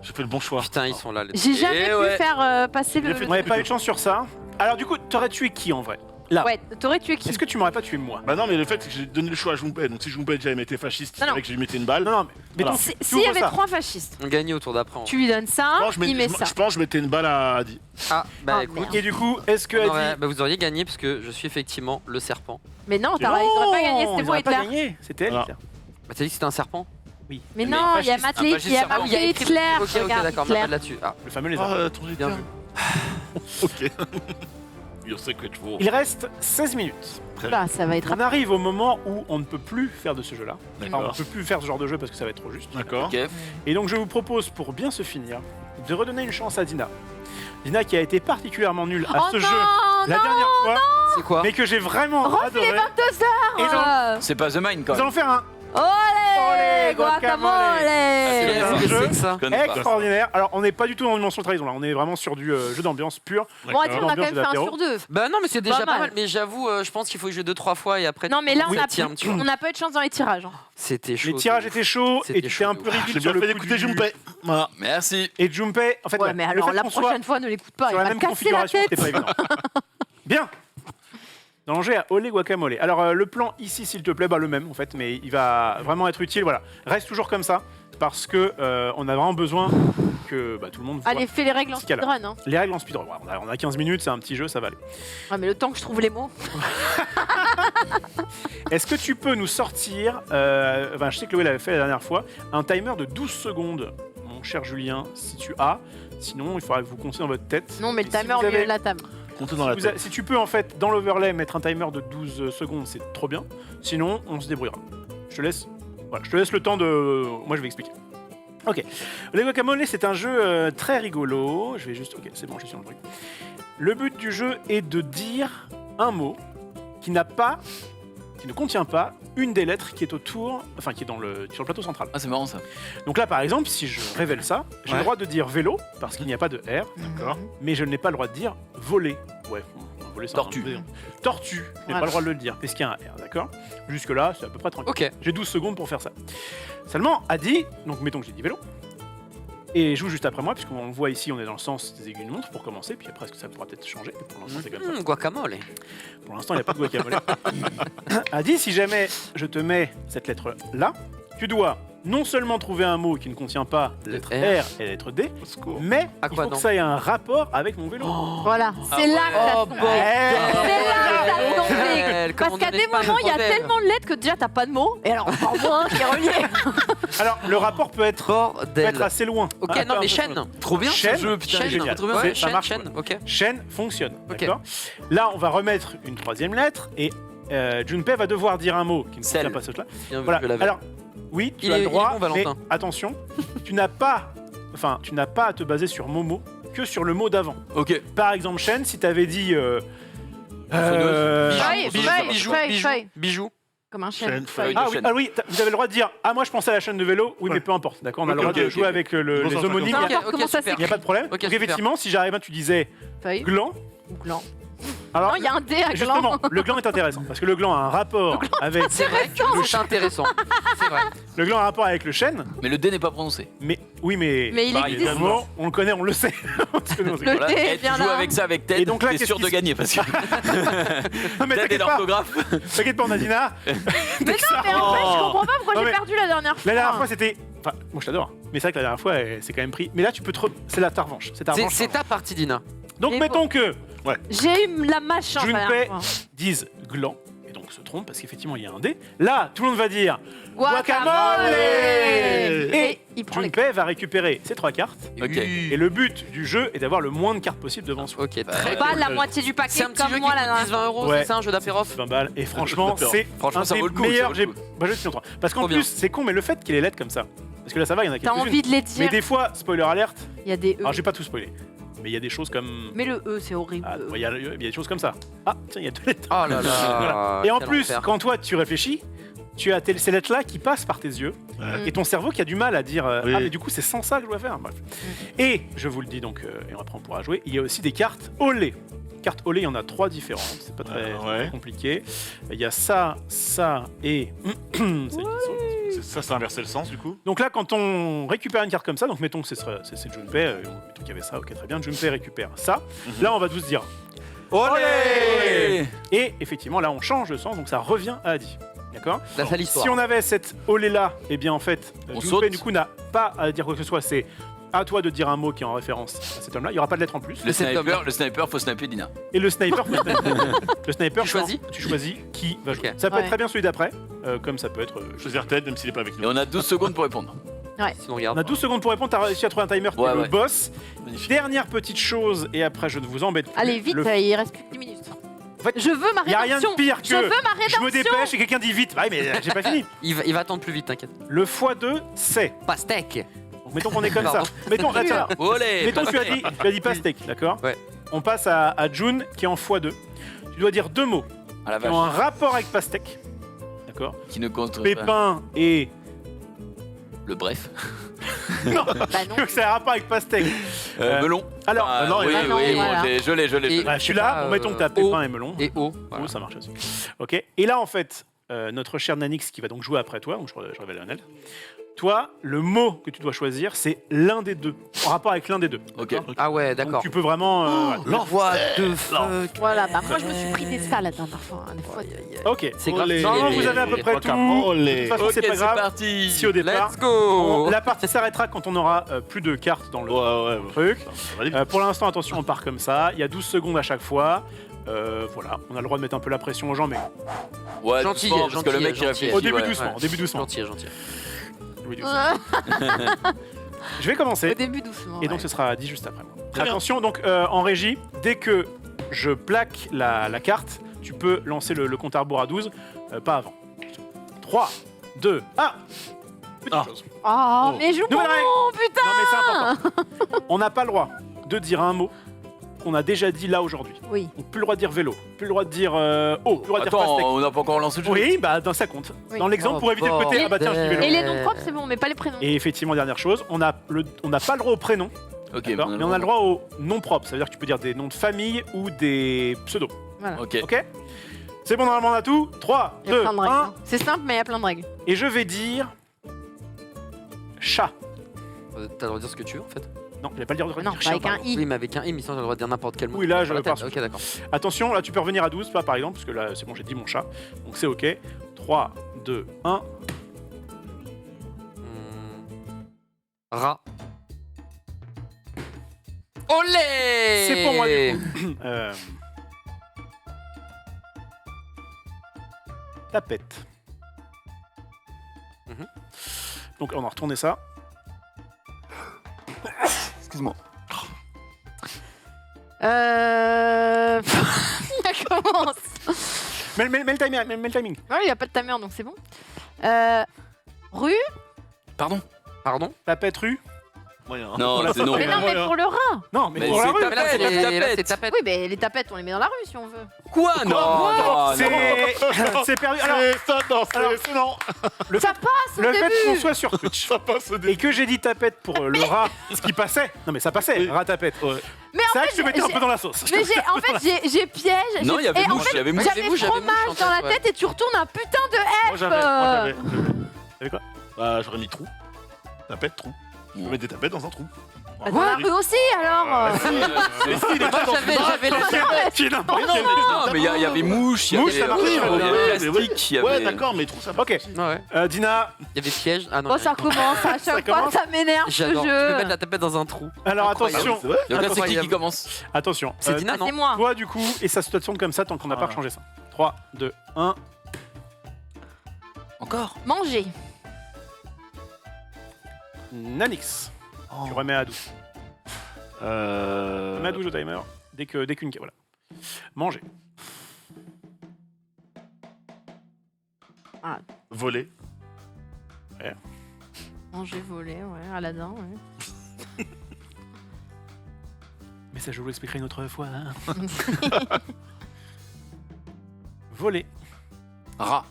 S4: J'ai fait le bon choix.
S3: Putain, ils sont là. Les...
S2: J'ai jamais pu
S6: ouais.
S2: faire passer le.
S1: On n'avait pas eu de chance sur ça. Alors, du coup, t'aurais tué qui en vrai Là.
S2: Ouais, t'aurais tué qui?
S1: Est-ce que tu m'aurais pas tué moi
S4: Bah non, mais le fait c'est que j'ai donné le choix à Junpei. Donc si Junpei déjà aimait été fasciste, il
S2: Non, non.
S4: fallait que je lui mettais une balle.
S1: Non, mais
S4: Voilà.
S1: donc, tu
S2: S'il y
S1: ouvres
S2: avait
S1: ça.
S2: 3 fascistes,
S3: On gagnait au tour d'après.
S2: tu lui donnes ça,
S4: Je pense que
S2: il met ça.
S4: je pense que je mettais une balle à Adi.
S3: Ah, bah
S2: Ah,
S3: écoute.
S2: merde.
S1: Et du coup, est-ce que
S3: on aurait-
S1: Adi...
S3: bah, vous auriez gagné parce que je suis effectivement le serpent.
S2: Mais non, t'aurais pas gagné, c'était
S1: ils
S2: moi
S1: auraient pas
S2: Hitler.
S1: gagné. C'était elle.
S4: Voilà.
S1: Hitler.
S3: Bah t'as dit que c'était un serpent.
S1: Oui.
S2: Mais
S1: Mais
S2: non, il y a
S1: fasciste.
S2: Matt
S6: Un
S2: Leach,
S6: fasciste
S2: il y a
S6: serpent.
S2: marqué Hitler.
S3: Ok, ok,
S2: Regarde,
S3: d'accord,
S2: Hitler.
S3: ma là-dessus. Ah.
S1: Le fameux lézard.
S4: Ah, ton
S6: Bien
S4: Hitler.
S6: vu.
S4: Ok. Your secret war.
S1: Il reste 16 minutes.
S2: Là, ça va être
S1: On arrive au moment où on ne peut plus faire de ce jeu-là. Enfin, on ne
S4: D'accord.
S1: peut plus faire ce genre de jeu parce que ça va être trop juste.
S4: D'accord.
S6: Ok.
S1: Et donc je vous propose, pour bien se finir, de redonner une chance à Dina. Dina qui a été particulièrement nulle à
S2: Oh
S1: ce
S2: non,
S1: jeu la
S2: non,
S1: dernière fois,
S3: C'est quoi
S1: mais que j'ai vraiment
S2: Rof, il
S1: adoré.
S2: est 22h.
S1: Et donc,
S6: C'est pas The Mine quand
S1: nous
S6: même.
S1: allons faire un
S2: Olé,
S1: guacamole.
S2: guacamole.
S1: c'est un
S3: Qu'est-ce que
S1: jeu
S3: c'est que ça
S6: Je connais pas.
S1: extraordinaire. Alors on n'est pas du tout dans une dimension de trahison là, on est vraiment sur du jeu d'ambiance pur.
S2: Bon, attends, on a quand même fait un
S1: L'apéro.
S2: sur 2.
S3: Bah non, mais c'est déjà
S2: Pas
S3: pas
S2: mal.
S3: mal. Mais j'avoue, je pense qu'il faut y jouer 2-3 fois et après.
S2: Non, mais là,
S3: tu
S2: on a
S3: tiens un petit peu.
S2: on n'a pas eu de chance dans les tirages. hein.
S3: C'était chaud.
S1: Les tirages étaient chauds
S3: C'était
S1: et tu étais un
S3: chaud.
S1: peu
S4: J'ai
S1: ridicule
S4: bien
S1: sur le
S4: fait
S1: coup
S4: d'écouter
S1: du...
S4: Junpei. Voilà.
S6: Merci.
S1: Et Junpei, en fait,
S2: Ouais, mais
S1: le
S2: alors
S1: fait
S2: la
S1: qu'on soit
S2: prochaine fois, ne l'écoute pas.
S1: sur
S2: Il
S1: la
S2: va
S1: même
S2: casser la
S1: configuration,
S2: tête.
S1: c'était pas évident. Bien. Danger à Olé Guacamole. Alors le plan ici, s'il te plaît, bah le même en fait, mais il va vraiment être utile. Voilà, reste toujours comme ça parce que on a vraiment besoin que bah, tout le monde voit.
S2: Allez, fais les règles en
S1: Ce cas-là.
S2: speedrun. Hein.
S1: Les règles en speedrun. Voilà, on a 15 minutes, c'est un petit jeu, ça va aller.
S2: Ouais, mais le temps que je trouve les mots.
S1: Est-ce que tu peux nous sortir, enfin, je sais que Chloé l'avait fait la dernière fois, un timer de 12 secondes, mon cher Julien, si tu as. Sinon, il faudra que vous comptiez dans votre tête.
S2: Non, mais le
S1: Et si
S2: timer
S1: vous
S2: au milieu
S1: avez-
S2: de la table.
S4: Comptez dans la
S1: Vous a-
S4: tête.
S1: si tu peux en fait dans l'overlay mettre un timer de 12 secondes, c'est trop bien. Sinon, on se débrouillera. Je te laisse. Voilà, je te laisse le temps de. Moi, je vais expliquer. Ok. Le Guacamole, c'est un jeu très rigolo. Je vais juste. Ok, c'est bon, je suis sur le truc. Le but du jeu est de dire un mot qui n'a pas qui ne contient pas une des lettres qui est autour, enfin qui est sur le plateau central.
S6: Ah, c'est marrant ça.
S1: Donc là, par exemple, si je révèle ça, j'ai le droit de dire vélo, parce qu'il n'y a pas de R,
S4: D'accord.
S1: mais je n'ai pas le droit de dire voler. Ouais, voler, c'est
S6: Tortue.
S1: Tortue, je n'ai
S2: Voilà.
S1: pas le droit de le dire, parce qu'il y a un R, d'accord? Jusque-là, c'est à peu près tranquille.
S3: Ok.
S1: J'ai 12 secondes pour faire ça. Seulement, Adi, donc mettons que j'ai dit vélo, et joue juste après moi, puisqu'on le voit ici, on est dans le sens des aiguilles de montre pour commencer, puis après, ça pourra peut-être changer. Mais pour l'instant, c'est comme ça.
S3: Guacamole.
S1: Pour l'instant, il n'y a pas de guacamole. Adi, si jamais je te mets cette lettre-là, tu dois non seulement trouver un mot qui ne contient pas la lettre
S3: R.
S1: R et la lettre D,
S4: Au secours.
S1: mais
S3: À
S1: il
S3: quoi,
S1: faut que
S3: non
S1: ça ait un rapport avec mon vélo.
S2: Voilà, c'est là que ça se
S3: bon.
S2: C'est là que ça se complique.
S3: Bordel, comme
S2: Parce
S3: on
S2: qu'à
S3: en
S2: des
S3: Espagne,
S2: moments, il y a
S3: bordel.
S2: tellement de lettres que déjà t'as pas de mots, et alors encore moins qui est relié.
S1: Alors, le rapport peut être
S3: Bordel.
S1: assez loin.
S3: Ok,
S1: Ah,
S3: non,
S1: peu
S3: mais
S1: importe.
S3: chaîne.
S6: Trop bien
S1: Chaîne,
S6: ce jeu, putain, il est
S3: Chaîne,
S6: génial.
S1: trop
S3: ouais,
S1: bien. Ça
S3: chaîne,
S1: marche,
S3: chaîne, ok.
S1: Chaîne fonctionne.
S3: Ok.
S1: D'accord. Là, on va remettre une troisième lettre et Junpei va devoir dire un mot qui ne
S6: Celle.
S1: contient pas cette là.
S3: Bien vu,
S1: Voilà.
S3: je l'avais.
S1: Alors, oui, tu
S3: Il
S1: as
S3: est-
S1: le droit,
S3: il est bon,
S1: mais
S3: Valentin.
S1: attention, tu n'as pas à te baser sur Momo que sur le mot d'avant.
S6: Ok.
S1: Par exemple, chaîne, si tu avais dit
S2: Feuille,
S3: Bijou,
S2: feuille,
S3: bijou,
S2: feuille,
S3: bijou,
S2: feuille.
S3: bijou.
S2: Comme un
S4: Chaîne,
S2: chêne.
S4: feuille.
S1: Ah
S6: de
S1: oui,
S6: chaîne.
S1: ah oui, vous avez le droit de dire moi je pensais à la chaîne de vélo, oui, mais peu importe, d'accord, on a le
S4: Ok,
S1: droit
S4: ok,
S1: de
S4: ok.
S1: jouer avec
S4: Bon,
S1: les
S4: ça,
S1: homonymes,
S2: Peu
S1: il
S2: importe
S3: ok,
S2: comment ça
S3: super.
S1: n'y a pas de problème.
S3: Ok,
S1: Donc
S3: super.
S1: effectivement, si j'arrive, tu disais
S2: Feuille
S1: gland,
S2: ou gland.
S1: alors
S2: Non, il y a un D à gland.
S1: justement, le gland est intéressant parce que le gland a un rapport avec
S3: C'est vrai que c'est intéressant. C'est vrai.
S1: le gland a un rapport avec le chêne,
S6: Mais le D n'est pas prononcé.
S1: mais oui, mais
S2: Mais il
S6: Bah,
S2: existe.
S1: évidemment, on le connaît, on le sait. Parce que nous, on sait.
S2: Le
S6: Voilà.
S2: D est
S6: Et tu
S2: bien
S6: joues
S2: là.
S6: avec ça avec Ted,
S1: Et donc là,
S6: t'es
S1: qu'est-ce
S6: sûr
S1: qui
S6: de
S1: se-
S6: gagner parce que
S1: Non mais
S6: Ted et
S1: t'inquiète pas,
S6: l'orthographe.
S1: t'inquiète pas, Nadina.
S2: Mais non, mais en fait, je comprends pas pourquoi
S1: Non,
S2: j'ai
S1: mais-
S2: perdu la dernière fois.
S1: La dernière fois, c'était. Enfin, moi je t'adore, mais c'est vrai que la dernière fois, c'est quand même pris. Mais là, tu peux te. C'est ta revanche. C'est ta
S3: C'est-
S1: revanche.
S3: C'est ta partie, Dina.
S1: Donc
S2: Mais
S1: mettons que
S2: J'ai eu la machin la
S1: Junpei
S2: dernière fois.
S1: dise gland, et donc se trompe parce qu'effectivement il y a un D. Là, tout le monde va dire
S2: Guacamole.
S1: Et
S2: Et il prend les
S1: Junpei va récupérer ces 3 cartes.
S6: Ok.
S1: Et le but du jeu est d'avoir le moins de cartes possible devant soi.
S3: Ok, très
S2: pas la moitié du paquet
S3: C'est un petit
S2: comme
S3: jeu
S2: moi
S3: qui
S2: la
S3: coûte
S2: dernière
S3: 10-20 euros,
S1: Ouais.
S3: c'est ça, un jeu d'apérof
S1: 20 balles. Et franchement, c'est
S6: Franchement,
S1: un
S6: ça
S1: des
S6: vaut le coup,
S1: meilleurs.
S6: ça vaut le coup.
S1: Bah, je te montre. Parce qu'en
S3: Trop bien.
S1: plus, c'est con, mais le fait qu'il y ait les lettres comme ça. Parce que là, ça va, il y en a
S2: T'as
S1: quelques-unes.
S2: envie de les
S1: Mais
S2: dire.
S1: des fois, spoiler alerte.
S2: Il y a des E.
S1: Alors, j'ai pas tout spoilé. Mais il y a des choses comme.
S2: Mais le E, c'est horrible.
S1: Ah, il y a des choses comme ça. Ah, tiens, il y a 2 lettres.
S3: Oh là là.
S1: Voilà. Et en
S3: quel
S1: plus,
S3: enfer.
S1: quand toi tu réfléchis, tu as ces lettres-là qui passent par tes yeux
S4: Ouais.
S1: et ton cerveau qui a du mal à dire
S4: Oui.
S1: ah mais du coup c'est sans ça que je dois faire. Bref. Et je vous le dis donc et après on pourra jouer. Il y a aussi des cartes olé. Cartes olé, il y en a 3 différentes. C'est pas très,
S4: Ouais.
S1: très compliqué. Il y a ça, ça et celle qui saute.
S4: Ça, c'est inverser le sens du coup.
S1: Donc là, quand on récupère une carte comme ça, donc mettons que c'est Junpei, mettons qu'il y avait ça, ok très bien. Junpei récupère ça. Là, on va tous dire
S6: Olé.
S1: et effectivement là on change de sens, donc ça revient à Adi. D'accord.
S3: La sale histoire.
S1: Si on avait cette olé là, eh bien en fait,
S6: On
S1: Junpei
S6: saute.
S1: du coup n'a pas à dire quoi que ce soit. C'est à toi de dire un mot qui est en référence à cet homme-là. Il n'y aura pas de lettre en plus.
S6: Le
S3: cet
S6: sniper, faut sniper Dina.
S1: Et le sniper, le sniper,
S3: Tu choisis
S1: tu choisis qui va jouer.
S3: Ok.
S1: Ça peut
S2: Ouais.
S1: être très bien celui d'après, comme ça peut être.
S4: Choisir Ted même s'il est pas avec
S6: Et
S4: nous.
S6: on a 12 secondes pour répondre.
S3: Sinon,
S1: On
S3: regarde.
S1: a 12 secondes pour répondre. T'as réussi à trouver un timer qui
S6: Ouais,
S1: est le
S6: ouais.
S1: boss.
S4: Magnifique.
S1: Dernière petite chose, et après je ne vous embête plus.
S2: Allez, vite,
S1: Le-
S2: il reste plus que 10 minutes.
S1: En fait,
S2: Je veux ma
S1: Il n'y a rien
S2: rédemption.
S1: de pire que
S2: Je veux ma
S1: je me
S2: rédemption.
S1: dépêche et quelqu'un dit vite. Ouais, mais j'ai pas fini.
S3: Il va attendre plus vite, t'inquiète.
S1: Le x2, c'est.
S3: Pastèque.
S1: Donc, mettons qu'on est comme ça.
S3: Pardon.
S1: Mettons, là, tiens,
S6: Olé.
S1: mettons que tu as dit pastèque, d'accord.
S3: Ouais.
S1: On passe à June qui est en x2. Tu dois dire 2 mots
S6: À la
S1: qui ont un
S6: vache.
S1: rapport avec pastèque. D'accord.
S6: Qui ne compte pas.
S1: Pépin et.
S6: Le bref.
S1: Non,
S2: Bah non.
S1: c'est un rapport avec pastèque.
S6: Melon.
S1: Alors,
S6: Ah,
S1: non,
S6: oui,
S2: ah non,
S6: oui, bon,
S2: voilà.
S6: je l'ai.
S3: Et-
S1: bah, celui-là, bon, mettons que tu as pépin
S3: O.
S1: et melon.
S3: Et O.
S1: Oh,
S3: Voilà.
S1: ça marche aussi. Ok. Et là, en fait, notre cher Nanix qui va donc jouer après toi, donc je révèle un L. Toi, le mot que tu dois choisir, c'est l'un des deux, en rapport avec l'un des deux.
S6: Ok.
S3: Ah ouais,
S1: Donc,
S3: d'accord.
S1: tu peux vraiment. voilà.
S3: What the fuck.
S2: Voilà, bah moi je me suis pris des salades hein, parfois. Des fois.
S1: Ok.
S3: C'est grave.
S1: Normalement, vous avez à peu près tout. De toute façon,
S6: Ok,
S1: c'est pas grave.
S6: parti.
S1: Si au départ,
S3: Let's go.
S1: la partie s'arrêtera quand on aura plus de cartes dans le
S4: Ouais,
S1: truc.
S4: ça va aller vite.
S1: Pour l'instant, attention, on part comme ça. Il y a 12 secondes à chaque fois. Voilà, on a le droit de mettre un peu la pression aux gens, mais
S6: Ouais,
S3: Gentil,
S6: doucement, parce que le
S3: gentil,
S6: mec il
S3: gentil.
S6: réfléchit.
S1: au début
S6: ouais.
S1: doucement. Au début doucement.
S3: Gentil, gentil.
S1: Au début doucement. Je vais commencer.
S2: Au début doucement.
S1: Et donc
S2: ouais.
S1: ce sera dit juste après moi.
S4: Très bien.
S1: Attention, donc en régie, dès que je plaque la carte, tu peux lancer le compte à rebours à 12, pas avant. 3, 2, 1. Petite chose.
S2: Oh, mais joue
S1: Nouvelle
S2: bon, putain.
S1: Non mais c'est important. On n'a pas le droit de dire un mot qu'on a déjà dit là aujourd'hui.
S2: Oui.
S1: Donc, plus le droit de dire vélo, plus le droit de dire eau, plus le droit de dire
S6: Attends,
S1: pastèque.
S6: on n'a pas encore lancé le jeu.
S1: Oui, bah ça compte.
S2: Oui.
S1: Dans l'exemple,
S3: Oh,
S1: pour éviter le côté ah bah tiens, je dis vélo.
S2: Et les noms propres, c'est bon, mais pas les prénoms.
S1: Et effectivement, dernière chose, on n'a pas le droit au prénom,
S6: Ok,
S1: d'accord, mais on a le droit au nom propre. Ça veut dire que tu peux dire des noms de famille ou des pseudos.
S6: Ok.
S1: Ok. C'est bon, normalement on a tout. 3,
S2: Il y a
S1: 2,
S2: plein de règles.
S1: 1.
S2: hein. C'est simple, mais il y a plein de règles.
S1: Et je vais dire chat.
S3: T'as le droit de dire ce que tu veux en fait.
S1: Non, je vais pas le dire de
S2: Non,
S1: dire
S2: pas
S1: chien,
S2: avec un
S1: pardon.
S2: i.
S3: Oui, mais avec un i, mais sinon t'as le droit de dire n'importe quel mot.
S1: Oui, là, je
S3: Sur la tête.
S1: pars.
S3: Ok, d'accord.
S1: Attention, là tu peux revenir à 12, pas par exemple, parce que là c'est bon, j'ai dit mon chat. Donc c'est ok. 3, 2, 1.
S3: Rat. Olé.
S1: C'est pour moi du coup. Tapette.
S3: Mhm.
S1: Donc on a retourné ça.
S4: Excuse-moi.
S2: Ça commence.
S1: Mets le timing.
S2: Ouais, il n'y a pas de timer, donc c'est bon. Rue.
S6: Pardon.
S3: Pardon.
S1: Tapette rue.
S4: Moyen.
S6: Non, c'est non.
S2: Mais non, mais pour le rat.
S1: Non, mais
S6: Mais
S1: pour la
S6: c'est
S1: rue.
S6: tapette.
S3: Mais là, c'est
S6: tapette.
S3: là, c'est tapette.
S2: Oui, mais les tapettes, on les met dans la rue si on veut.
S6: Quoi Non, non, non.
S1: C'est perdu. Alors,
S4: C'est ça, non,
S1: alors-
S4: c'est non.
S2: Ça passe au
S1: le fait qu'on
S2: début.
S1: soit sur Twitch
S4: Ça passe au début.
S1: et que j'ai dit tapette pour le rat, ce qui passait. Non mais ça passait,
S4: Oui.
S1: rat tapette.
S2: Mais
S1: C'est
S2: en
S1: vrai que je te mettais un
S2: j'ai-
S1: peu dans la sauce.
S2: Mais j'ai piège.
S6: Non, il y avait
S2: et en
S6: mouche,
S2: fait,
S6: il y avait mouche.
S2: j'avais
S3: J'avais mouche
S2: fromage
S3: en
S2: dans la
S3: tête, ouais.
S2: tête et tu retournes un putain de
S4: Moi
S2: F.
S4: j'avais.
S1: T'avais quoi?
S4: Bah j'aurais mis trou. Tapette, trou. Je peux mettre des tapettes dans un trou.
S2: Bah, dans la rue aussi alors.
S3: J'avais la
S1: Qui est n'importe
S6: Non,
S1: quel.
S6: mais il y avait mouche, il y
S1: Mouche,
S6: avait
S1: ça marche,
S6: il y avait
S4: ouais,
S6: plastique, il y
S4: Ouais,
S6: avait...
S4: d'accord, mais trou ça passe.
S1: Ok,
S4: aussi.
S3: Ouais.
S1: Dina,
S3: Il y avait piège. Ah non.
S2: Bon, ça commence à chaque fois,
S1: commence.
S2: ça m'énerve ce
S3: J'adore. Tu peux mettre
S2: jeu.
S3: la tapette dans un trou.
S1: alors
S3: Incroyable.
S1: attention,
S4: C'est vrai
S6: Donc là, c'est qui
S3: Incroyable.
S6: commence
S1: attention.
S3: C'est Dina,
S2: Ah,
S3: non
S2: c'est moi.
S1: Toi du coup, et ça se tourne comme ça tant qu'on n'a pas
S4: Ah.
S1: changé ça. 3, 2, 1.
S6: Encore
S2: Manger.
S1: Nanix. Tu remets à 12. Remets à 12 au timer. Dès qu'une... Voilà. Manger.
S4: Voler.
S2: Manger, voler, ouais, Aladdin, ouais.
S1: Mais ça je vous l'expliquerai une autre fois. Hein. Voler.
S6: Rat.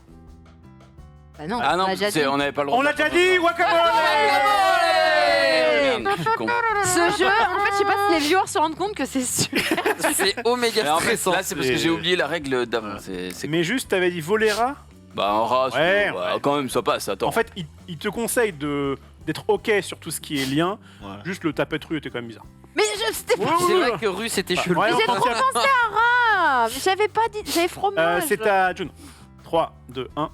S2: Bah non,
S6: Ah non,
S2: on l'a déjà dit.
S6: on n'avait pas le droit.
S1: On l'a déjà dit, guacamole.
S6: Merde, je suis con.
S2: Ce jeu, en fait, je sais pas si les viewers se rendent compte que c'est super.
S3: C'est oméga
S6: Mais en fait,
S3: stressant.
S6: là, c'est parce que j'ai oublié la règle d'avant. C'est
S1: Mais juste, t'avais dit volera.
S6: Bah, un rat,
S1: Ouais,
S6: ouais, quand même, ça passe. Attends.
S1: En fait, il te conseille d'être ok sur tout ce qui est lien.
S4: Ouais.
S1: Juste le tapette rue était quand même bizarre.
S2: Mais c'était pas.
S3: C'est vrai que rue c'était chelou.
S1: Ouais,
S2: Mais j'ai
S1: on
S2: trop
S1: tient.
S2: pensé à rat. Mais j'avais pas dit. J'avais fromage.
S1: C'est à June. 3, 2, 1.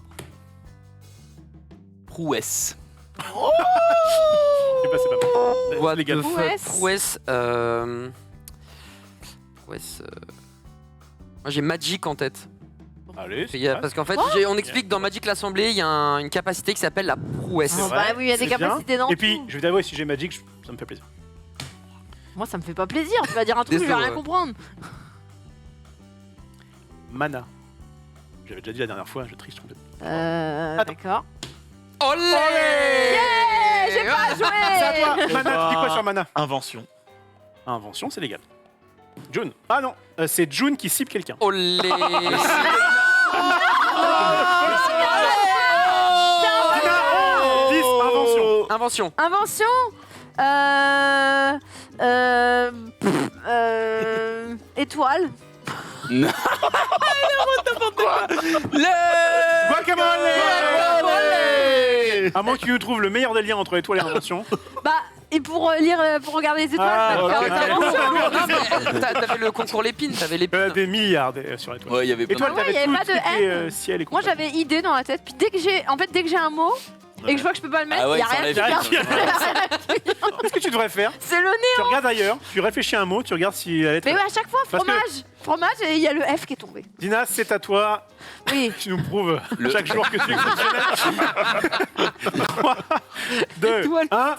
S6: Prouesse.
S1: C'est pas mal.
S3: What
S1: Les gars.
S3: the fuck
S2: Prouesse.
S3: Prouesse. Prouesse. Moi j'ai Magic en tête.
S1: Allez,
S3: Il y a- parce qu'en fait, on explique dans Magic l'Assemblée, il y a une capacité qui s'appelle la prouesse.
S2: Oh, bah oui, il y a des
S1: c'est bien.
S2: capacités dans
S1: Et puis,
S2: tout.
S1: je vais t'avouer, si j'ai Magic, ça me fait plaisir.
S2: Moi, ça me fait pas plaisir. Tu vas dire un truc, je vais
S3: Désolé,
S2: rien
S3: ouais.
S2: comprendre.
S1: Mana. J'avais déjà dit la dernière fois, je triche complètement.
S2: D'accord.
S3: Olé
S2: Yeah, j'ai pas
S1: C'est à
S2: joué.
S1: toi. Mana, tu dis quoi sur Mana?
S4: Invention.
S1: Invention, c'est légal. June. Ah non, c'est June qui cible quelqu'un.
S3: Olé
S1: Dina, 10, invention.
S3: Invention.
S2: Invention. Étoile.
S1: Guacamole. À moins que tu nous trouves le meilleur des liens entre étoile et invention.
S2: Bah, et pour lire, pour regarder les étoiles,
S1: Ah,
S2: ça
S1: ok.
S2: fait invention.
S3: Non, mais t'avais le concours l'épine, t'avais l'épine.
S1: Des milliards sur étoile.
S6: Ouais, il y avait plein
S1: Étoile,
S2: Ah ouais,
S1: t'avais
S2: y avait
S1: tout
S2: pas de
S1: expliqué,
S2: N.
S1: ciel et
S2: Moi,
S1: compagnie.
S2: j'avais idée dans la tête. Puis dès que j'ai un mot et que je vois que je peux pas le mettre,
S6: Ah ouais,
S2: y a
S6: il
S2: rien
S6: s'enlève.
S2: qui vient.
S1: Qu'est-ce que tu devrais faire?
S2: C'est le nez.
S1: Tu regardes ailleurs, tu réfléchis à un mot, tu regardes si la lettre.
S2: Mais ouais, à chaque fois,
S1: Parce que-
S2: fromage, et il y a le F qui est tombé.
S1: Dina, c'est à toi.
S2: Oui.
S1: Tu nous prouves chaque jour que tu es exceptionnel. 3, 2,
S2: Étoile.
S1: 1.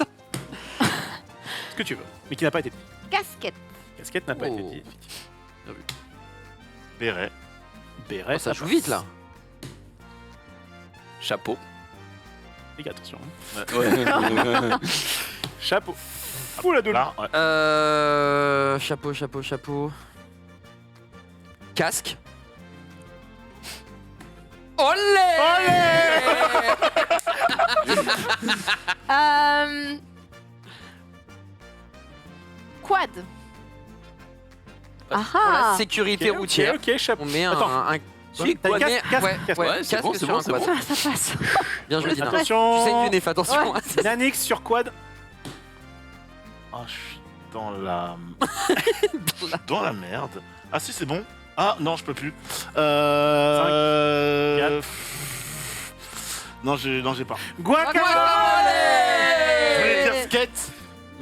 S1: Ce que tu veux, mais qui n'a pas été dit.
S2: Casquette.
S1: Casquette n'a pas
S3: Oh.
S1: été dit. effectivement.
S4: Béret.
S1: Béret,
S3: Oh, ça joue
S1: passe.
S3: vite là.
S6: Chapeau.
S1: Les gars, attention.
S6: Ouais.
S1: Chapeau. Ouh la douleur.
S4: Là, ouais.
S3: Chapeau. Casque. Olé.
S2: Quad.
S3: Pour la
S2: Ah.
S3: sécurité routière.
S1: Ok, chapeau.
S3: On met
S1: Attends.
S3: un
S6: Si,
S1: T'as
S6: quoi,
S1: casque,
S3: mais-
S1: casque,
S3: ouais,
S1: casque.
S3: ouais,
S6: Ouais, c'est
S3: casque
S6: bon, c'est
S3: sur
S6: bon,
S3: un
S6: c'est
S3: quad.
S6: bon.
S2: Ça passe.
S3: Bien joué, Dina.
S1: Attention.
S3: Tu sais du nef, attention.
S1: Nanix sur quad.
S4: Ah, je suis dans la... je suis dans la merde. Ah si, c'est bon. Ah non, je peux plus. Non, j'ai pas.
S1: Guacamole.
S4: Je voulais dire skate,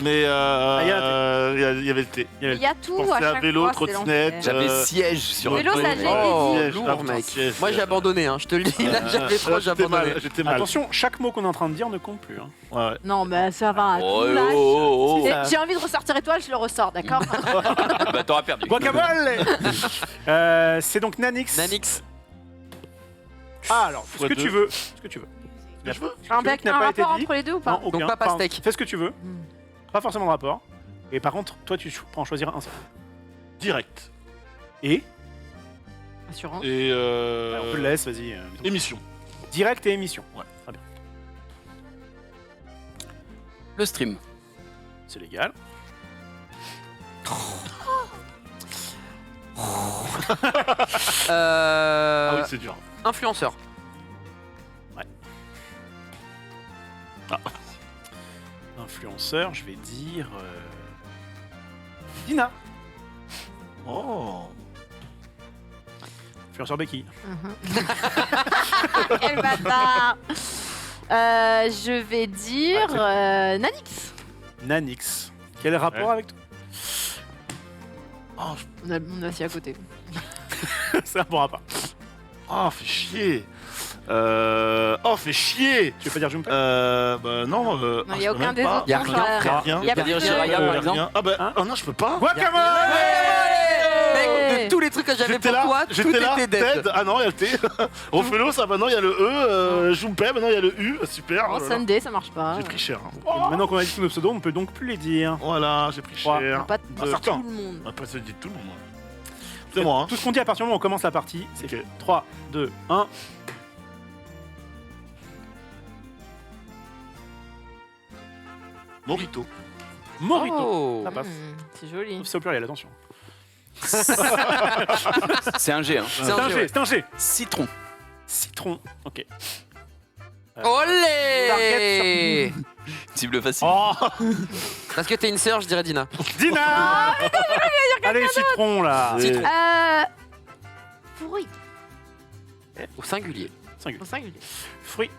S4: mais
S1: il y
S4: il y avait le T.
S2: Il y a tout
S4: Je
S2: à
S4: pensais à
S2: chaque
S4: vélo,
S2: fois,
S4: trottinette.
S2: c'est l'enfer.
S6: J'avais siège sur
S2: Vélo,
S6: le
S2: ça,
S6: truc.
S2: j'ai
S3: Oh,
S4: Siège,
S3: lourd,
S4: ah, putain,
S3: mec.
S4: siège,
S3: Moi, j'ai abandonné, hein, je te le dis. Là, j'avais trop, j'ai
S4: J'étais
S3: abandonné.
S4: mal, j'étais mal.
S1: Attention, chaque mot qu'on est en train de dire ne compte plus. Hein.
S4: Ouais, ouais.
S2: Non, mais ça va.
S6: Oh,
S2: tout lâche.
S6: oh, oh,
S2: Et
S1: Ça-
S2: J'ai envie de ressortir étoile, je le ressors, d'accord?
S6: oh. Bah t'auras perdu.
S1: Guacamole. C'est donc Nanix.
S3: Nanix.
S1: Ah alors, ce
S4: Fois
S1: que
S4: deux.
S1: tu veux. Ce que tu veux.
S4: Je veux.
S2: Un
S1: qui n'a pas été
S2: rapport
S1: dit.
S2: entre les deux ou pas?
S1: Non, aucun.
S3: Donc pas
S1: Enfin,
S3: pastèque.
S1: Fais ce que tu veux. Pas forcément de rapport. Et par contre, toi, tu peux en choisir un seul.
S4: Direct.
S1: Et
S2: Assurance.
S4: Et
S1: on te le laisse, vas-y.
S4: émission.
S1: Direct et émission.
S4: Ouais.
S1: Très bien.
S6: Le stream.
S1: C'est légal.
S4: Ah oui, c'est dur.
S3: Influenceur.
S1: Influenceur, je vais dire. Dina.
S4: Oh.
S1: Influenceur Becky.
S2: Quel bâtard! Je vais dire Nanix.
S1: Nanix. Quel rapport
S4: Ouais.
S1: avec toi?
S4: Oh,
S2: On est assis à côté.
S1: C'est un bon rapport.
S4: oh, fait chier. Oh, fait chier.
S1: Tu veux pas dire Junpei?
S4: Bah non.
S2: Non, il n'y a
S4: je peux
S2: aucun
S4: même
S2: des
S4: pas.
S2: autres.
S3: Y a
S2: non,
S3: rien,
S2: ça-
S3: frère.
S4: Rien.
S2: Y a
S6: Tu peux dire
S2: plus
S6: Jiraya,
S2: de-
S6: par exemple.
S4: Rien. Ah bah
S1: Hein
S4: oh non, je peux pas.
S1: Guacamole.
S3: Mec, de tous les trucs que j'avais
S4: J'étais
S3: pour
S4: là,
S3: toi, tout
S4: j'étais là,
S3: était dead.
S4: Ted. Ah non, il y a le T. Ophélo, ça maintenant il y a le E. Junpei, maintenant il y a le U. Super.
S2: Oh,
S4: Oh là là.
S2: Sunday, ça marche pas.
S4: J'ai pris cher. hein.
S1: Maintenant qu'on a dit tous nos pseudos, on ne peut donc plus les dire.
S4: Voilà, j'ai pris
S1: Ouais.
S4: cher.
S2: Pas
S4: Ah,
S2: tout
S4: certains.
S2: le monde.
S4: On va pas se dire tout le monde. C'est moi. Hein.
S1: Tout ce qu'on dit à partir du moment où on commence la partie, c'est
S4: Ok.
S1: 3, 2, 1.
S4: Morito.
S1: Morito.
S3: Oh.
S1: Ça passe.
S2: C'est joli.
S1: C'est au pluriel, attention.
S6: C'est un G, hein.
S1: C'est un G, c'est un G.
S6: Citron.
S1: Citron. Ok.
S3: Olé.
S6: Cible facile.
S1: Oh,
S3: Parce que t'es une sœur, je dirais Dina.
S1: Dina. Allez, citron là.
S4: Oui.
S2: Fruit.
S3: Au singulier.
S1: Singulier.
S2: Au singulier.
S1: Fruit.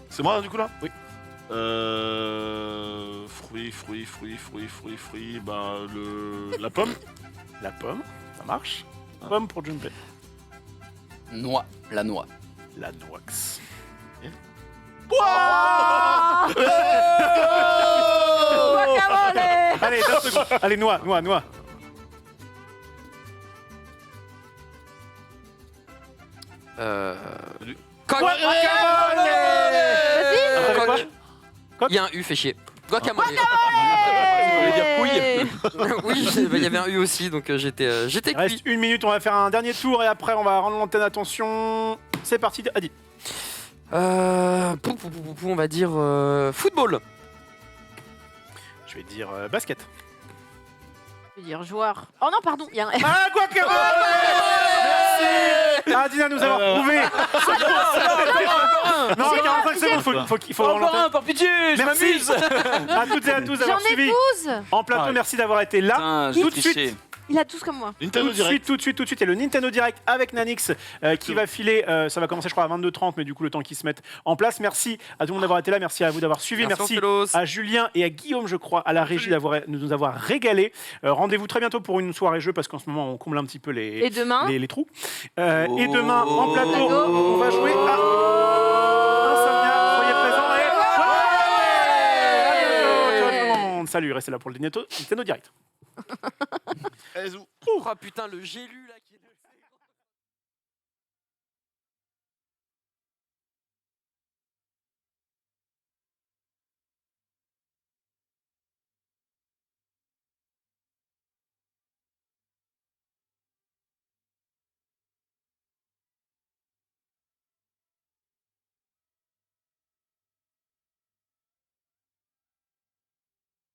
S4: C'est moi du coup là.
S1: Oui.
S4: Fruit. Bah la pomme.
S1: La pomme. Ça marche. Pomme pour Junpei.
S6: Noix. La noix.
S1: La noix.
S2: Guacamole.
S1: Allez, 2 secondes. Allez, noix.
S3: Coq.
S1: Guacamole. Après quoi?
S3: Il y a un U, fait chier. Guacamole.
S6: voulais dire
S2: couille.
S3: Oui, il y avait un U aussi, donc j'étais
S1: Il
S3: cuit.
S1: reste 1 minute, on va faire un dernier tour et après on va rendre l'antenne. Attention. C'est parti. Adi.
S3: On va dire football.
S1: Je vais dire basket.
S2: Je veux dire joueur. Oh non, pardon. Il y a un...
S1: Ah, guacamole. Merci. Ah, Dina nous avons prouvé. Non, 45 secondes, faut qu'il faut rendre
S5: Encore
S1: l'antenne.
S5: un, par pitié, je
S1: Merci
S5: m'amuse.
S1: à toutes et à tous d'avoir
S2: J'en ai
S1: suivi
S2: 12.
S1: en plateau.
S6: Ah ouais.
S1: Merci d'avoir été là.
S6: Putain, j'ai
S1: Tout de suite.
S6: triché.
S2: Il a 12 comme moi.
S4: Nintendo Direct.
S1: Tout de suite, il y a le Nintendo Direct avec Nanix qui va filer. Ça va commencer, je crois, à 22h30, mais du coup, le temps qu'ils se mettent en place. Merci à tout le monde d'avoir été là. Merci à vous d'avoir suivi. Merci
S3: Ophélos.
S1: à Julien et à Guillaume, je crois, à la régie de nous avoir régalé. Rendez-vous très bientôt pour une soirée jeu parce qu'en ce moment, on comble un petit peu
S2: Et demain
S1: les trous. Et demain, en plateau,
S2: Plateau.
S1: on va jouer à Insomnia. Soyez présents. Et... À bientôt. Ciao tout le monde. Salut, restez là pour le Nintendo Direct.
S4: Bisous.
S3: Oh putain, le j'ai lu.